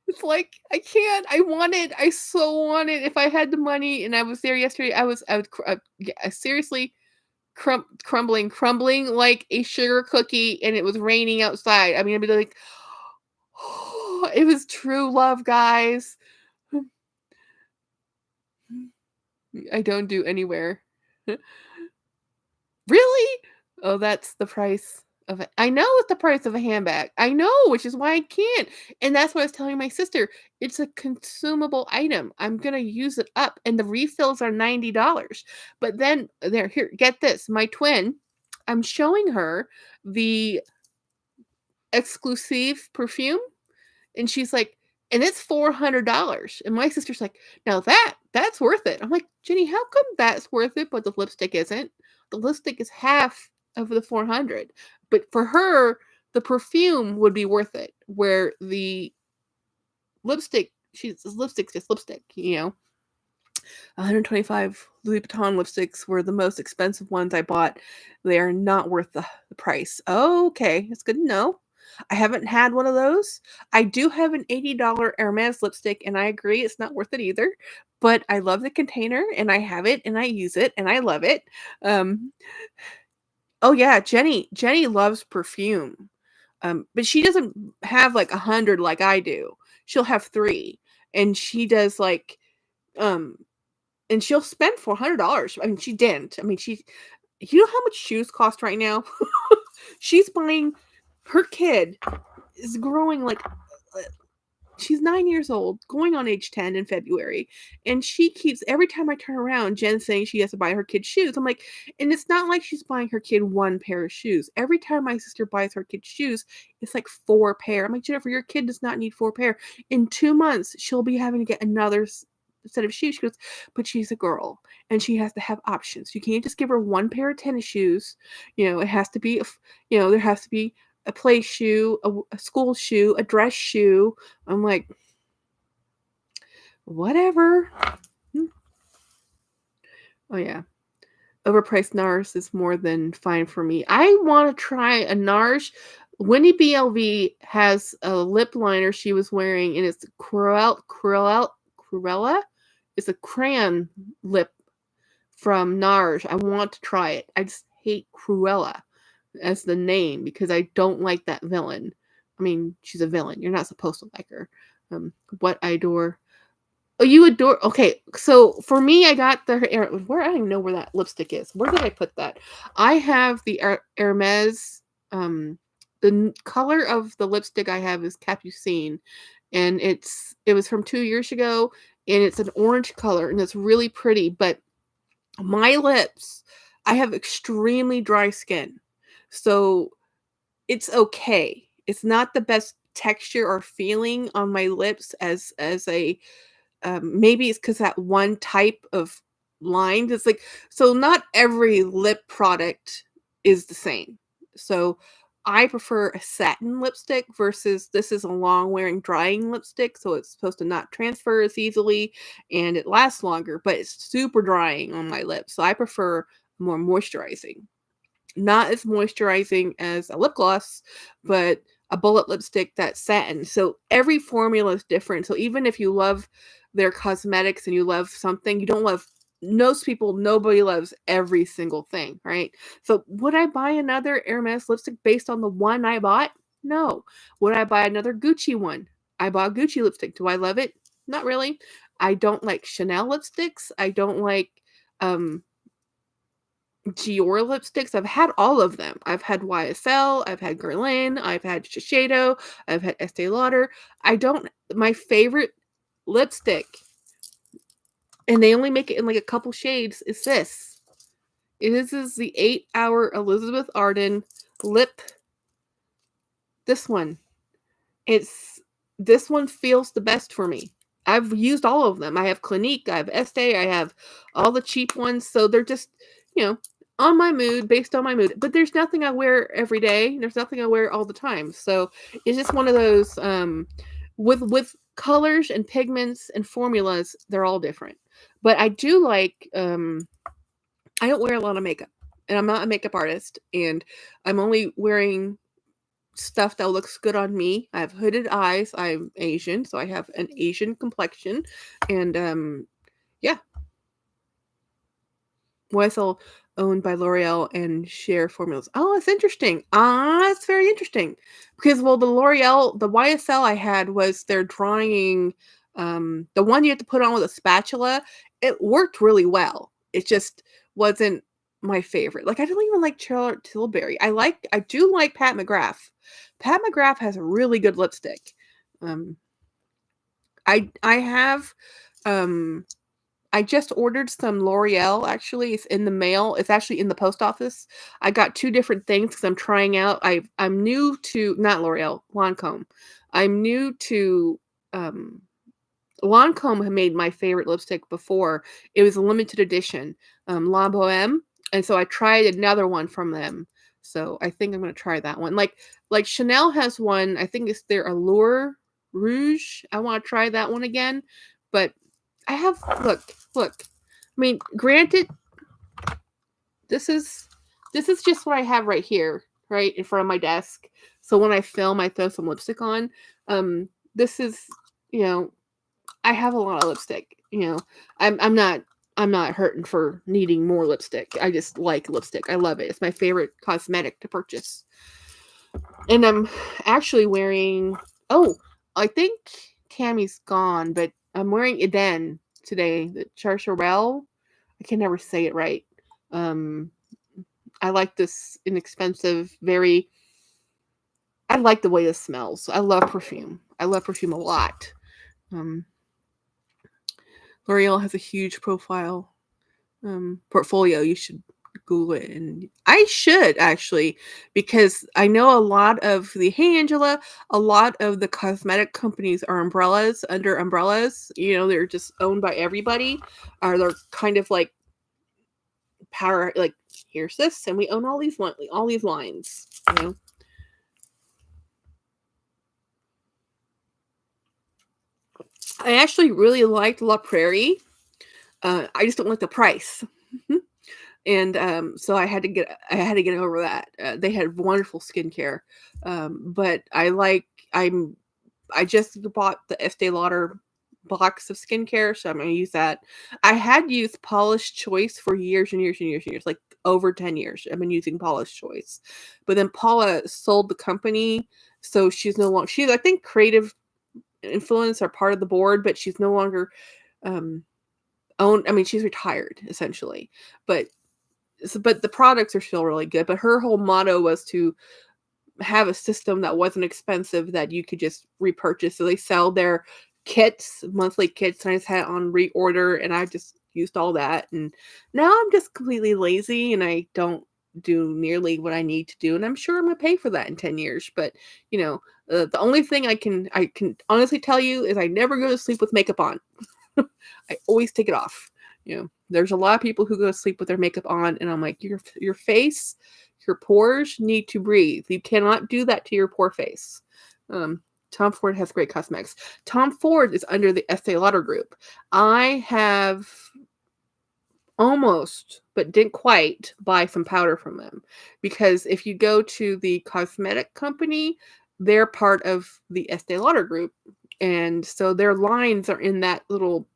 Speaker 1: It's like, I can't. I so wanted. If I had the money and I was there yesterday, I would seriously crumbling like a sugar cookie, and it was raining outside. I mean, I'd be like, oh, it was true love, guys. I don't do anywhere. Really? Oh, that's the price of it. I know it's the price of a handbag. I know, which is why I can't. And that's what I was telling my sister. It's a consumable item. I'm gonna use it up, and the refills are $90. But then here, get this. My twin, I'm showing her the exclusive perfume, and she's like, and it's $400. And my sister's like, now that's worth it. I'm like, Jenny, how come that's worth it, but the lipstick isn't? The lipstick is half of the 400. But for her, the perfume would be worth it. Where the lipstick's just lipstick, 125 Louis Vuitton lipsticks were the most expensive ones I bought. They are not worth the price. Okay, it's good to know. I haven't had one of those. I do have an $80 Hermes lipstick, and I agree it's not worth it either. But I love the container, and I have it, and I use it, and I love it. Oh yeah, Jenny loves perfume. But she doesn't have like 100 like I do. She'll have 3, and she does like and she'll spend $400. I mean, she didn't. I mean, you know how much shoes cost right now? She's buying, her kid is growing like she's 9 years old, going on age 10 in February, and she keeps every time I turn around, Jen's saying she has to buy her kid shoes. I'm like, and it's not like she's buying her kid one pair of shoes. Every time my sister buys her kid shoes, it's like 4 pair. I'm like, Jennifer, your kid does not need 4 pair. In 2 months, she'll be having to get another set of shoes. She goes, but she's a girl and she has to have options. You can't just give her one pair of tennis shoes. It has to be, there has to be a play shoe, a school shoe, a dress shoe. I'm like, whatever. Oh, yeah. Overpriced NARS is more than fine for me. I want to try a NARS. Winnie BLV has a lip liner she was wearing, and it's Cruella. It's a crayon lip from NARS. I want to try it. I just hate Cruella as the name because I don't like that villain. I mean, she's a villain. You're not supposed to like her. What I adore. Oh, you adore. Okay, so for me, I got the where I don't even know where that lipstick is. Where did I put that? I have the Hermes. The color of the lipstick I have is Capucine, and it was from 2 years ago, and it's an orange color, and it's really pretty. But my lips, I have extremely dry skin, so it's okay. It's not the best texture or feeling on my lips as a maybe it's because that one type of line. It's like, so not every lip product is the same. So I prefer a satin lipstick versus this is a long wearing drying lipstick. So it's supposed to not transfer as easily and it lasts longer, but it's super drying on my lips. So I prefer more moisturizing. Not as moisturizing as a lip gloss, but a bullet lipstick that's satin. So every formula is different. So even if you love their cosmetics and you love something, you don't love most people, nobody loves every single thing, right? So would I buy another Hermes lipstick based on the one I bought? No. Would I buy another Gucci one? I bought Gucci lipstick. Do I love it? Not really. I don't like Chanel lipsticks. I don't like Dior lipsticks. I've had all of them. I've had YSL, I've had Guerlain, I've had Shiseido, I've had Estee Lauder. My favorite lipstick, and they only make it in like a couple shades, is this. This is the 8-Hour Elizabeth Arden lip. This one. This one feels the best for me. I've used all of them. I have Clinique, I have Estee, I have all the cheap ones. So they're just, on my mood, based on my mood. But there's nothing I wear every day. There's nothing I wear all the time. So it's just one of those with colors and pigments and formulas, they're all different. But I do like I don't wear a lot of makeup. And I'm not a makeup artist. And I'm only wearing stuff that looks good on me. I have hooded eyes. I'm Asian, so I have an Asian complexion. And yeah. YSL owned by L'Oreal and share formulas. Oh, that's interesting. That's very interesting. Because the L'Oreal, the YSL I had was their drying, the one you have to put on with a spatula. It worked really well. It just wasn't my favorite. Like I don't even like Charlotte Tilbury. I do like Pat McGrath. Pat McGrath has a really good lipstick. I have I just ordered some L'Oreal, actually. It's in the mail. It's actually in the post office. I got 2 different things because I'm trying out. I'm new to, not L'Oreal, Lancome. I'm new to, Lancome had made my favorite lipstick before. It was a limited edition, La Boheme. And so I tried another one from them. So I think I'm going to try that one. Like Chanel has one, I think it's their Allure Rouge. I want to try that one again. But I have, look. I mean, granted, this is just what I have right here, right in front of my desk. So when I film, I throw some lipstick on. This is, I have a lot of lipstick. I'm not hurting for needing more lipstick. I just like lipstick. I love it. It's my favorite cosmetic to purchase. And I'm actually wearing. Oh, I think Tammy's gone, but I'm wearing Eden today. The Charcherelle. I can never say it right. I like this inexpensive, very. I like the way this smells. I love perfume. I love perfume a lot. L'Oreal has a huge portfolio. You should Google it, and I should actually, because I know a lot of the Hey Angela, a lot of the cosmetic companies are under umbrellas. They're just owned by everybody, or they're kind of like power. Like, here's this, and we own all these lines. I actually really liked La Prairie. I just don't like the price. And so I had to get over that. They had wonderful skincare, but I just bought the Estee Lauder box of skincare, so I'm going to use that. I had used Paula's Choice for years and years and years and years, like over 10 years. I've been using Paula's Choice, but then Paula sold the company, so she's no longer. She's, I think, creative influence or part of the board, but she's no longer owned. I mean, she's retired essentially, but the products are still really good. But her whole motto was to have a system that wasn't expensive, that you could just repurchase. So they sell their monthly kits, and I just had it on reorder, and I just used all that. And now I'm just completely lazy, and I don't do nearly what I need to do. And I'm sure I'm going to pay for that in 10 years. But, the only thing I can honestly tell you is I never go to sleep with makeup on. I always take it off. There's a lot of people who go to sleep with their makeup on, and I'm like, your face, your pores need to breathe. You cannot do that to your poor face. Tom Ford has great cosmetics. Tom Ford is under the Estee Lauder group. I have almost, but didn't quite, buy some powder from them, because if you go to the cosmetic company, they're part of the Estee Lauder group, and so their lines are in that little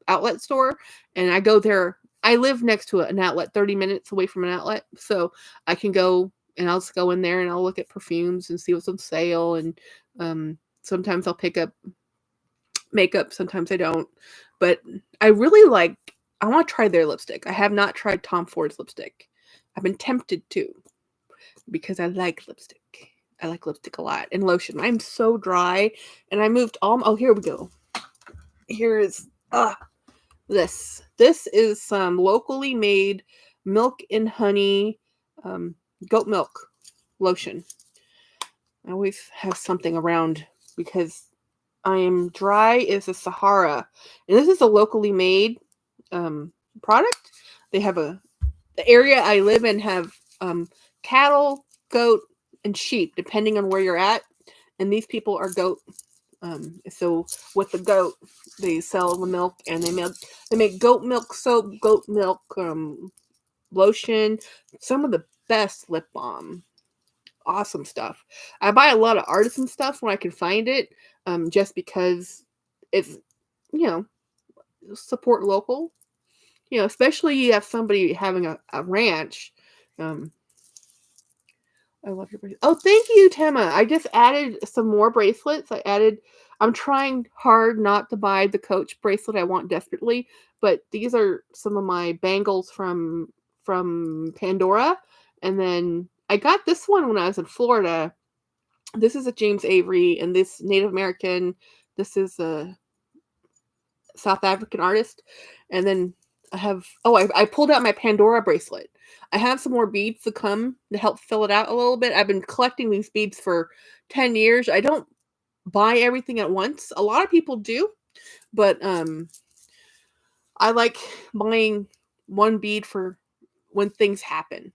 Speaker 1: outlet store, and I go there. I live next to an outlet, 30 minutes away from an outlet, so I can go, and I'll just go in there and I'll look at perfumes and see what's on sale, and sometimes I'll pick up makeup, sometimes I don't. But I want to try their lipstick. I have not tried Tom Ford's lipstick. I've been tempted to, because I like lipstick. I like lipstick a lot, and lotion. I'm so dry, and I moved all. Here we go. Here is this. This is some locally made milk and honey, goat milk lotion. I always have something around because I am dry as the Sahara, and this is a locally made product. They have the area I live in have cattle, goat, and sheep, depending on where you're at. And these people are goat. So with the goat, they sell the milk, and they make goat milk soap, goat milk lotion, some of the best lip balm. Awesome stuff. I buy a lot of artisan stuff when I can find it, just because it's, support local. Especially you have somebody having a ranch. I love your bracelet. Oh, thank you, Tema. I just added some more bracelets. I'm trying hard not to buy the Coach bracelet I want desperately, but these are some of my bangles from Pandora. And then I got this one when I was in Florida. This is a James Avery, and this Native American. This is a South African artist. And then I pulled out my Pandora bracelet. I have some more beads to come to help fill it out a little bit. I've been collecting these beads for 10 years. I don't buy everything at once. A lot of people do, but I like buying one bead for when things happen.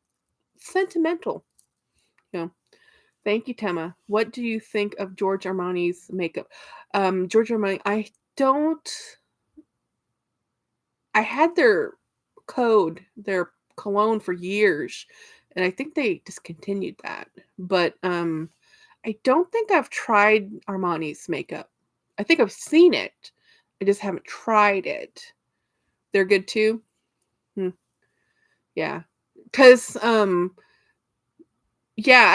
Speaker 1: Sentimental. Thank you, Tema. What do you think of George Armani's makeup? George Armani, I had their cologne for years, and I think they discontinued that. But I don't think I've tried Armani's makeup. I think I've seen it. I just haven't tried it. They're good too? Yeah. Because I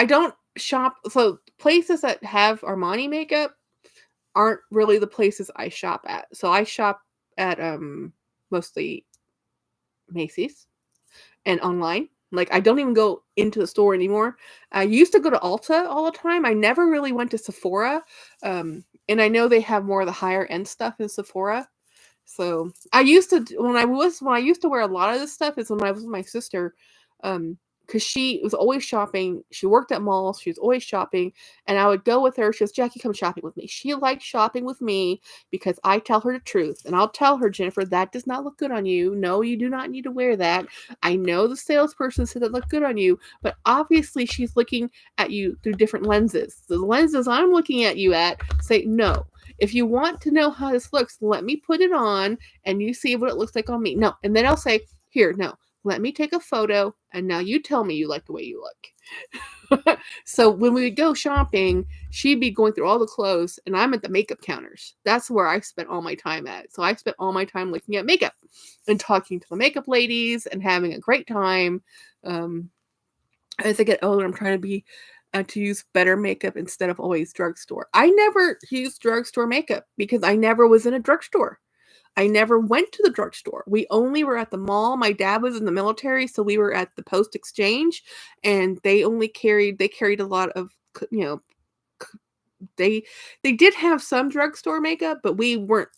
Speaker 1: don't shop. So places that have Armani makeup aren't really the places I shop at. So I shop at mostly Macy's and online. Like, I don't even go into the store anymore. I used to go to Ulta all the time. I never really went to Sephora. And I know they have more of the higher end stuff in Sephora. So I used to when I used to wear a lot of this stuff is when I was with my sister, because she was always shopping. She worked at malls. She was always shopping, and I would go with her. She goes, "Jackie, come shopping with me." She likes shopping with me because I tell her the truth, and I'll tell her, "Jennifer, that does not look good on you. No, you do not need to wear that. I know the salesperson said it looked good on you, but obviously she's looking at you through different lenses. The lenses I'm looking at you at say no." If you want to know how this looks, let me put it on and you see what it looks like on me. No. And then I'll say, here, no, let me take a photo and now you tell me you like the way you look. So when we would go shopping, she'd be going through all the clothes and I'm at the makeup counters. That's where I spent all my time at. So I spent all my time looking at makeup and talking to the makeup ladies and having a great time. As I get older, I'm trying to use better makeup instead of always drugstore. I never used drugstore makeup because I never was in a drugstore. I never went to the drugstore. We only were at the mall. My dad was in the military, so we were at the Post Exchange, and they carried a lot of, you know, they did have some drugstore makeup, but we weren't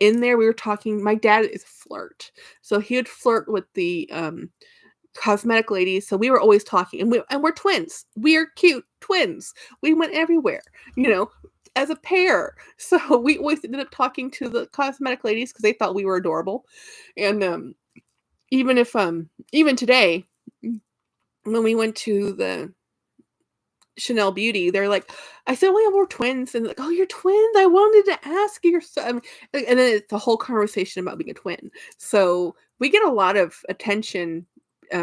Speaker 1: in there. We were talking. My dad is a flirt, so he would flirt with the cosmetic ladies, so we were always talking, and we're twins. We are cute twins. We went everywhere, as a pair. So we always ended up talking to the cosmetic ladies because they thought we were adorable. And even today, when we went to the Chanel Beauty, they're like, I said, "Oh yeah, we're twins," and like, "Oh, you're twins. I wanted to ask you." And then it's a whole conversation about being a twin. So we get a lot of attention,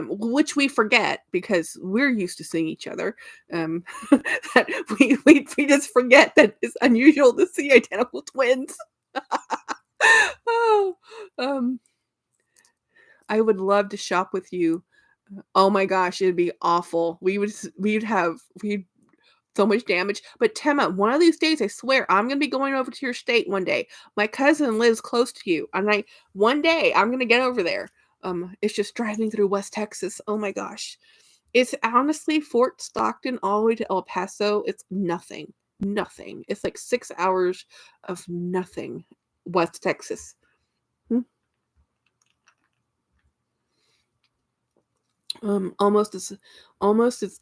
Speaker 1: which we forget because we're used to seeing each other. That we just forget that it's unusual to see identical twins. Oh, I would love to shop with you. Oh my gosh, it'd be awful. We'd so much damage. But Tema, one of these days, I swear, I'm gonna be going over to your state one day. My cousin lives close to you, and one day I'm gonna get over there. It's just driving through West Texas. Oh my gosh, it's honestly Fort Stockton all the way to El Paso. It's nothing, nothing. It's like 6 hours of nothing. West Texas. Hmm. Almost as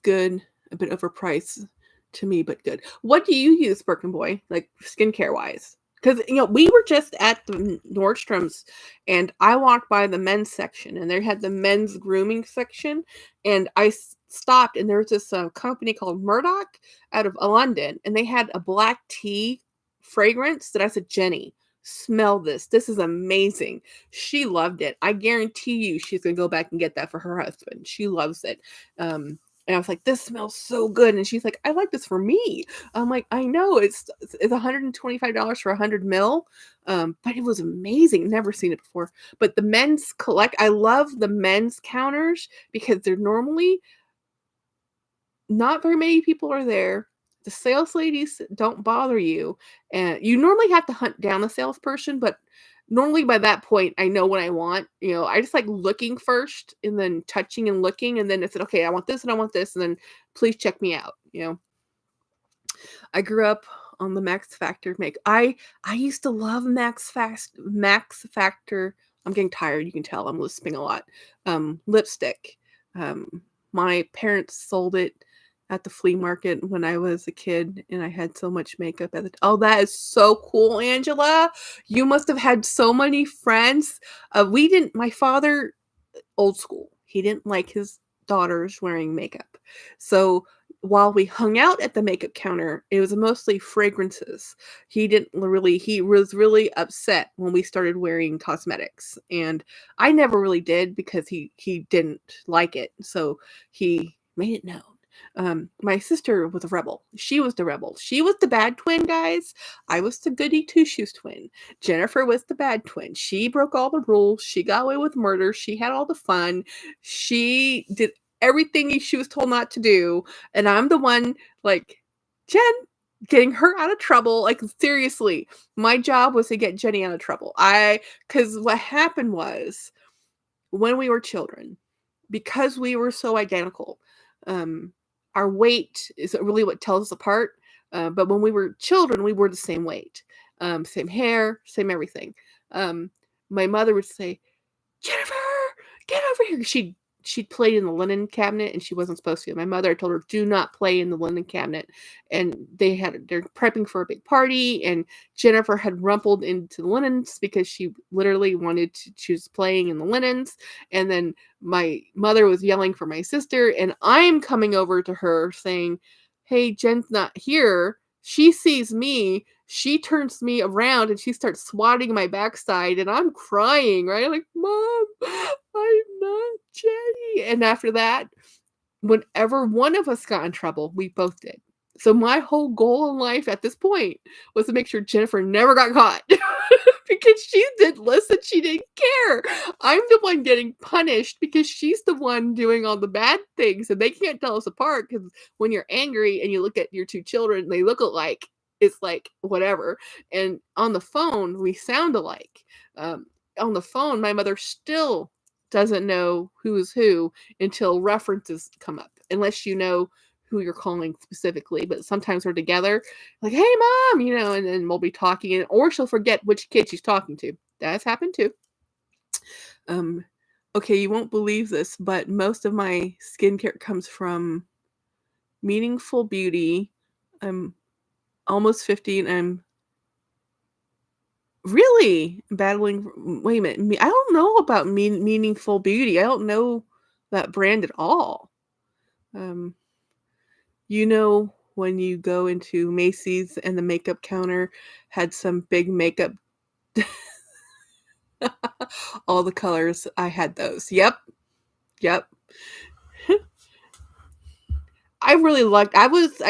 Speaker 1: good, a bit overpriced to me, but good. What do you use, Birkin Boy, like skincare wise? Because we were just at the Nordstrom's, and I walked by the men's section, and they had the men's grooming section, and I stopped, and there was this company called Murdoch out of London, and they had a black tea fragrance that I said, "Jenny, smell this. This is amazing." She loved it. I guarantee you she's going to go back and get that for her husband. She loves it. And I was like, "This smells so good." And she's like, "I like this for me." I'm like, "I know it's $125 for 100 mil." But it was amazing. Never seen it before. But the I love the men's counters because they're normally not very many people are there. The sales ladies don't bother you, and you normally have to hunt down a salesperson, but normally by that point, I know what I want. I just like looking first and then touching and looking, and then it's okay, I want this and I want this, and then please check me out. I grew up on the Max Factor make. I used to love Max Factor. I'm getting tired. You can tell I'm lisping a lot. Lipstick. My parents sold it at the flea market when I was a kid, and I had so much makeup at the Oh, that is so cool, Angela. You must have had so many friends. My father, old school. He didn't like his daughters wearing makeup. So while we hung out at the makeup counter, it was mostly fragrances. He was really upset when we started wearing cosmetics. And I never really did because he didn't like it. So he made it known. My sister was a rebel. She was the rebel. She was the bad twin, guys. I was the goody two shoes twin. Jennifer was the bad twin. She broke all the rules. She got away with murder. She had all the fun. She did everything she was told not to do. And I'm the one, like, Jen, getting her out of trouble. Like, seriously, my job was to get Jenny out of trouble. Because what happened was, when we were children, because we were so identical. Um, our weight is really what tells us apart. But when we were children, we were the same weight, same hair, same everything. Um, my mother would say, "Jennifer, get over here." She'd played in the linen cabinet and she wasn't supposed to. My mother told her, "Do not play in the linen cabinet." And they're prepping for a big party, and Jennifer had rumpled into the linens because she literally wanted to choose playing in the linens. And then my mother was yelling for my sister, and I'm coming over to her saying, "Hey, Jen's not here." She sees me, she turns me around and she starts swatting my backside, and I'm crying, right? I'm like, "Mom, I'm not Jenny." And after that, whenever one of us got in trouble, we both did. So my whole goal in life at this point was to make sure Jennifer never got caught because she didn't listen, she didn't care. I'm the one getting punished because she's the one doing all the bad things, and they can't tell us apart because when you're angry and you look at your two children, they look alike. It's like whatever. And on the phone, we sound alike. Um, on the phone, my mother still doesn't know who is who until references come up, unless you know who you're calling specifically. But sometimes we're together, like, "Hey, mom," and then we'll be talking, or she'll forget which kid she's talking to. That's happened too. Um, okay, you won't believe this, but most of my skincare comes from Meaningful Beauty. I'm almost 50 and I'm really battling. Wait a minute. I don't know about Meaningful Beauty. I don't know that brand at all. Um, when you go into Macy's and the makeup counter had some big makeup, all the colors, I had those. Yep. Yep. I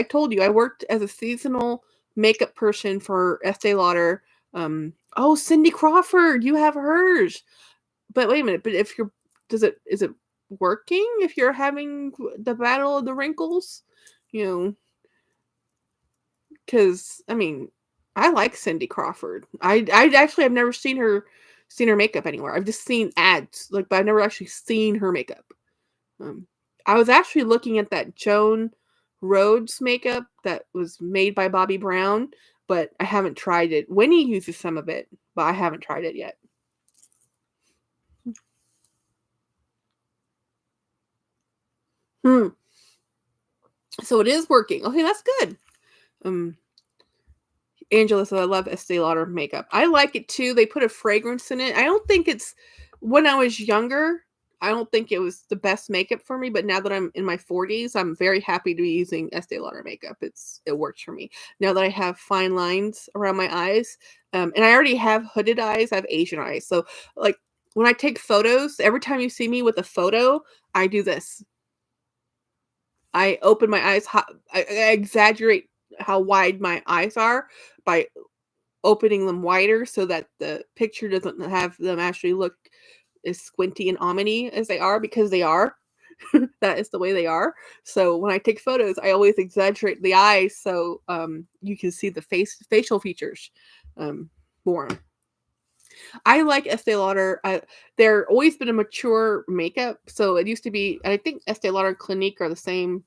Speaker 1: told you, I worked as a seasonal makeup person for Estee Lauder. Oh, Cindy Crawford, you have hers. But wait a minute, but is it working if you're having the battle of the wrinkles? You know, because I mean, I like Cindy Crawford. I actually have never seen her makeup anywhere. I've just seen ads, like, but I've never actually seen her makeup. Um, I was actually looking at that Joan Rhodes makeup that was made by Bobbi Brown, but I haven't tried it. Winnie uses some of it, but I haven't tried it yet. Hmm. So it is working. Okay, that's good. Angela says, "I love Estee Lauder makeup." I like it too. They put a fragrance in it. I don't think it's when I was younger, I don't think it was the best makeup for me, but now that I'm in my 40s, I'm very happy to be using Estee Lauder makeup. It works for me. Now that I have fine lines around my eyes, and I already have hooded eyes, I have Asian eyes. So, like, when I take photos, every time you see me with a photo, I do this. I open my eyes, I exaggerate how wide my eyes are by opening them wider so that the picture doesn't have them actually look as squinty and ominy as they are, because they are. That is the way they are. So when I take photos, I always exaggerate the eyes so you can see the facial features more. I like Estee Lauder. They're always been a mature makeup. So it used to be, and I think Estee Lauder and Clinique are the same.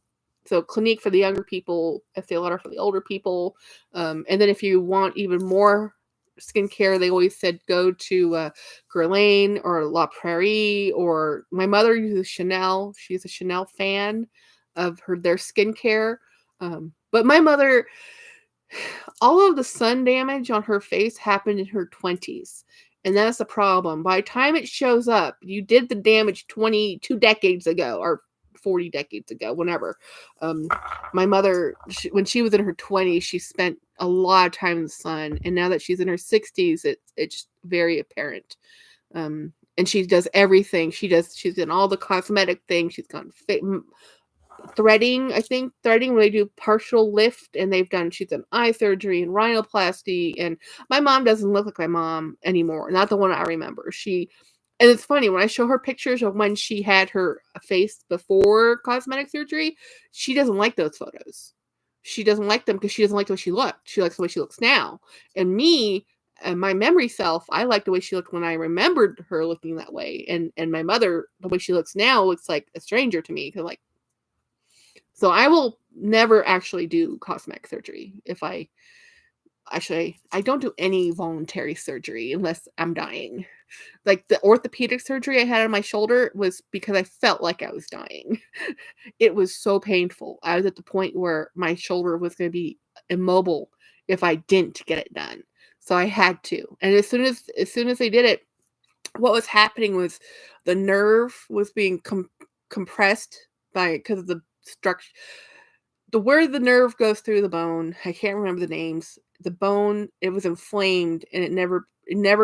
Speaker 1: So Clinique for the younger people, Estee Lauder for the older people. And then if you want even more skincare, they always said go to Guerlain or La Prairie. Or my mother uses Chanel. She's a Chanel fan of their skincare. But my mother, all of the sun damage on her face happened in her 20s. And that's the problem. By the time it shows up, you did the damage 22 decades ago or 40 decades ago, whenever. My mother, when she was in her 20s, she spent a lot of time in the sun. And now that she's in her 60s, it's very apparent. And she does everything. She's done all the cosmetic things. She's gone threading, I think threading, when they do partial lift, and she's done eye surgery and rhinoplasty. And my mom doesn't look like my mom anymore, not the one I remember. And it's funny, when I show her pictures of when she had her face before cosmetic surgery, she doesn't like those photos. She doesn't like them because she doesn't like the way she looked. She likes the way she looks now. And me, my memory self, I like the way she looked when I remembered her looking that way, and my mother, the way she looks now, looks like a stranger to me. 'Cause like, so I will never actually do cosmetic surgery. If I actually, I don't do any voluntary surgery unless I'm dying. Like the orthopedic surgery I had on my shoulder was because I felt like I was dying. It was so painful. I was at the point where my shoulder was going to be immobile if I didn't get it done. So I had to. And as soon as they did it, what was happening was the nerve was being compressed by because of the structure, the where the nerve goes through the bone. I can't remember the names. The bone, it was inflamed and it never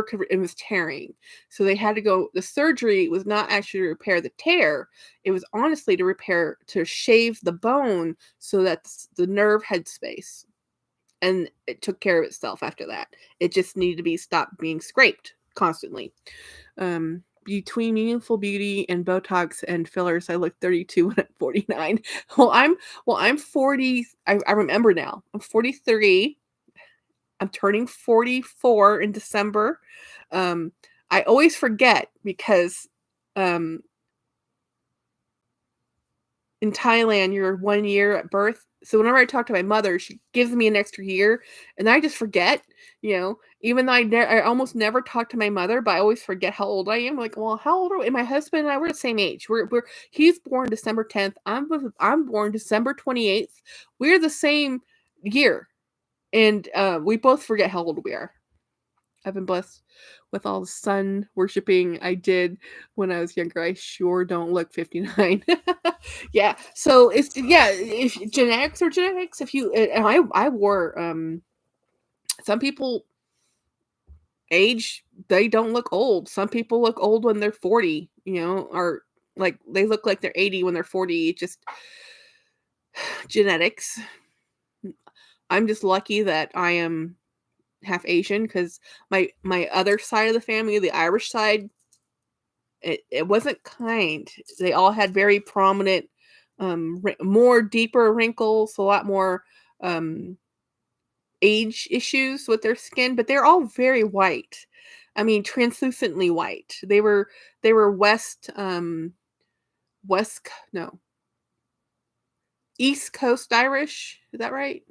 Speaker 1: could, it was tearing. So they had to go, the surgery was not actually to repair the tear. It was honestly to shave the bone so that the nerve had space. And it took care of itself after that. It just needed to be stopped being scraped constantly. Between Meaningful Beauty and Botox and fillers, I look 32 and I'm 49. I'm 40. I remember now. I'm 43. I'm turning 44 in December. I always forget because um, in Thailand, you're 1 year at birth. So whenever I talk to my mother, she gives me an extra year, and I just forget, even though I almost never talk to my mother, but I always forget how old I am. Like, well, how old are we? And my husband and I, we're the same age. He's born December 10th. I'm born December 28th. We're the same year, and we both forget how old we are. I've been blessed with all the sun worshiping I did when I was younger. I sure don't look 59. Yeah. So if genetics are genetics, if you and I wore some people age, they don't look old. Some people look old when they're 40, or like they look like they're 80 when they're 40. It's just genetics. I'm just lucky that I am half Asian because my other side of the family, the Irish side, it wasn't kind. They all had very prominent, more deeper wrinkles, a lot more age issues with their skin, but they're all very white. I mean, translucently white. They were no, East Coast Irish. Is that right?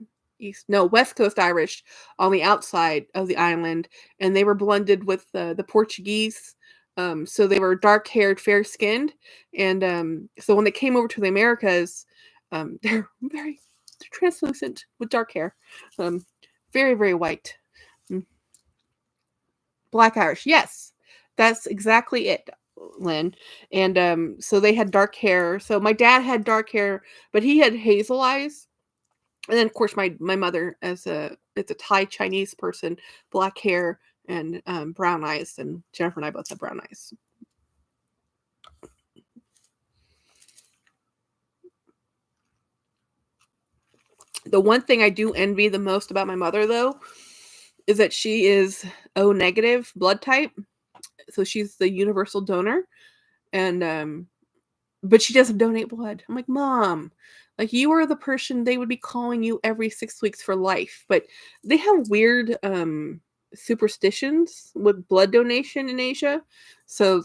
Speaker 1: West Coast Irish on the outside of the island, and they were blended with the Portuguese. So they were dark-haired, fair-skinned, and so when they came over to the Americas, they're very translucent with dark hair, very, very white. Black Irish, yes, that's exactly it, Lynn. And so they had dark hair. So my dad had dark hair, but he had hazel eyes. And then, of course, my mother, it's a Thai Chinese person, black hair and brown eyes, and Jennifer and I both have brown eyes. The one thing I do envy the most about my mother, though, is that she is O negative blood type, so she's the universal donor, and but she doesn't donate blood. I'm like, Mom, like you are the person they would be calling you every 6 weeks for life. But they have weird superstitions with blood donation in Asia. So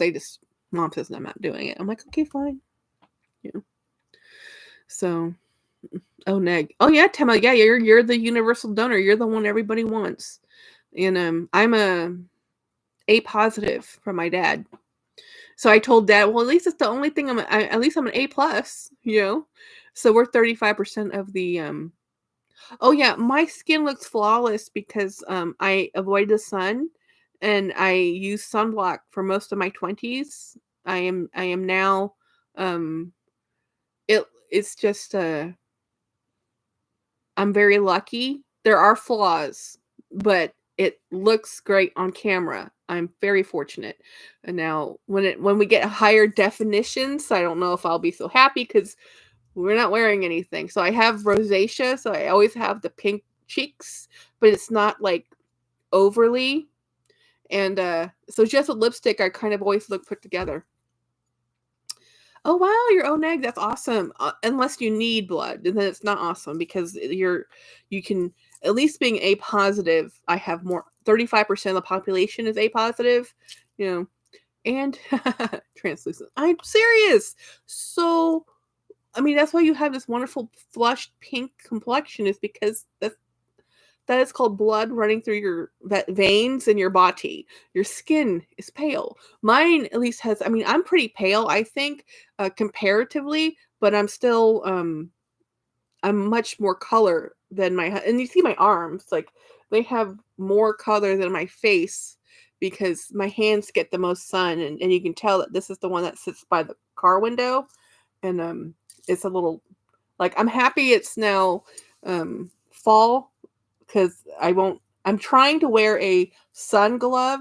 Speaker 1: Mom says I'm not doing it. I'm like, okay, fine. Yeah. So neg. Oh yeah, Tema, yeah, you're the universal donor. You're the one everybody wants. And I'm A positive from my dad. So I told Dad, well, at least it's the only thing at least I'm an A plus. So we're 35% of the oh yeah, my skin looks flawless because I avoid the sun and I use sunblock for most of my 20s. I am now it's just I'm very lucky. There are flaws, but it looks great on camera. I'm very fortunate. And now when we get higher definitions, I don't know if I'll be so happy because we're not wearing anything. So I have rosacea, so I always have the pink cheeks, but it's not like overly. And so just with lipstick, I kind of always look put together. Oh wow, you're O neg. That's awesome. Unless you need blood, and then it's not awesome because you can at least being A positive. I have more 35% of the population is A positive, you know, and translucent. I'm serious. So, I mean, that's why you have this wonderful flushed pink complexion, is because that is called blood running through your veins in your body. Your skin is pale. Mine at least has. I mean, I'm pretty pale, I think, comparatively, but I'm still I'm much more color than and you see my arms, like, they have more color than my face because my hands get the most sun, and you can tell that this is the one that sits by the car window, and it's a little, like, I'm happy it's now fall, because I'm trying to wear a sun glove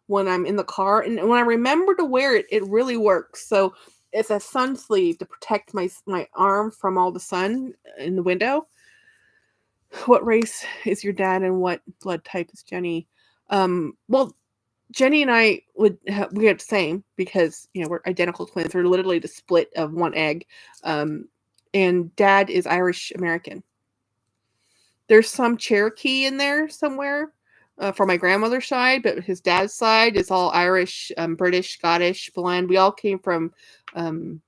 Speaker 1: when I'm in the car, and when I remember to wear it, it really works. So it's a sun sleeve to protect my arm from all the sun in the window. What race is your dad and what blood type is Jenny? Well, Jenny and I we have the same, because we're identical twins. We're literally the split of one egg. And dad is Irish American. There's some Cherokee in there somewhere for my grandmother's side, but his dad's side is all Irish, British, Scottish blend. We all came from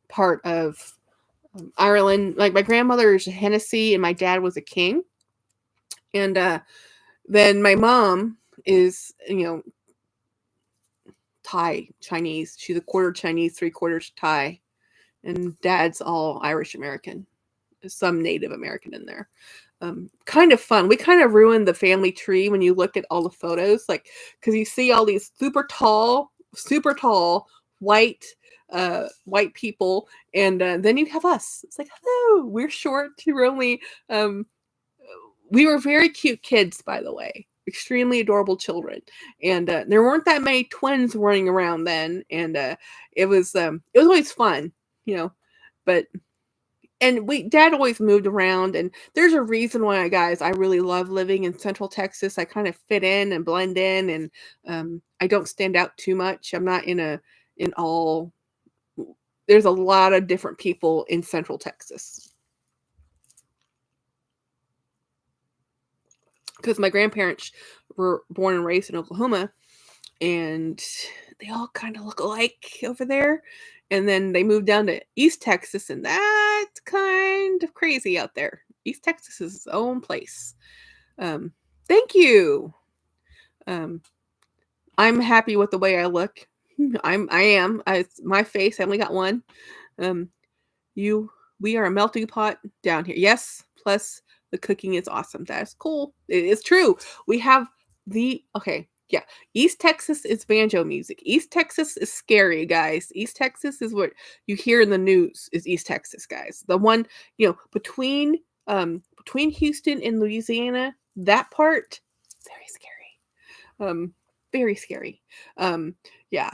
Speaker 1: part of Ireland. Like, my grandmother is a Hennessy and my dad was a King. And then my mom is, Thai, Chinese. She's a quarter Chinese, 3/4 Thai. And dad's all Irish American. Some Native American in there. Kind of fun. We kind of ruined the family tree when you look at all the photos, like, because you see all these super tall white people, and then you have us. It's like, hello, we're short. We're only we were very cute kids, by the way, extremely adorable children, and there weren't that many twins running around then, and it was always fun, but. And dad always moved around, and there's a reason why, guys, I really love living in Central Texas. I kind of fit in and blend in, and I don't stand out too much. I'm not in all. There's a lot of different people in Central Texas, because my grandparents were born and raised in Oklahoma, and they all kind of look alike over there. And then they moved down to East Texas, and that's kind of crazy out there. East Texas is its own place. Thank you. I'm happy with the way I look. I am. My face. I only got one. We are a melting pot down here. Yes. Plus the cooking is awesome. That's cool. It is true. We have okay. Yeah, East Texas is banjo music. East Texas is scary, guys. East Texas is what you hear in the news. Is East Texas, guys? The one, between Houston and Louisiana, that part, very scary. Very scary. Yeah.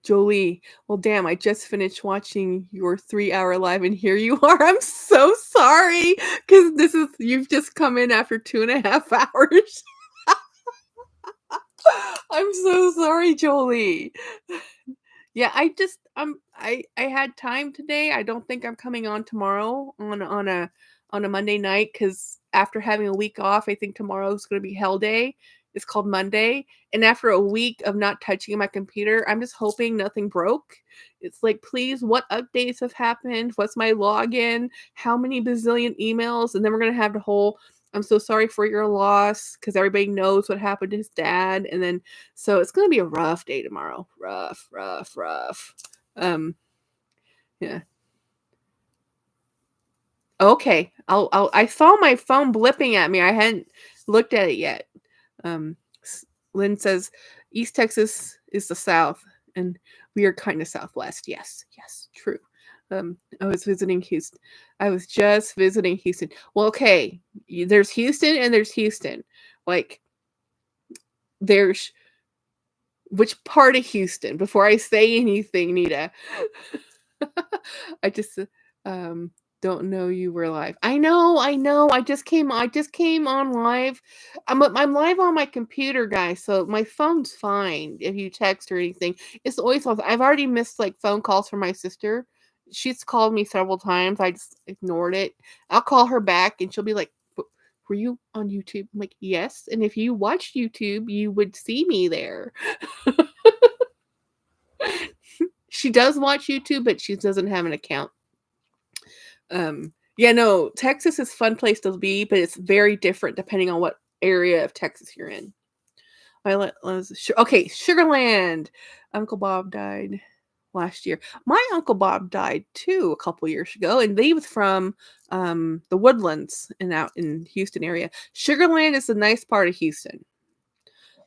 Speaker 1: Jolie, well, damn, I just finished watching your 3-hour live, and here you are. I'm so sorry, because you've just come in after 2.5 hours. I'm so sorry, Jolie. Yeah, I had time today. I don't think I'm coming on tomorrow on a Monday night, because after having a week off, I think tomorrow's going to be hell day. It's called Monday, and after a week of not touching my computer, I'm just hoping nothing broke. It's like, please, what updates have happened? What's my login? How many bazillion emails? And then we're going to have the whole, I'm so sorry for your loss, because everybody knows what happened to his dad. And then, so it's going to be a rough day tomorrow. Rough. Yeah. Okay. I saw my phone blipping at me. I hadn't looked at it yet. Lynn says, East Texas is the South, and we are kind of Southwest. Yes, true. I was visiting Houston. I was just visiting Houston. Well, okay. There's Houston and there's Houston. Like, there's which part of Houston? Before I say anything, Nita. I just don't know you were live. I know. I just came on live. I'm live on my computer, guys, so my phone's fine if you text or anything. It's always on. I've already missed like phone calls from my sister. She's called me several times. I just ignored it. I'll call her back and she'll be like, were you on YouTube? I'm like, yes. And if you watched YouTube, you would see me there. She does watch YouTube, but she doesn't have an account. Yeah, no, Texas is a fun place to be, but it's very different depending on what area of Texas you're in. Okay, Sugarland. Uncle Bob died last year. My Uncle Bob died too a couple years ago, and they was from the Woodlands and out in Houston area. Sugarland is a nice part of Houston.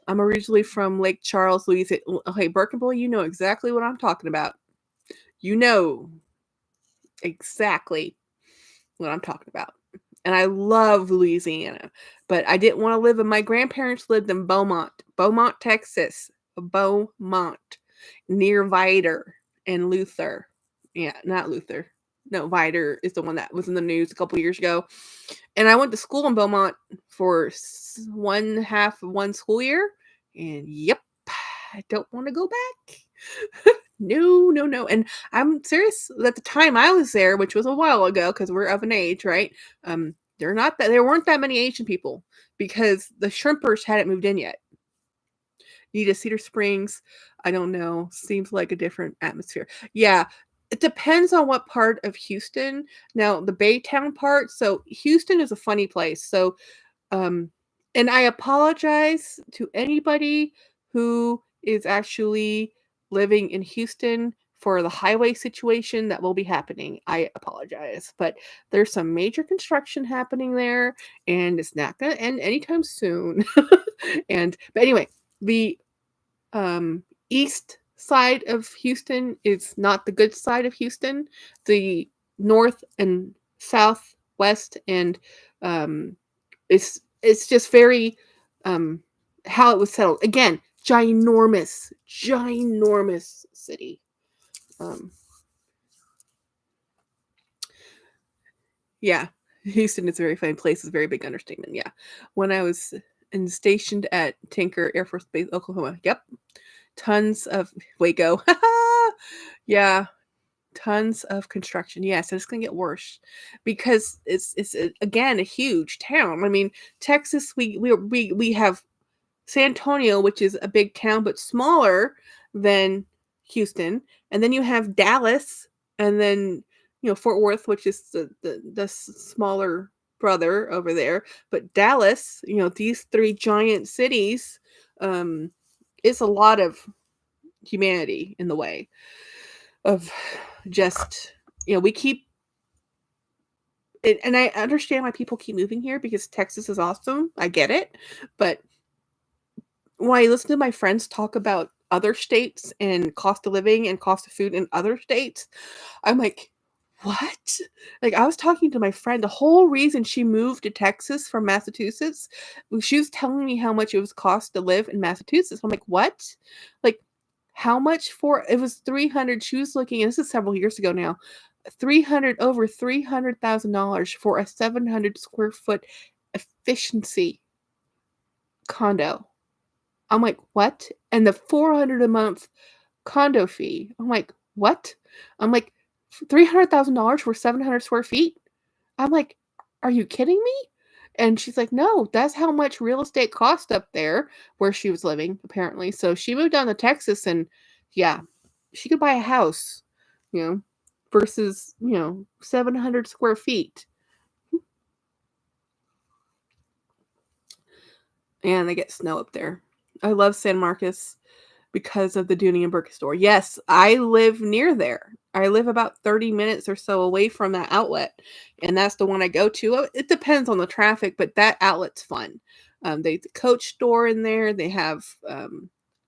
Speaker 1: I'm originally from Lake Charles, Louisiana. Okay, Burkable, you know exactly what I'm talking about. You know exactly what I'm talking about. And I love Louisiana, but I didn't want to live in. My grandparents lived in Beaumont, Texas. Beaumont, near Vidor and Luther. Yeah, not Luther. No, Vidor is the one that was in the news a couple years ago. And I went to school in Beaumont for one half of one school year. And yep, I don't want to go back. No. And I'm serious. At the time I was there, which was a while ago, because we're of an age, right? There weren't that many Asian people because the shrimpers hadn't moved in yet. Need Cedar Springs, I don't know. Seems like a different atmosphere. Yeah, it depends on what part of Houston. Now, the Baytown part. So Houston is a funny place. So, and I apologize to anybody who is actually living in Houston for the highway situation that will be happening. I apologize, but there's some major construction happening there, and it's not going to end anytime soon. But anyway, the east side of Houston is not the good side of Houston. The north and southwest and it's just very how it was settled. Again, ginormous city. Yeah, Houston is a very fine place. Is a very big understatement. Yeah, when I was stationed at Tinker Air Force Base, Oklahoma. Yep, tons of Waco. Yeah, tons of construction. Yes, it's gonna get worse because it's again a huge town. I mean, Texas. We have San Antonio, which is a big town but smaller than Houston, and then you have Dallas, and then Fort Worth, which is the smaller brother over there. But Dallas, these three giant cities, is a lot of humanity in the way of just we keep it, and I understand why people keep moving here because Texas is awesome. I get it, but when I listen to my friends talk about other states and cost of living and cost of food in other states, I'm like, what? Like, I was talking to my friend. The whole reason she moved to Texas from Massachusetts, she was telling me how much it was cost to live in Massachusetts. I'm like, what? Like, how much for it was 300. She was looking, and this is several years ago now, over $300,000 for a 700 square foot efficiency condo. I'm like, what? And the $400 a month condo fee. I'm like, what? I'm like, $300,000 for 700 square feet? I'm like, are you kidding me? And she's like, no, that's how much real estate cost up there where she was living, apparently. So she moved down to Texas, and yeah, she could buy a house, versus, 700 square feet. And they get snow up there. I love San Marcos because of the Dooney and Burke store. Yes, I live near there. I live about 30 minutes or so away from that outlet, and that's the one I go to. It depends on the traffic, but that outlet's fun. They the Coach store in there. They have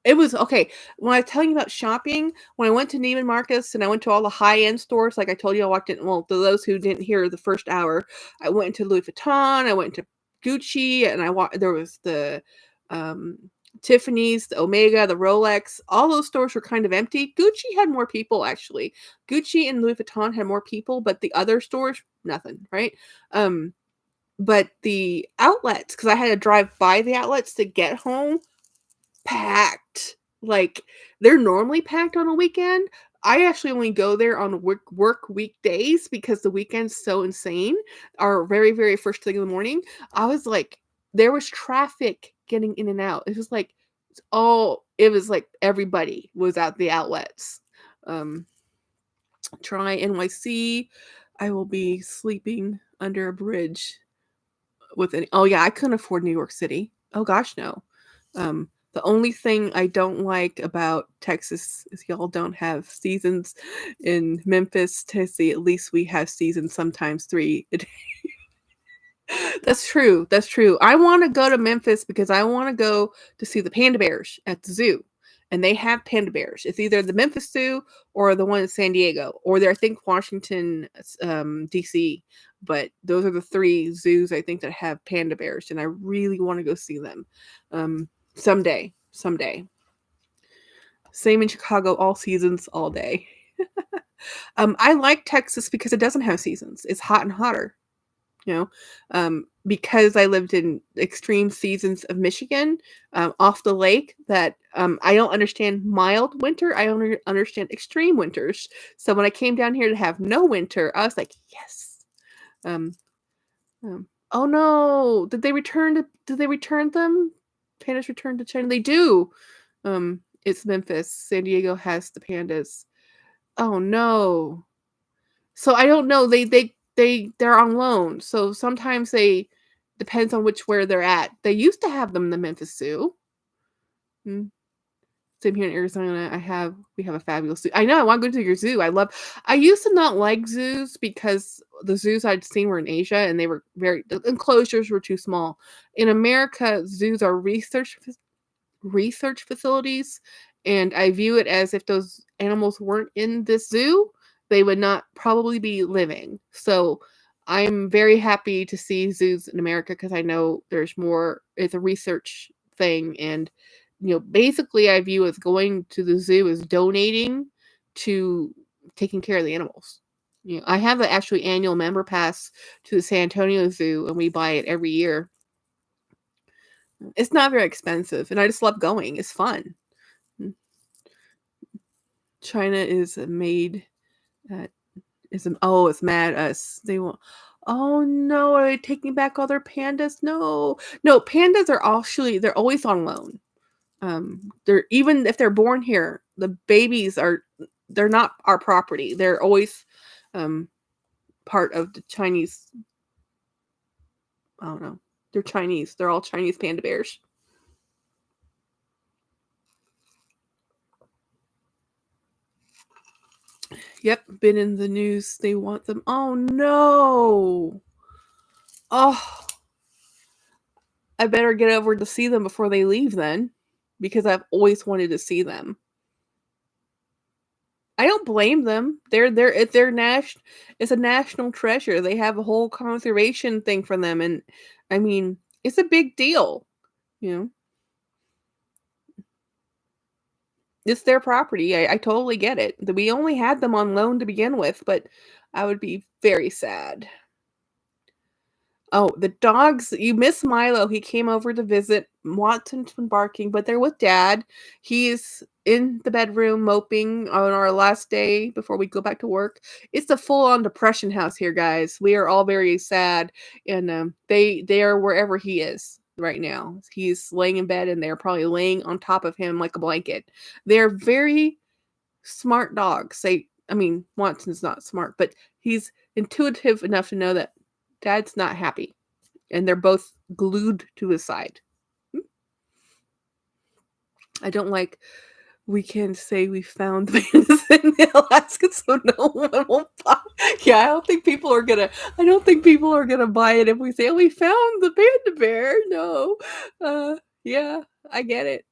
Speaker 1: it was okay. When I was telling you about shopping, when I went to Neiman Marcus and I went to all the high-end stores, like I told you, I walked in. Well, to those who didn't hear the first hour, I went into Louis Vuitton, I went to Gucci, and I walked. There was the Tiffany's, the Omega, the Rolex. All those stores were kind of empty. Gucci had more people, actually. Gucci and Louis Vuitton had more people, but the other stores, nothing, right? But the outlets, because I had to drive by the outlets to get home, packed. Like, they're normally packed on a weekend. I actually only go there on work weekdays because the weekend's so insane. Our very, very first thing in the morning, I was like, there was traffic getting in and out. It was like everybody was at the outlets. Um, try NYC. I will be sleeping under a bridge oh yeah, I couldn't afford New York City. Oh gosh, no. The only thing I don't like about Texas is y'all don't have seasons. In Memphis, Tennessee, at least we have seasons, sometimes 3 a day. That's true. That's true. I want to go to Memphis because I want to go to see the panda bears at the zoo. And they have panda bears. It's either the Memphis Zoo or the one in San Diego, or I think Washington, D.C. But those are the 3 zoos I think that have panda bears, and I really want to go see them someday. Same in Chicago, all seasons, all day. I like Texas because it doesn't have seasons. It's hot and hotter. Because I lived in extreme seasons of Michigan, off the lake, that I don't understand mild winter. I only understand extreme winters. So when I came down here to have no winter, I was like, yes. Oh no! Did they return them? Pandas returned to China. They do. It's Memphis. San Diego has the pandas. Oh no! So I don't know. They're on loan. So sometimes depends on where they're at. They used to have them in the Memphis Zoo. Same here in Arizona. We have a fabulous zoo. I know, I want to go to your zoo. I used to not like zoos because the zoos I'd seen were in Asia and the enclosures were too small. In America, zoos are research facilities, and I view it as if those animals weren't in this zoo, they would not probably be living. So I'm very happy to see zoos in America because I know there's more. It's a research thing, and basically I view as going to the zoo as donating to taking care of the animals. I have an actually annual member pass to the San Antonio Zoo, and we buy it every year. It's not very expensive, and I just love going. It's fun. China is made at it's mad at us. They want. Oh no, are they taking back all their pandas? No, pandas are they're always on loan. They're, even if they're born here, the babies they're not our property. They're always part of the Chinese. I don't know. They're Chinese. They're all Chinese panda bears. Yep, been in the news. They want them. Oh no. Oh, I better get over to see them before they leave then, because I've always wanted to see them. I don't blame them. It's a national treasure. They have a whole conservation thing for them, and I mean, it's a big deal. It's their property. I totally get it. We only had them on loan to begin with, but I would be very sad. Oh, the dogs. You miss Milo. He came over to visit. Watson's been barking, but they're with Dad. He's in the bedroom moping on our last day before we go back to work. It's a full-on depression house here, guys. We are all very sad, and they are wherever he is right now. He's laying in bed, and they're probably laying on top of him like a blanket. They're very smart dogs. Watson's not smart, but he's intuitive enough to know that Dad's not happy, and they're both glued to his side. I don't like. We can say we found the pandas in Alaska, so no one will buy. Yeah, I don't think people are gonna buy it if we say, "Oh, we found the panda bear." No, yeah, I get it.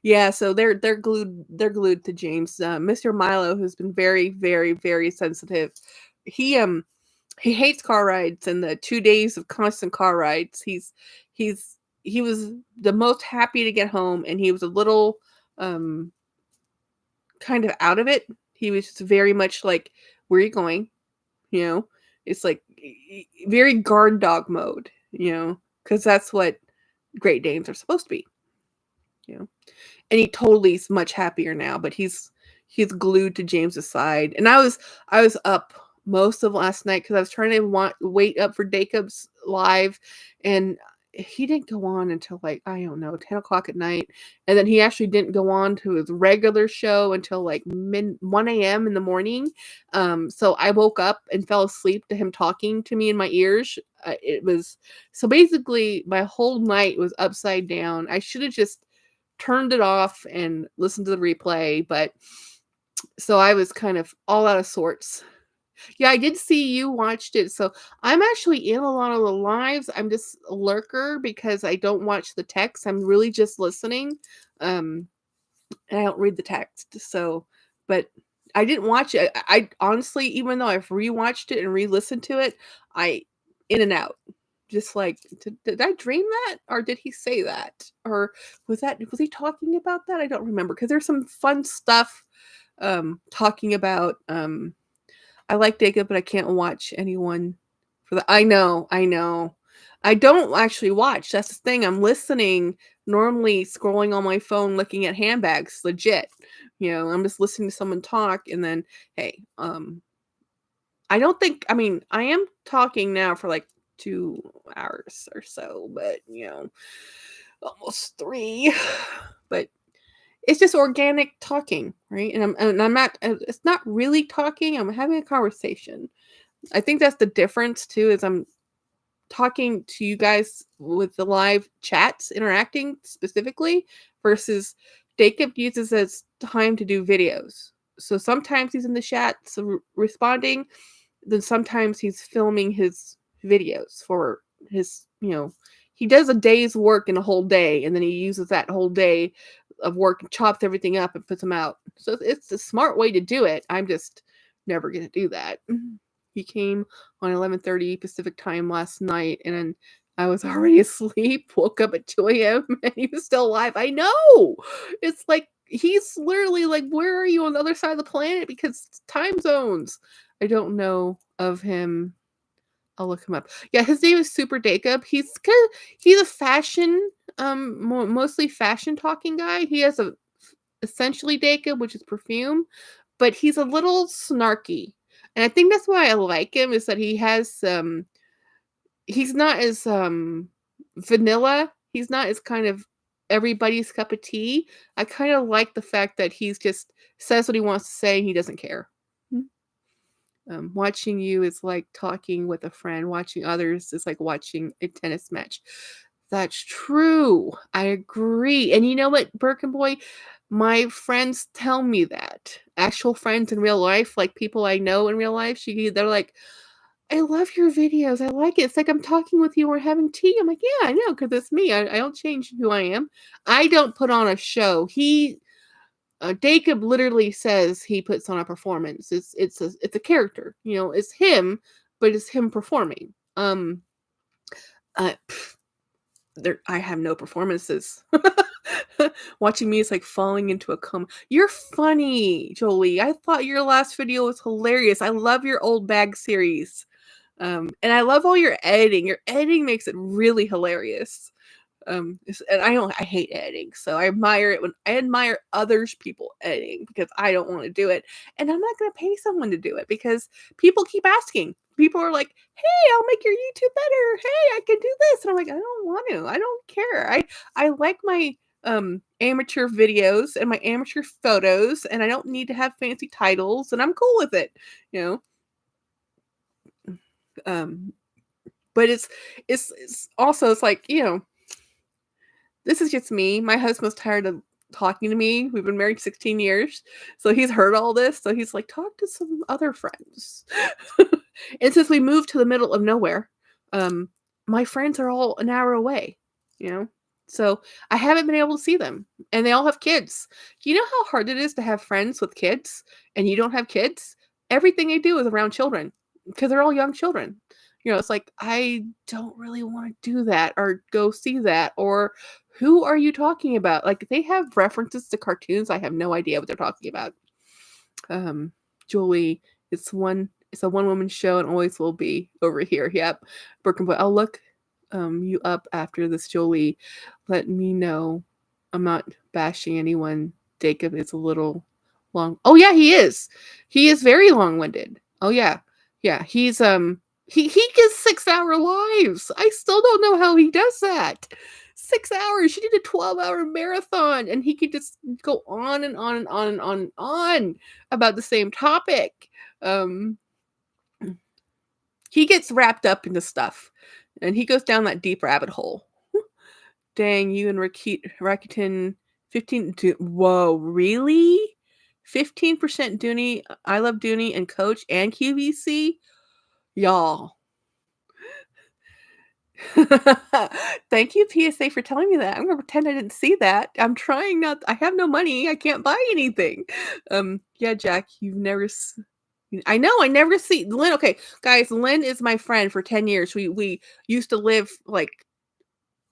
Speaker 1: Yeah, so they're glued to James. Mr. Milo, who's been very, very, very sensitive. He hates car rides, and the 2 days of constant car rides. He was the most happy to get home, and he was a little kind of out of it. He was just very much like, "Where are you going?" It's like very guard dog mode. Because that's what Great Danes are supposed to be. And he totally is much happier now, but he's he's glued to James's side. And I was up most of last night because I was trying to wait up for Jacob's live, and he didn't go on until like, I don't know, 10 o'clock at night. And then he actually didn't go on to his regular show until like 1 a.m. in the morning. So I woke up and fell asleep to him talking to me in my ears. It was so basically my whole night was upside down. I should have just turned it off and listened to the replay, but so I was kind of all out of sorts. Yeah, I did see you watched it. So I'm actually in a lot of the lives. I'm just a lurker because I don't watch the text. I'm really just listening. And I don't read the text. So, but I didn't watch it. I honestly, even though I've rewatched it and re-listened to it, I in and out. Just like, did I dream that? Or did he say that? Or was he talking about that? I don't remember. Because there's some fun stuff talking about I like Jacob, but I can't watch anyone for the. I know. I don't actually watch. That's the thing. I'm listening, normally scrolling on my phone, looking at handbags, legit. I'm just listening to someone talk, and then, hey, I don't think. I mean, I am talking now for like 2 hours or so, but almost 3. But it's just organic talking, right? And I'm not. It's not really talking. I'm having a conversation. I think that's the difference too. Is I'm talking to you guys with the live chats, interacting specifically, versus Jacob uses as time to do videos. So sometimes he's in the chat, so responding. Then sometimes he's filming his videos for his. He does a day's work in a whole day, and then he uses that whole day of work and chops everything up and puts them out. So it's a smart way to do it. I'm just never gonna do that. He came on 11:30 Pacific time last night, and then I was already asleep. Woke up at 2 a.m. and he was still alive. I know. It's like he's literally like, where are you on the other side of the planet? Because time zones. I don't know of him. I'll look him up. Yeah, his name is Super Jacob. He's a fashion, mostly fashion talking guy. He has a essentially Jacob, which is perfume, but he's a little snarky. And I think that's why I like him, is that he's not as vanilla. He's not as kind of everybody's cup of tea. I kind of like the fact that he's just says what he wants to say and he doesn't care. Watching you is like talking with a friend. Watching others is like watching a tennis match. That's true. I agree. And you know what, Birkin Boy? My friends tell me that. Actual friends in real life, like people I know in real life, they're like, I love your videos. I like it. It's like I'm talking with you. We're having tea. I'm like, yeah, I know, because it's me. I don't change who I am. I don't put on a show. Jacob literally says he puts on a performance. It's a character. It's him, but it's him performing. Uh, I have no performances. Watching me is like falling into a coma. You're funny, Jolie. I thought your last video was hilarious. I love your old bag series. And I love all your editing. Your editing makes it really hilarious. And I hate editing, so I admire it when I admire others people editing, because I don't want to do it, and I'm not going to pay someone to do it because people keep asking. People are like, "Hey, I'll make your YouTube better. Hey, I can do this," and I'm like, "I don't want to. I don't care. I like my amateur videos and my amateur photos, and I don't need to have fancy titles, and I'm cool with it, you know." But it's also, it's like, this is just me. My husband's tired of talking to me. We've been married 16 years. So he's heard all this. So he's like, talk to some other friends. And since we moved to the middle of nowhere, my friends are all an hour away, you know? So I haven't been able to see them. And they all have kids. Do you know how hard it is to have friends with kids and you don't have kids? Everything they do is around children because they're all young children. It's like, I don't really want to do that or go see that, or who are you talking about? Like, they have references to cartoons. I have no idea what they're talking about. Julie, it's a one-woman show and always will be over here. Yep. Birkenboy, I'll look you up after this, Jolie. Let me know. I'm not bashing anyone. Jacob is a little long. Oh yeah, he is. He is very long-winded. Oh yeah. Yeah, he gets 6-hour lives. I still don't know how he does that. 6 hours. She did a 12-hour marathon and he could just go on and on and on and on and on about the same topic. Um he gets wrapped up into stuff and he goes down that deep rabbit hole. Dang, you and Rakuten 15. Whoa, really? 15% Dooney, I Love Dooney, and Coach and QVC? Y'all. Thank you, PSA, for telling me that. I'm gonna pretend I didn't see that. I'm trying not. I have no money. I can't buy anything. Yeah, Jack, you've never. I know. I never see Lynn. Okay, guys, Lynn is my friend for 10 years. We used to live like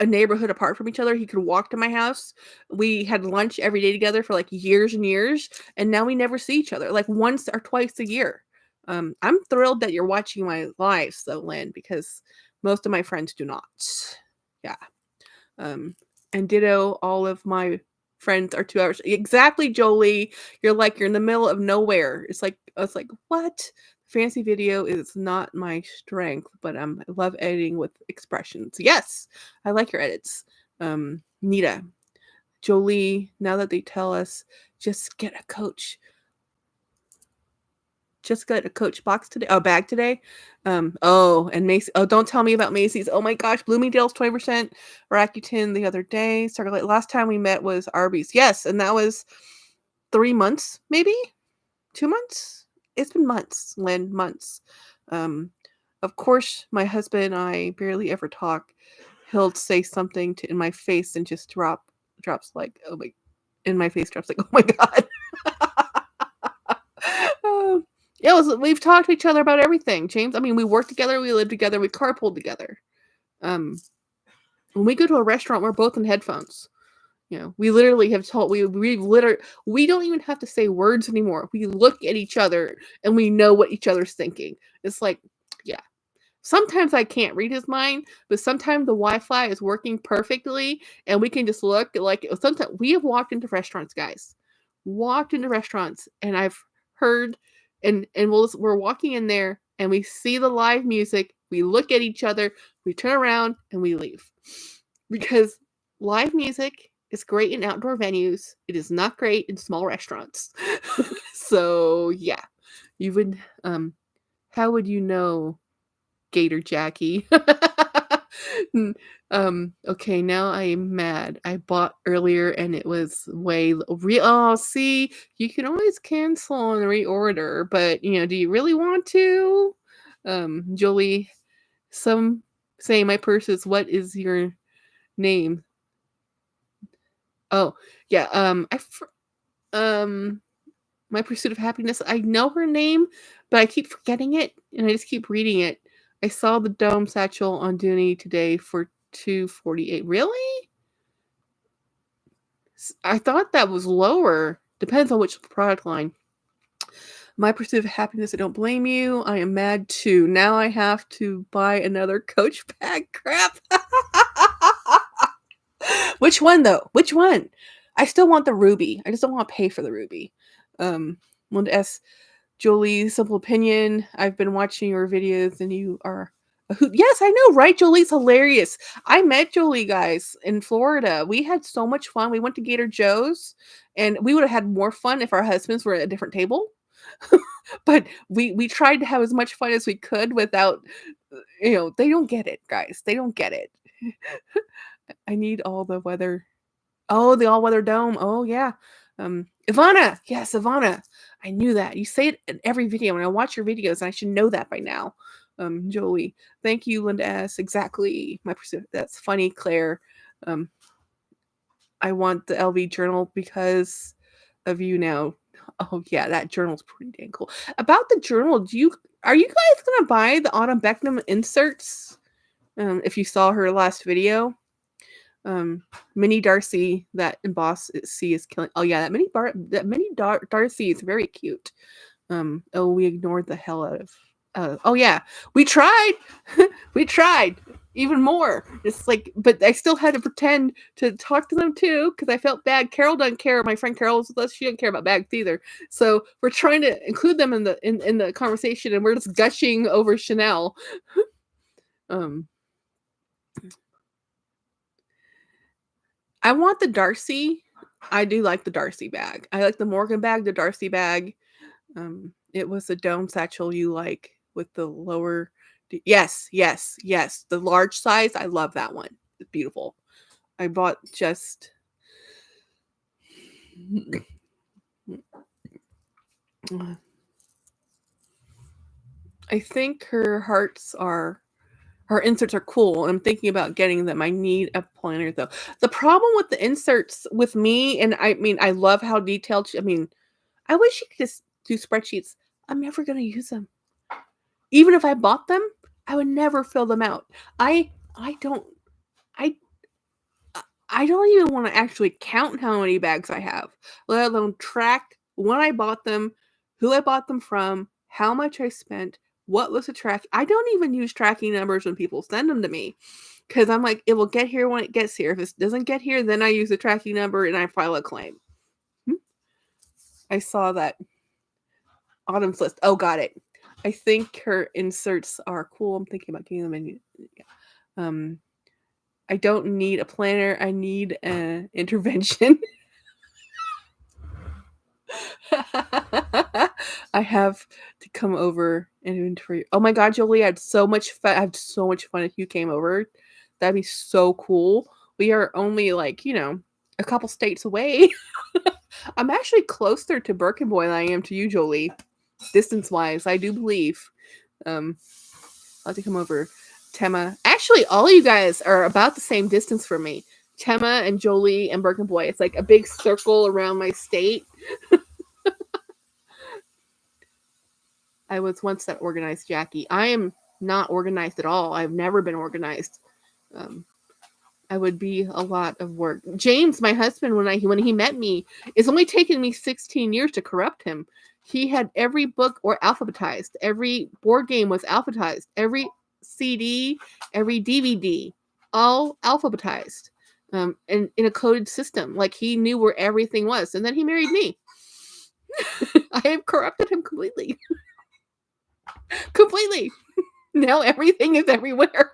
Speaker 1: a neighborhood apart from each other. He could walk to my house. We had lunch every day together for like years and years, and now we never see each other, like once or twice a year. I'm thrilled that you're watching my lives though, Lynn, because most of my friends do not. Yeah. And ditto, all of my friends are 2 hours. Exactly, Jolie. You're in the middle of nowhere. It's like I was like, what? Fancy video is not my strength, but I love editing with expressions. Yes, I like your edits. Nita, Jolie, now that they tell us, just get a coach. Just got a Coach box today. Oh, bag today. And Macy's. Oh, don't tell me about Macy's. Oh my gosh, Bloomingdale's 20%. Rakuten the other day. Circulate. Last time we met was Arby's. Yes, and that was 3 months, maybe 2 months. It's been months, Lynn, months. Of course, my husband and I barely ever talk. He'll say something in my face and just drops like, oh my, in my face drops like, oh my god. Um, yeah, we've talked to each other about everything, James. I mean, we work together, we live together, we carpool together. When we go to a restaurant, we're both in headphones. We literally have told we don't even have to say words anymore. We look at each other and we know what each other's thinking. It's like, yeah. Sometimes I can't read his mind, but sometimes the Wi-Fi is working perfectly and we can just look like sometimes we have walked into restaurants, guys. Walked into restaurants and I've heard and we're walking in there and we see the live music, we look at each other, we turn around and we leave. Because live music is great in outdoor venues. It is not great in small restaurants. So yeah. You would how would you know, Gator Jackie? Okay, now I am mad. I bought earlier and it was oh, see, you can always cancel and reorder, but do you really want to? Jolie, some say my purse is what is your name? Oh, yeah, My Pursuit of Happiness. I know her name, but I keep forgetting it and I just keep reading it. I saw the dome satchel on Dooney today for $248. Really? I thought that was lower. Depends on which product line. My Pursuit of Happiness. I don't blame you. I am mad too. Now I have to buy another Coach bag. Crap. Which one though? Which one? I still want the ruby. I just don't want to pay for the ruby. Linda S. Jolie, simple opinion. I've been watching your videos and you are a hoot. Yes, I know, right? Jolie's hilarious. I met Jolie, guys, in Florida. We had so much fun. We went to Gator Joe's and we would have had more fun if our husbands were at a different table. But we tried to have as much fun as we could without, they don't get it, guys. They don't get it. I need all the weather. Oh, the all-weather dome. Oh, yeah. Ivana. Yes, Ivana. I knew that. You say it in every video, and I watch your videos, and I should know that by now. Jolie. Thank you, Linda S. Exactly. My pursuit. That's funny, Claire. I want the LV journal because of you now. Oh, yeah, that journal's pretty dang cool. About the journal, are you guys gonna buy the Autumn Beckham inserts? If you saw her last video. Minnie Darcy, that emboss C is killing. Oh yeah, that Minnie Darcy is very cute. We ignored the hell out of. Oh yeah, we tried. We tried. even more. It's like, but I still had to pretend to talk to them too because I felt bad. Carol doesn't care. My friend Carol was with us. She didn't care about bags either. So we're trying to include them in the conversation, and we're just gushing over Chanel. I want the Darcy. I do like the Darcy bag. I like the Morgan bag, the Darcy bag. It was the dome satchel you like with the lower. Yes. The large size. I love that one. It's beautiful. I bought just. I think her inserts are cool. I'm thinking about getting them. I need a planner though. The problem with the inserts with me, and I mean, I love how detailed. I wish you could just do spreadsheets. I'm never gonna use them. Even if I bought them, I would never fill them out. I don't even want to actually count how many bags I have, let alone track when I bought them, who I bought them from, how much I spent, what was the track. I don't even use tracking numbers when people send them to me because I'm like, it will get here when it gets here. If it doesn't get here, then I use the tracking number and I file a claim. I saw that. Autumn's list. Oh, got it. I think her inserts are cool. I'm thinking about getting them in. Yeah. I don't need a planner. I need an intervention. I have to come over and inventory. Oh my god, Jolie, I had so much fun. I had so much fun if you came over. That'd be so cool. We are only like, a couple states away. I'm actually closer to Birkenboy than I am to you, Jolie. Distance-wise, I do believe. I'll have to come over. Tema. Actually, all you guys are about the same distance from me. Tema and Jolie and Birkenboy. It's like a big circle around my state. I was once that organized, Jackie. I am not organized at all. I've never been organized. I would be a lot of work. James, my husband, when he met me, it's only taken me 16 years to corrupt him. He had every book or alphabetized. Every board game was alphabetized. Every CD, every DVD, all alphabetized. And in a coded system. Like he knew where everything was. And then he married me. I have corrupted him completely. Completely. Now everything is everywhere.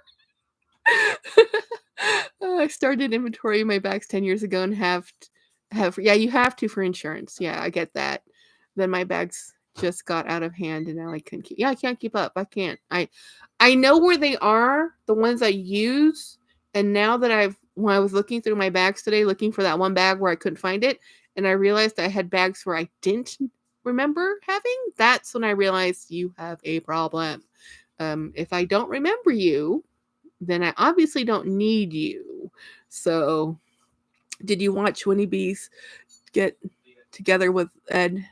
Speaker 1: I started inventorying my bags 10 years ago and have you have to for insurance. Yeah, I get that. Then my bags just got out of hand and now I couldn't keep. Yeah, I can't keep up. I can't. I know where they are, the ones I use, and now that when I was looking through my bags today, looking for that one bag where I couldn't find it, and I realized I had bags where I didn't remember having, that's when I realized you have a problem. If I don't remember you, then I obviously don't need you. So, did you watch Winnie Bees get together with Ed?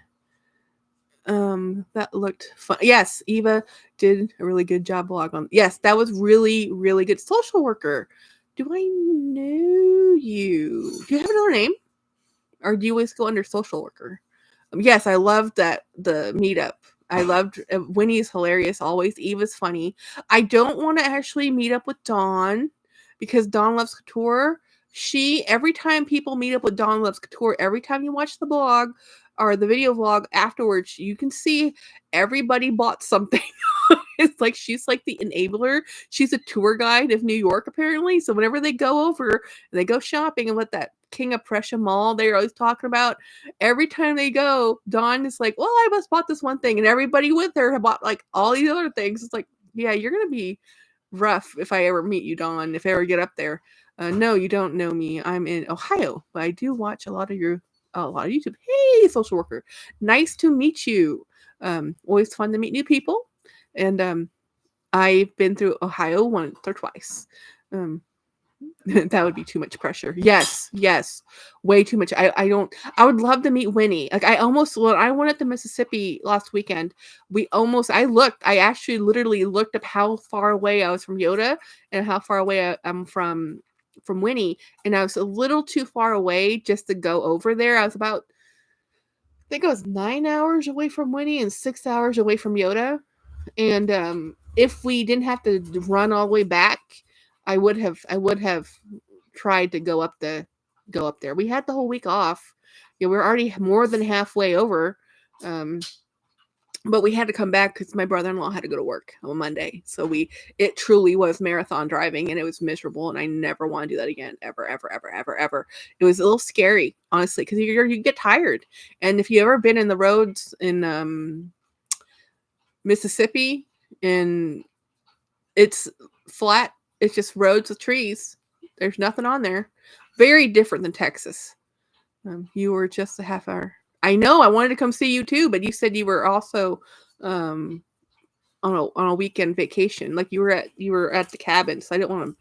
Speaker 1: That looked fun. Yes, Eva did a really good job blog on. Yes, that was really, really good. Social worker. Do I know you? Do you have another name? Or do you always go under social worker? Yes, I loved the meetup. I loved Winnie's hilarious always. Eva's funny. I don't want to actually meet up with Dawn because Dawn Loves Couture. Every time people meet up with Dawn Loves Couture, every time you watch the blog or the video vlog afterwards, you can see everybody bought something. It's like she's like the enabler. She's a tour guide of New York, apparently. So whenever they go over and they go shopping and what that King of Prussia mall they're always talking about, every time they go, Dawn is like, well, I just bought this one thing. And everybody with her have bought like all these other things. It's like, yeah, you're going to be rough if I ever meet you, Dawn, if I ever get up there. No, you don't know me. I'm in Ohio, but I do watch a lot of YouTube. Hey, social worker. Nice to meet you. Always fun to meet new people. And I've been through Ohio once or twice. That would be too much pressure. Yes, way too much. I would love to meet Winnie. Like when I went to Mississippi last weekend, I actually literally looked up how far away I was from Yoda and how far away I'm from Winnie, and I was a little too far away just to go over there. I was about, I think I was 9 hours away from Winnie and 6 hours away from Yoda. And if we didn't have to run all the way back, I would have tried to go up there. We had the whole week off. We're already more than halfway over. Um, but we had to come back because my brother-in-law had to go to work on Monday. So it truly was marathon driving, and it was miserable, and I never want to do that again, ever, ever, ever, ever, ever. It was a little scary, honestly, because you get tired. And if you ever been in the roads in Mississippi, and it's flat, it's just roads with trees. There's nothing on there. Very different than Texas. You were just a half hour. I know. I wanted to come see you too, but you said you were also um, on a weekend vacation. Like you were at the cabin. So I didn't want to.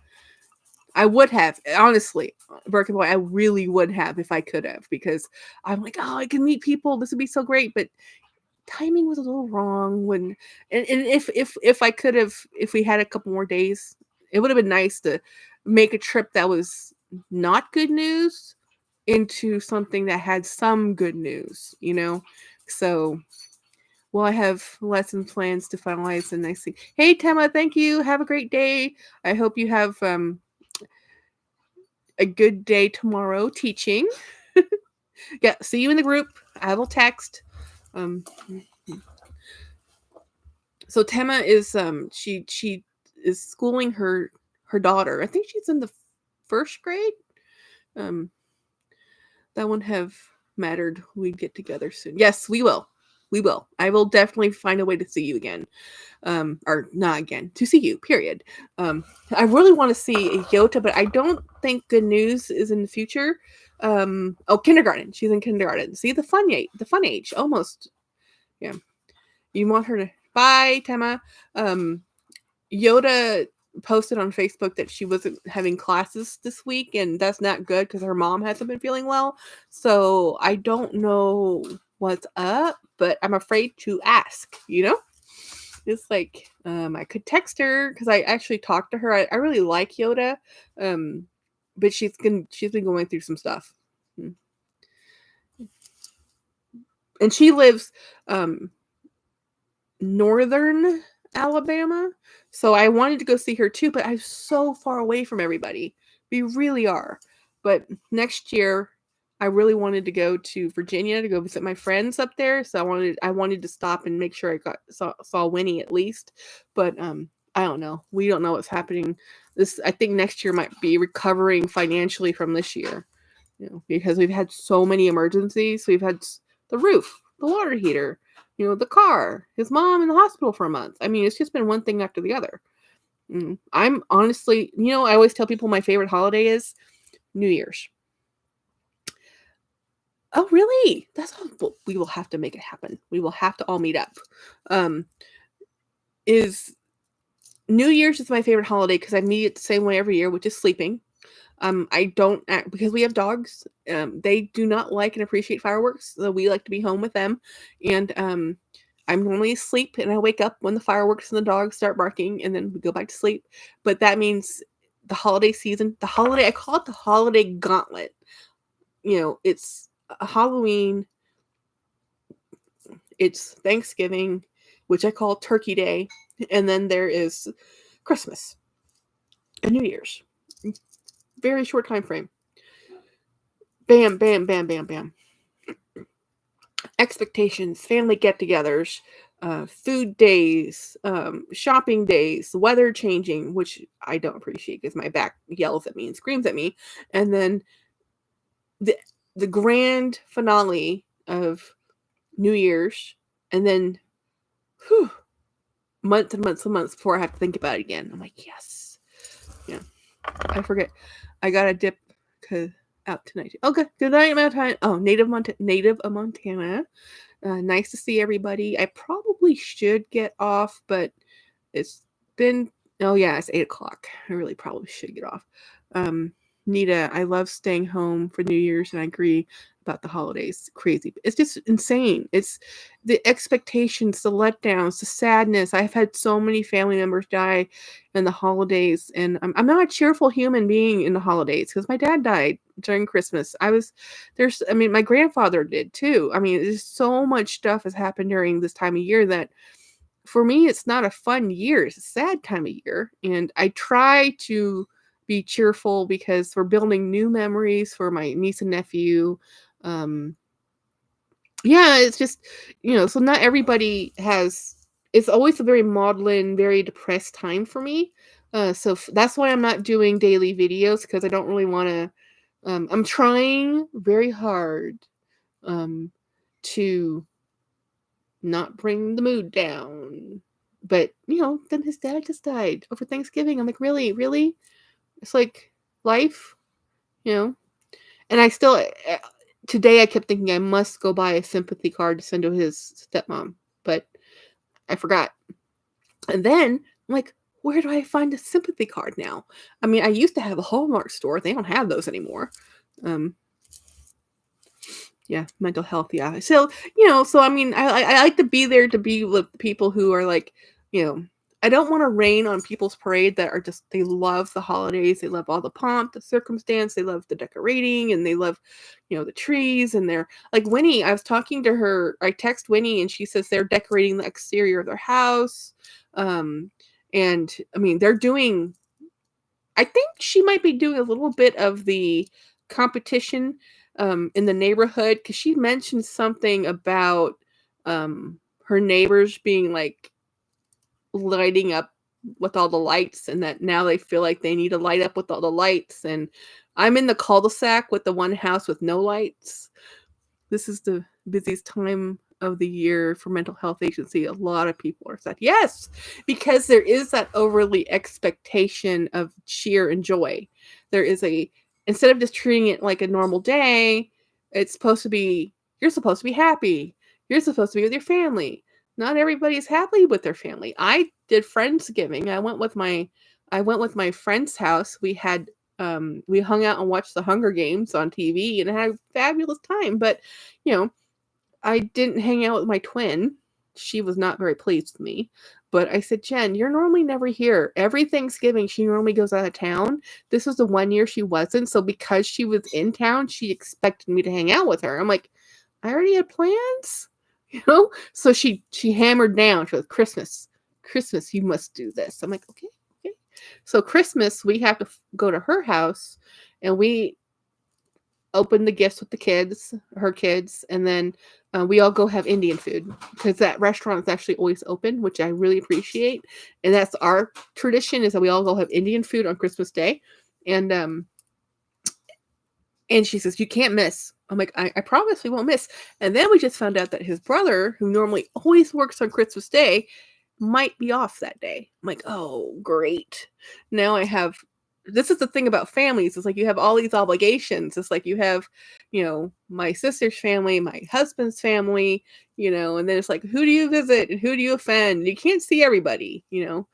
Speaker 1: I would have, honestly, Broken Boy. I really would have if I could have, because I'm like, oh, I can meet people. This would be so great. But timing was a little wrong when, and if I could have, if we had a couple more days, it would have been nice to make a trip that was not good news into something that had some good news, So, well, I have lesson plans to finalize the next thing. Hey, Tema, thank you. Have a great day. I hope you have a good day tomorrow teaching. Yeah, see you in the group. I will text. Um, so Tema is she is schooling her daughter. I think she's in the first grade. That wouldn't have mattered. We'd get together soon. Yes, we will. We will. I will definitely find a way to see you again. Or not again, to see you, period. I really want to see Yota, but I don't think good news is in the future. Kindergarten. She's in kindergarten. See, the fun age, almost. Yeah. You want her to, bye, Tema. Yoda posted on Facebook that she wasn't having classes this week, and that's not good because her mom hasn't been feeling well. So I don't know what's up, but I'm afraid to ask, It's like I could text her because I actually talked to her. I really like Yoda, but she's been going through some stuff, and she lives northern Alabama. So I wanted to go see her too, but I'm so far away from everybody. We really are. But next year, I really wanted to go to Virginia to go visit my friends up there. So I wanted to stop and make sure I saw Winnie at least. But I don't know. We don't know what's happening. I think next year might be recovering financially from this year. Because we've had so many emergencies. We've had the roof, the water heater, the car, his mom in the hospital for a month. I mean, it's just been one thing after the other. I'm honestly, I always tell people my favorite holiday is New Year's. Oh, really? That's all. Well, we will have to make it happen. We will have to all meet up. Is New Year's is my favorite holiday because I meet it the same way every year, which is sleeping. I don't act because we have dogs. They do not like and appreciate fireworks, so we like to be home with them. And I'm normally asleep, and I wake up when the fireworks and the dogs start barking, and then we go back to sleep. But that means the holiday season, I call it the holiday gauntlet. It's Halloween, it's Thanksgiving, which I call Turkey Day, and then there is Christmas and New Year's. Very short time frame. Bam, bam, bam, bam, bam. Expectations, family get-togethers, food days, shopping days, weather changing, which I don't appreciate because my back yells at me and screams at me, and then the grand finale of New Year's, and then months and months and months before I have to think about it again. I'm like, yes. Yeah. I forget. I got a dip out tonight. Okay. Good night, Montana. Oh, native of Montana. Nice to see everybody. I probably should get off, but it's been, it's 8:00. I really probably should get off. Nita, I love staying home for New Year's, and I agree about the holidays. Crazy. It's just insane. It's the expectations, the letdowns, the sadness. I've had so many family members die in the holidays, and I'm not a cheerful human being in the holidays because my dad died during Christmas. My grandfather did too. I mean, there's so much stuff has happened during this time of year that for me, it's not a fun year. It's a sad time of year. And I try to be cheerful because we're building new memories for my niece and nephew. Um, yeah, it's just, so not everybody has, it's always a very maudlin, very depressed time for me. That's why I'm not doing daily videos because I don't really want to. I'm trying very hard um, to not bring the mood down. But, then his dad just died over Thanksgiving. I'm like, really? Really? It's like life, you know? And I still, today I kept thinking I must go buy a sympathy card to send to his stepmom, but I forgot. And then I'm like, where do I find a sympathy card now? I mean, I used to have a Hallmark store. They don't have those anymore. Yeah, mental health. Yeah. So I mean, I like to be there to be with people who are like, you know, I don't want to rain on people's parade that are just, they love the holidays, they love all the pomp, the circumstance, they love the decorating, and they love, the trees, and they're like Winnie. I was talking to her. I text Winnie, and she says they're decorating the exterior of their house, and I mean they're doing. I think she might be doing a little bit of the competition in the neighborhood because she mentioned something about her neighbors being like lighting up with all the lights, and that now they feel like they need to light up with all the lights. And I'm in the cul-de-sac with the one house with no lights. This is the busiest time of the year for mental health agency. A lot of people are sad. Yes, because there is that overly expectation of cheer and joy. There is instead of just treating it like a normal day, it's supposed to be, you're supposed to be happy. You're supposed to be with your family. Not everybody's happy with their family. I did Friendsgiving. I went with my friend's house. We hung out and watched the Hunger Games on TV and had a fabulous time. But, you know, I didn't hang out with my twin. She was not very pleased with me. But I said, Jen, you're normally never here. Every Thanksgiving, she normally goes out of town. This was the one year she wasn't. So because she was in town, she expected me to hang out with her. I'm like, I already had plans, So she hammered down. She was Christmas, you must do this. I'm like, okay, okay. So Christmas, we have to go to her house, and we open the gifts with her kids, and then we all go have Indian food because that restaurant is actually always open, which I really appreciate. And that's our tradition, is that we all go have Indian food on Christmas Day. And she says, you can't miss. I'm like, I promise we won't miss. And then we just found out that his brother, who normally always works on Christmas Day, might be off that day. I'm like, oh, great. Now this is the thing about families. It's like you have all these obligations. It's like you have, my sister's family, my husband's family, and then it's like, who do you visit and who do you offend? You can't see everybody, And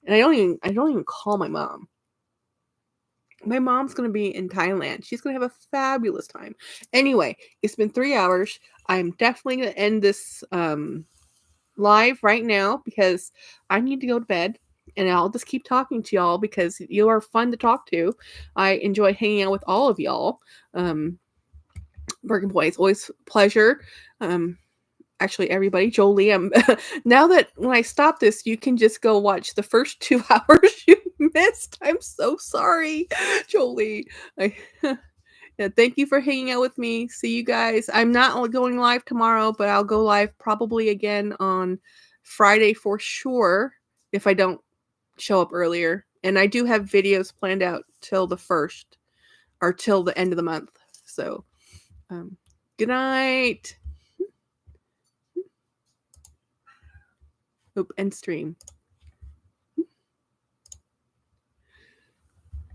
Speaker 1: I don't even call my mom. My mom's going to be in Thailand. She's going to have a fabulous time. Anyway, it's been 3 hours. I'm definitely going to end this live right now because I need to go to bed. And I'll just keep talking to y'all because you are fun to talk to. I enjoy hanging out with all of y'all. Bergen Boy, it's always a pleasure. Actually, everybody, Jolie, now that when I stop this, you can just go watch the first 2 hours you missed. I'm so sorry, Jolie. Yeah, thank you for hanging out with me. See you guys. I'm not going live tomorrow, but I'll go live probably again on Friday for sure if I don't show up earlier. And I do have videos planned out till the 1st or till the end of the month. So, good night. End stream.